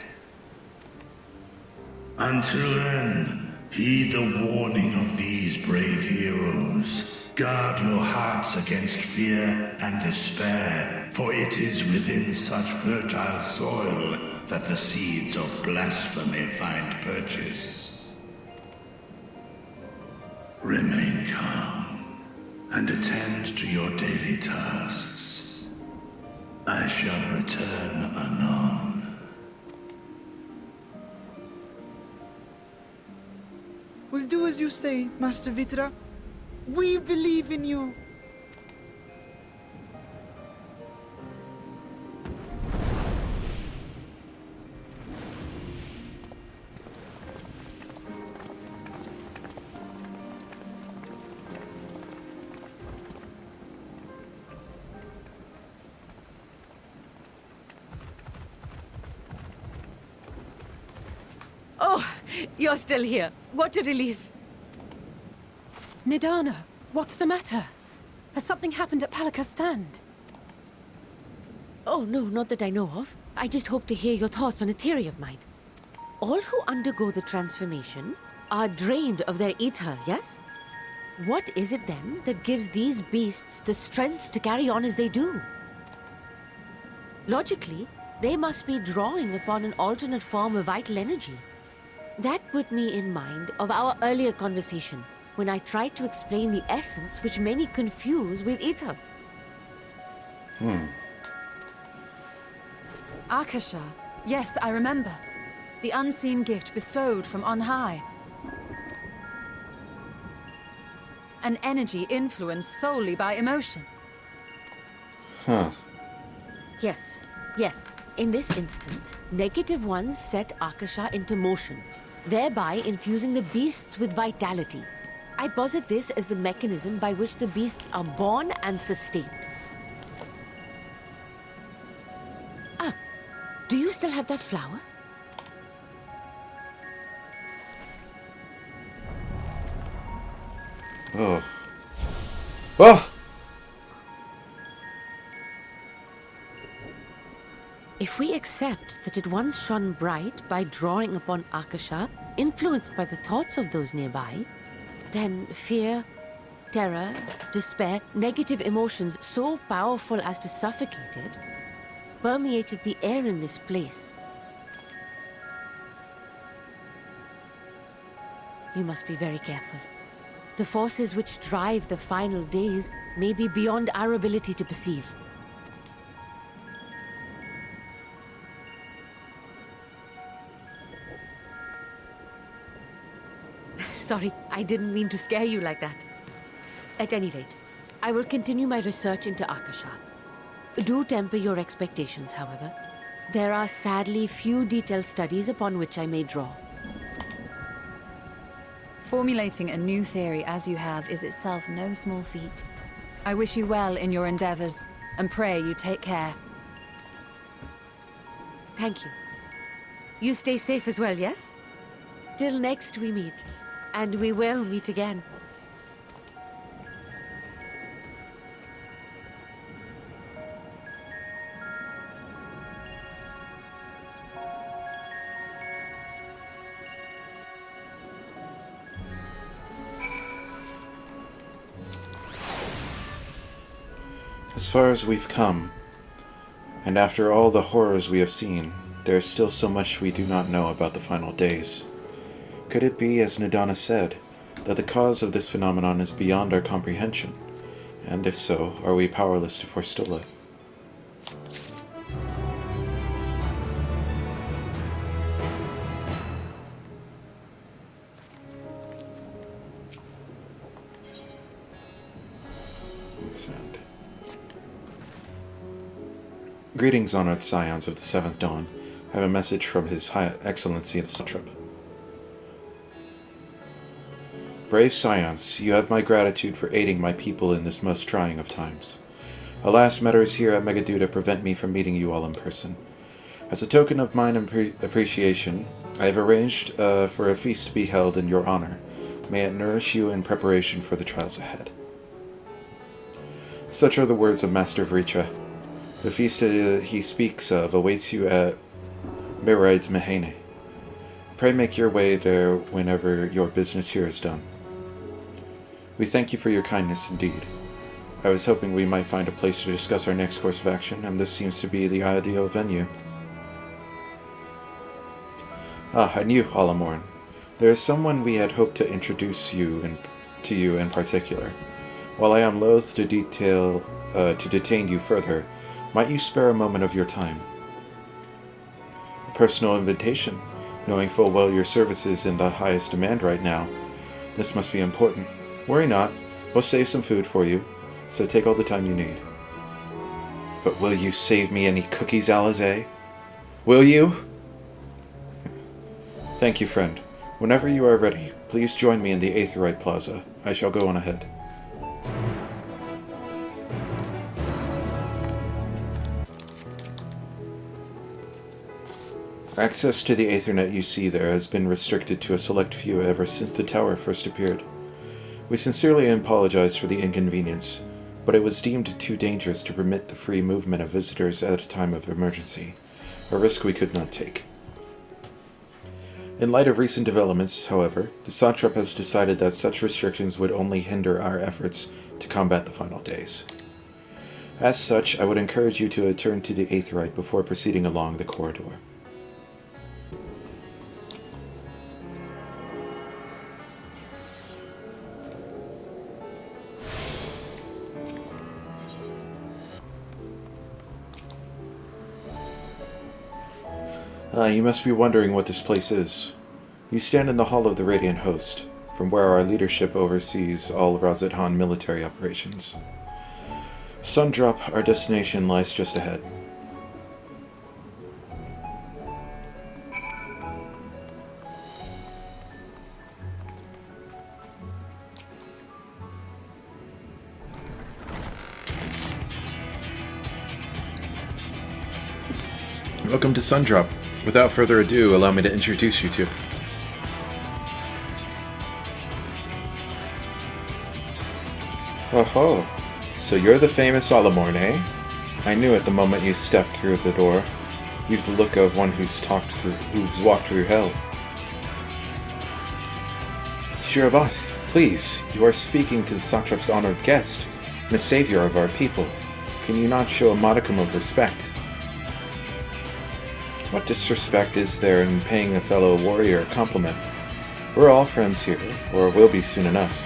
Until then, heed the warning of these brave heroes. Guard your hearts against fear and despair, for it is within such fertile soil that the seeds of blasphemy find purchase. Remain calm and attend to your daily tasks. I shall return anon. We'll do as you say, Master Vritra. We believe in you. Oh, you're still here. What a relief. Nidana, what's the matter? Has something happened at Palaka's stand? Oh, no, not that I know of. I just hope to hear your thoughts on a theory of mine. All who undergo the transformation are drained of their ether, yes? What is it then that gives these beasts the strength to carry on as they do? Logically, They must be drawing upon an alternate form of vital energy. That put me in mind of our earlier conversation, when I tried to explain the essence which many confuse with ether. Akasha. Yes, I remember. The unseen gift bestowed from on high. An energy influenced solely by emotion. Yes, yes. In this instance, negative ones set Akasha into motion, thereby infusing the beasts with vitality. I posit this as the mechanism by which the beasts are born and sustained. Ah, do you still have that flower? Oh. Oh! If we accept that it once shone bright by drawing upon Akasha, influenced by the thoughts of those nearby, then fear, terror, despair, negative emotions so powerful as to suffocate it, permeated the air in this place. You must be very careful. The forces which drive the final days may be beyond our ability to perceive. Sorry, I didn't mean to scare you like that. At any rate, I will continue my research into Akasha. Do temper your expectations, however. There are sadly few detailed studies upon which I may draw. Formulating a new theory as you have is itself no small feat. I wish you well in your endeavors, and pray you take care. Thank you. You stay safe as well, yes? Till next we meet. And we will meet again. As far as we've come, and after all the horrors we have seen, there is still so much we do not know about the final days. Could it be, as Nadana said, that the cause of this phenomenon is beyond our comprehension? And if so, are we powerless to forestall it? Greetings, honored scions of the Seventh Dawn. I have a message from His High Excellency the Satrap. Brave scions, you have my gratitude for aiding my people in this most trying of times. Alas, matters here at Megaduda prevent me from meeting you all in person. As a token of mine appreciation, I have arranged for a feast to be held in your honor. May it nourish you in preparation for the trials ahead. Such are the words of Master Vritra. The feast he speaks of awaits you at Radz-at-Han. Pray make your way there whenever your business here is done. We thank you for your kindness indeed. I was hoping we might find a place to discuss our next course of action, and this seems to be the ideal venue. I knew Alamorn. There is someone we had hoped to introduce to you in particular. While I am loath to detain you further, might you spare a moment of your time? A personal invitation, knowing full well your service is in the highest demand right now. This must be important. Worry not, we'll save some food for you, so take all the time you need. But will you save me any cookies, Alize? Will you? Thank you, friend. Whenever you are ready, please join me in the Aetheryte Plaza. I shall go on ahead. Access to the Aethernet you see there has been restricted to a select few ever since the tower first appeared. We sincerely apologize for the inconvenience, but it was deemed too dangerous to permit the free movement of visitors at a time of emergency, a risk we could not take. In light of recent developments, however, the Satrap has decided that such restrictions would only hinder our efforts to combat the final days. As such, I would encourage you to return to the Aetheryte before proceeding along the corridor. You must be wondering what this place is. You stand in the Hall of the Radiant Host, from where our leadership oversees all Radz-at-Han military operations. Sundrop, our destination, lies just ahead. Welcome to Sundrop. Without further ado, allow me to introduce you to... Oh-ho. So you're the famous Olamorn, eh? I knew it the moment you stepped through the door. You've the look of one who's walked through hell. Shirabat, please, you are speaking to the Satrop's honored guest, and the savior of our people. Can you not show a modicum of respect? What disrespect is there in paying a fellow warrior a compliment? We're all friends here, or will be soon enough.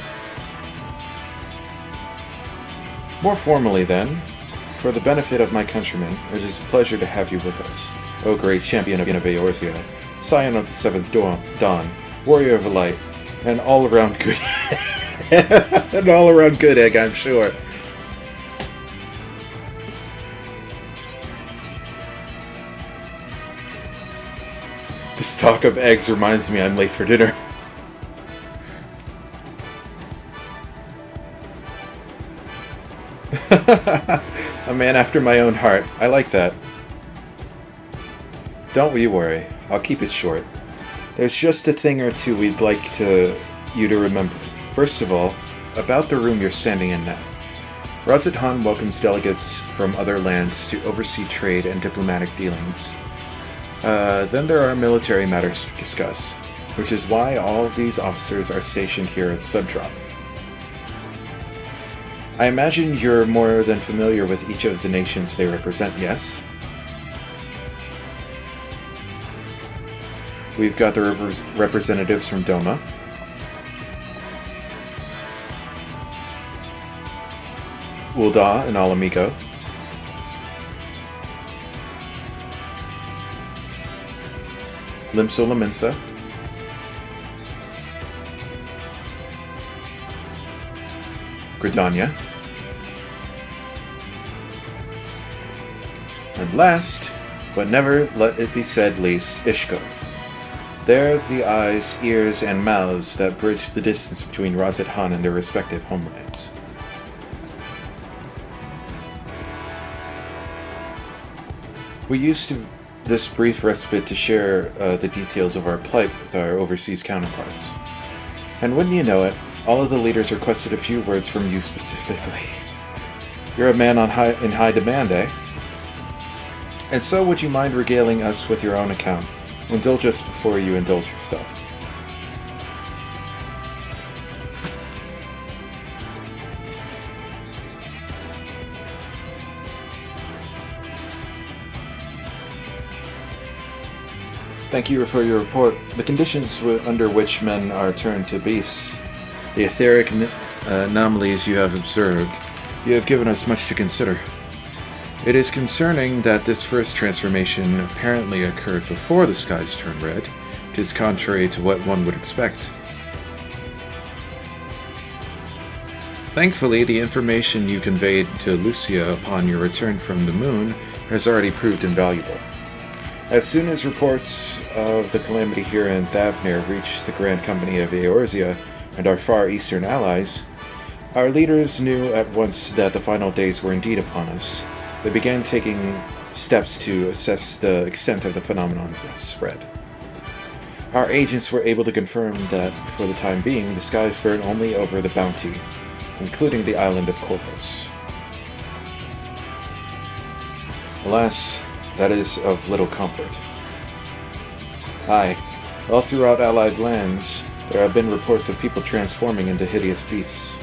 More formally, then, for the benefit of my countrymen, it is a pleasure to have you with us, O great champion of Eorzea, scion of the Seventh Dawn, warrior of the light, and all-around good... an all-around good egg, I'm sure. This talk of eggs reminds me I'm late for dinner. A man after my own heart. I like that. Don't you worry. I'll keep it short. There's just a thing or two we'd like you to remember. First of all, about the room you're standing in now. Radz-at-Han welcomes delegates from other lands to oversee trade and diplomatic dealings. Then there are military matters to discuss, which is why all of these officers are stationed here at Sundrop. I imagine you're more than familiar with each of the nations they represent, yes? We've got the representatives from Doma, Ul'dah and Alamigo, Limsa, Gridania, and last, but never let it be said least, Ishgard. They're the eyes, ears, and mouths that bridge the distance between Radz-at-Han and their respective homelands. We used this brief respite to share the details of our plight with our overseas counterparts. And wouldn't you know it, all of the leaders requested a few words from you specifically. You're a man in high demand, eh? And so would you mind regaling us with your own account? Indulge us before you indulge yourself. Thank you for your report. The conditions under which men are turned to beasts, the etheric anomalies you have observed, you have given us much to consider. It is concerning that this first transformation apparently occurred before the skies turned red, which is contrary to what one would expect. Thankfully, the information you conveyed to Lucia upon your return from the moon has already proved invaluable. As soon as reports of the calamity here in Thavnair reached the Grand Company of Eorzea and our far eastern allies, our leaders knew at once that the final days were indeed upon us. They began taking steps to assess the extent of the phenomenon's spread. Our agents were able to confirm that, for the time being, the skies burn only over the Bounty, including the island of Corvus. Alas, that is of little comfort. Aye, all throughout Allied lands, there have been reports of people transforming into hideous beasts.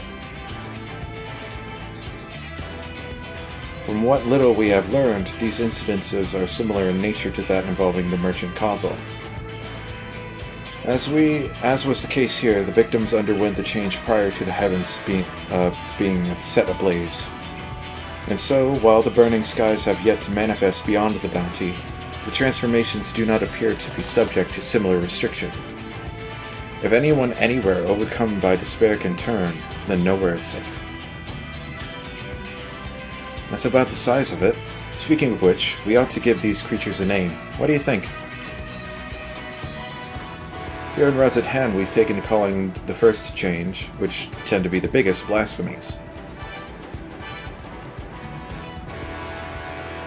From what little we have learned, these incidences are similar in nature to that involving the merchant Causal. As was the case here, the victims underwent the change prior to the heavens being set ablaze. And so, while the burning skies have yet to manifest beyond the bounty, the transformations do not appear to be subject to similar restriction. If anyone anywhere overcome by despair can turn, then nowhere is safe. That's about the size of it. Speaking of which, we ought to give these creatures a name. What do you think? Here in Radz-at-Han, we've taken to calling the first change, which tend to be the biggest, blasphemies.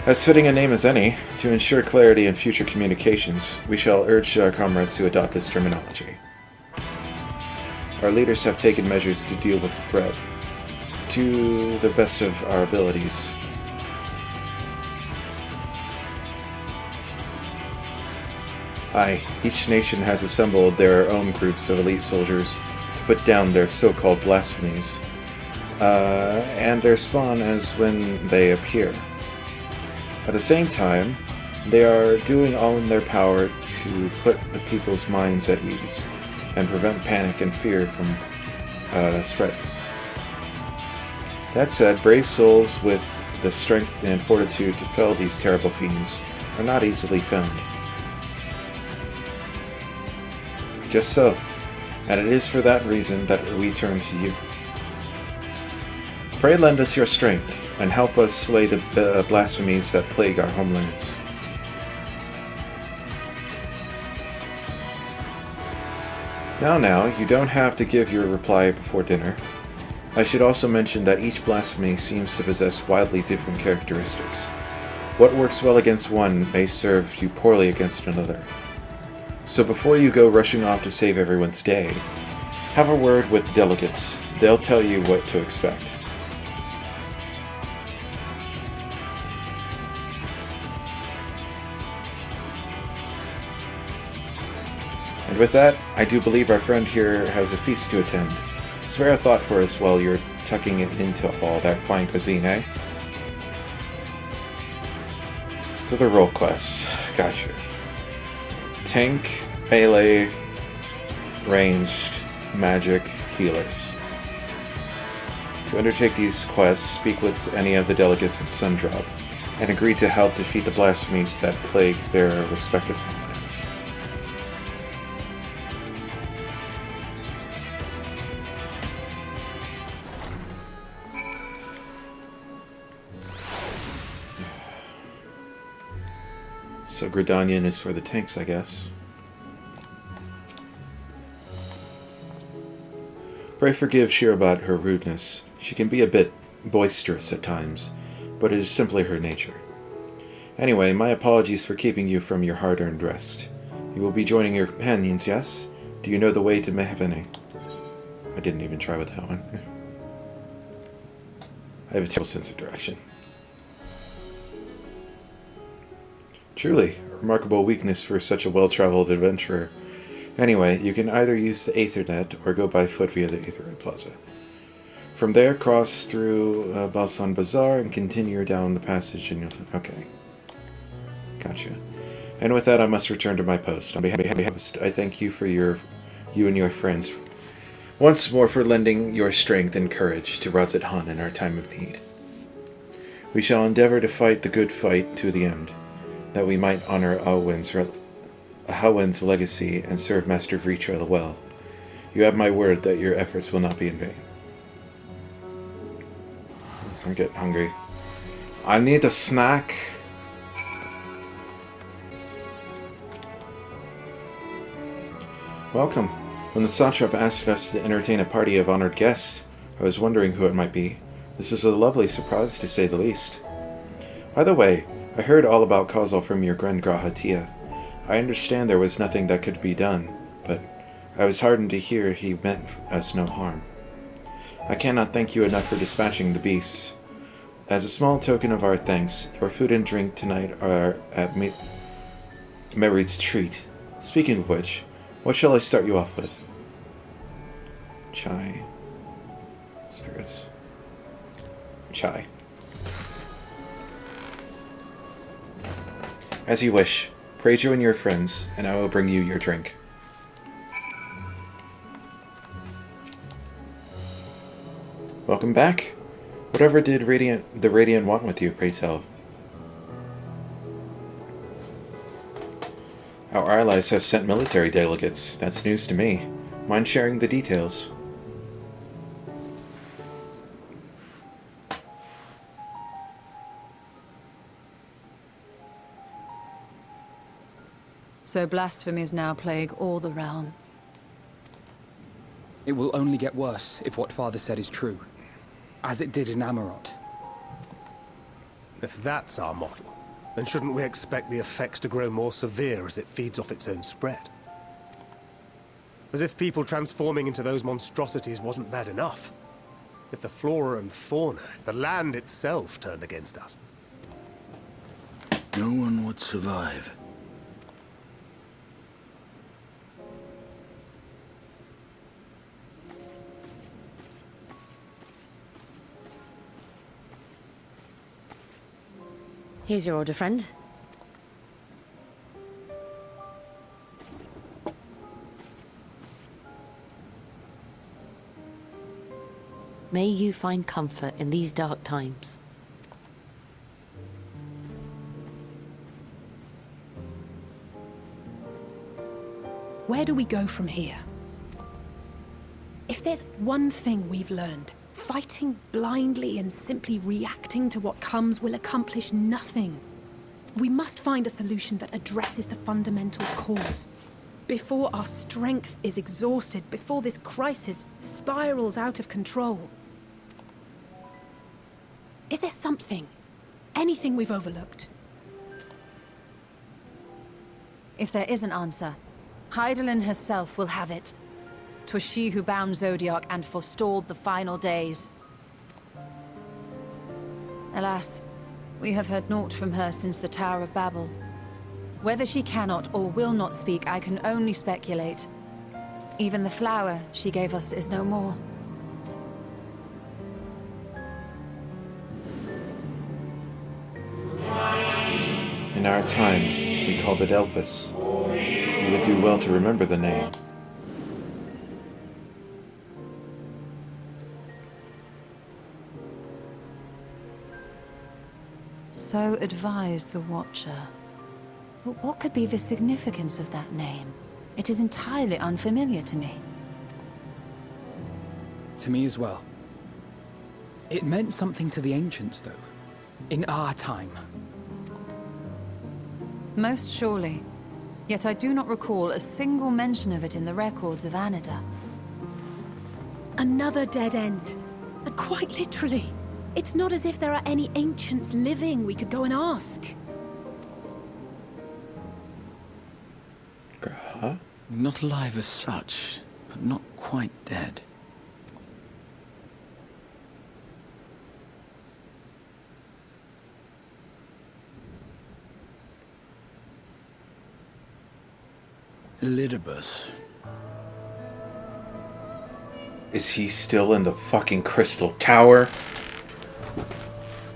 As fitting a name as any, to ensure clarity in future communications, we shall urge our comrades to adopt this terminology. Our leaders have taken measures to deal with the threat, to the best of our abilities. Aye, each nation has assembled their own groups of elite soldiers to put down their so-called blasphemies, and their spawn as when they appear. At the same time, they are doing all in their power to put the people's minds at ease and prevent panic and fear from spreading. That said, brave souls with the strength and fortitude to fell these terrible fiends are not easily found. Just so, and it is for that reason that we turn to you. Pray lend us your strength, and help us slay the blasphemies that plague our homelands. Now, you don't have to give your reply before dinner. I should also mention that each blasphemy seems to possess wildly different characteristics. What works well against one may serve you poorly against another. So before you go rushing off to save everyone's day, have a word with the delegates. They'll tell you what to expect. And with that, I do believe our friend here has a feast to attend. Spare a thought for us while you're tucking it into all that fine cuisine, eh? So the role quests. Gotcha. Tank, melee, ranged, magic, healers. To undertake these quests, speak with any of the delegates in Sundrop, and agree to help defeat the blasphemies that plague their respective homelands. So Gridanian is for the tanks, I guess. Pray forgive Shirabat her rudeness. She can be a bit boisterous at times, but it is simply her nature. Anyway, my apologies for keeping you from your hard-earned rest. You will be joining your companions, yes? Do you know the way to Mehevene? I didn't even try with that one. I have a terrible sense of direction. Truly, a remarkable weakness for such a well-traveled adventurer. Anyway, you can either use the Aethernet or go by foot via the Aethernet Plaza. From there, cross through Balsan Bazaar and continue down the passage and you'll... Okay. Gotcha. And with that, I must return to my post. On behalf of the host, I thank you for you and your friends once more for lending your strength and courage to Radz-at-Han in our time of need. We shall endeavor to fight the good fight to the end, that we might honor Ahawen's legacy and serve Master Vritra well. You have my word that your efforts will not be in vain. I'm getting hungry. I need a snack. Welcome. When the Satrap asked us to entertain a party of honored guests, I was wondering who it might be. This is a lovely surprise, to say the least. By the way, I heard all about Causal from your Grengra Hatia. I understand there was nothing that could be done, but I was heartened to hear he meant us no harm. I cannot thank you enough for dispatching the beasts. As a small token of our thanks, your food and drink tonight are at Merit's treat. Speaking of which, what shall I start you off with? Chai. Spirits. Chai. As you wish. Pray join your friends, and I will bring you your drink. Welcome back. Whatever did the Radiant want with you, pray tell? Our allies have sent military delegates. That's news to me. Mind sharing the details? So blasphemies now plague all the realm. It will only get worse if what Father said is true. As it did in Amarot. If that's our model, then shouldn't we expect the effects to grow more severe as it feeds off its own spread? As if people transforming into those monstrosities wasn't bad enough. If the flora and fauna, if the land itself turned against us. No one would survive. Here's your order, friend. May you find comfort in these dark times. Where do we go from here? If there's one thing we've learned, fighting blindly and simply reacting to what comes will accomplish nothing. We must find a solution that addresses the fundamental cause. Before our strength is exhausted, before this crisis spirals out of control. Is there something, anything we've overlooked? If there is an answer, Hydaelyn herself will have it. 'Twas she who bound Zodiark and forestalled the final days. Alas, we have heard naught from her since the Tower of Babel. Whether she cannot or will not speak, I can only speculate. Even the flower she gave us is no more. In our time, we called it Elpis. You would do well to remember the name. So advised the Watcher. But what could be the significance of that name? It is entirely unfamiliar to me. To me as well. It meant something to the ancients, though. In our time. Most surely. Yet I do not recall a single mention of it in the records of Anida. Another dead end. And quite literally. It's not as if there are any ancients living we could go and ask. Huh? Not alive as such, but not quite dead. Elidibus. Is he still in the fucking crystal tower?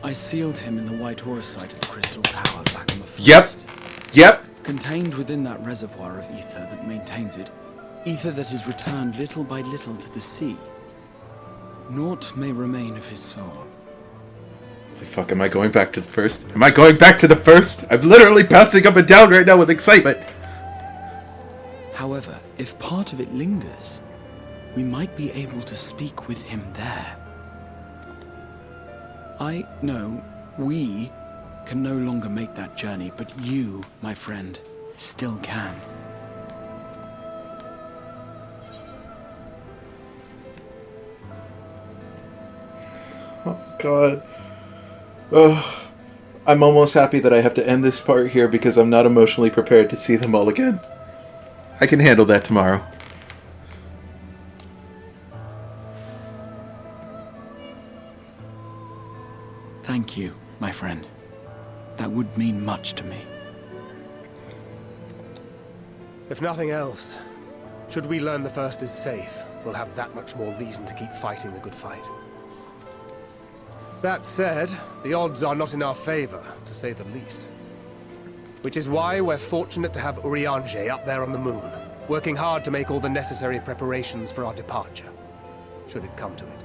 I sealed him in the white orisite of the crystal tower back in the forest. Yep. Contained within that reservoir of ether that maintains it, ether that is returned little by little to the sea. Naught may remain of his soul. Holy fuck, am I going back to the first? Am I going back to the first? I'm literally bouncing up and down right now with excitement. However, if part of it lingers, we might be able to speak with him there. I know we can no longer make that journey, but you, my friend, still can. Oh, God. Oh, I'm almost happy that I have to end this part here because I'm not emotionally prepared to see them all again. I can handle that tomorrow. Thank you, my friend. That would mean much to me. If nothing else, should we learn the First is safe, we'll have that much more reason to keep fighting the good fight. That said, the odds are not in our favor, to say the least. Which is why we're fortunate to have Urianger up there on the moon, working hard to make all the necessary preparations for our departure, should it come to it.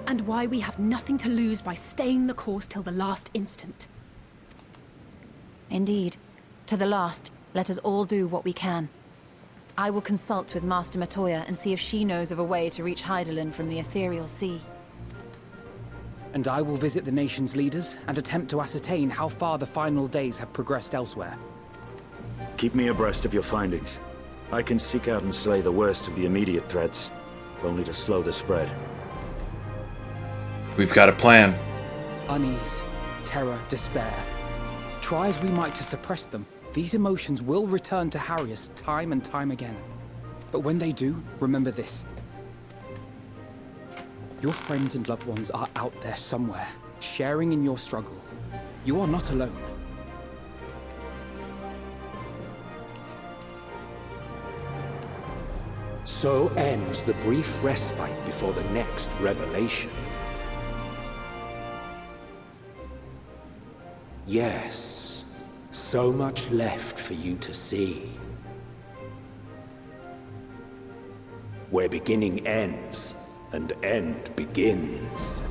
And why we have nothing to lose by staying the course till the last instant. Indeed. To the last, let us all do what we can. I will consult with Master Matoya and see if she knows of a way to reach Hydaelyn from the ethereal sea. And I will visit the nation's leaders and attempt to ascertain how far the final days have progressed elsewhere. Keep me abreast of your findings. I can seek out and slay the worst of the immediate threats, if only to slow the spread. We've got a plan. Unease, terror, despair. Try as we might to suppress them, these emotions will return to harry us time and time again. But when they do, remember this. Your friends and loved ones are out there somewhere, sharing in your struggle. You are not alone. So ends the brief respite before the next revelation. Yes, so much left for you to see. Where beginning ends, and end begins.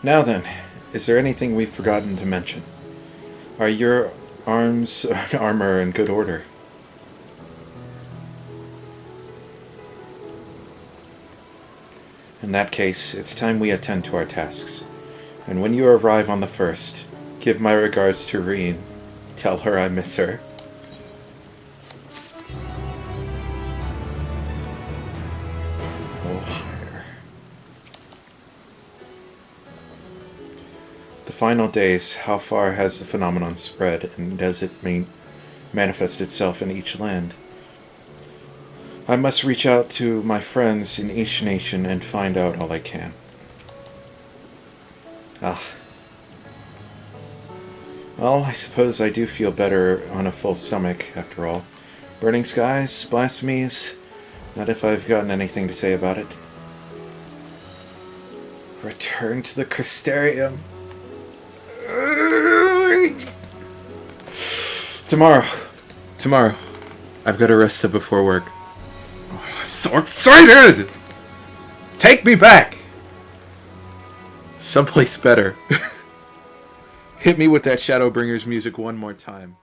Now then, is there anything we've forgotten to mention? Are your armor in good order? In that case, it's time we attend to our tasks. And when you arrive on the first, give my regards to Reen. Tell her I miss her. Oh, higher. The final days, how far has the phenomenon spread, and does it manifest itself in each land? I must reach out to my friends in each nation and find out all I can. Well, I suppose I do feel better on a full stomach, after all. Burning skies, blasphemies, not if I've gotten anything to say about it. Return to the Crystarium. Tomorrow. I've got to rest up before work. I'm so excited! Take me back! Someplace better. Hit me with that Shadowbringers music one more time.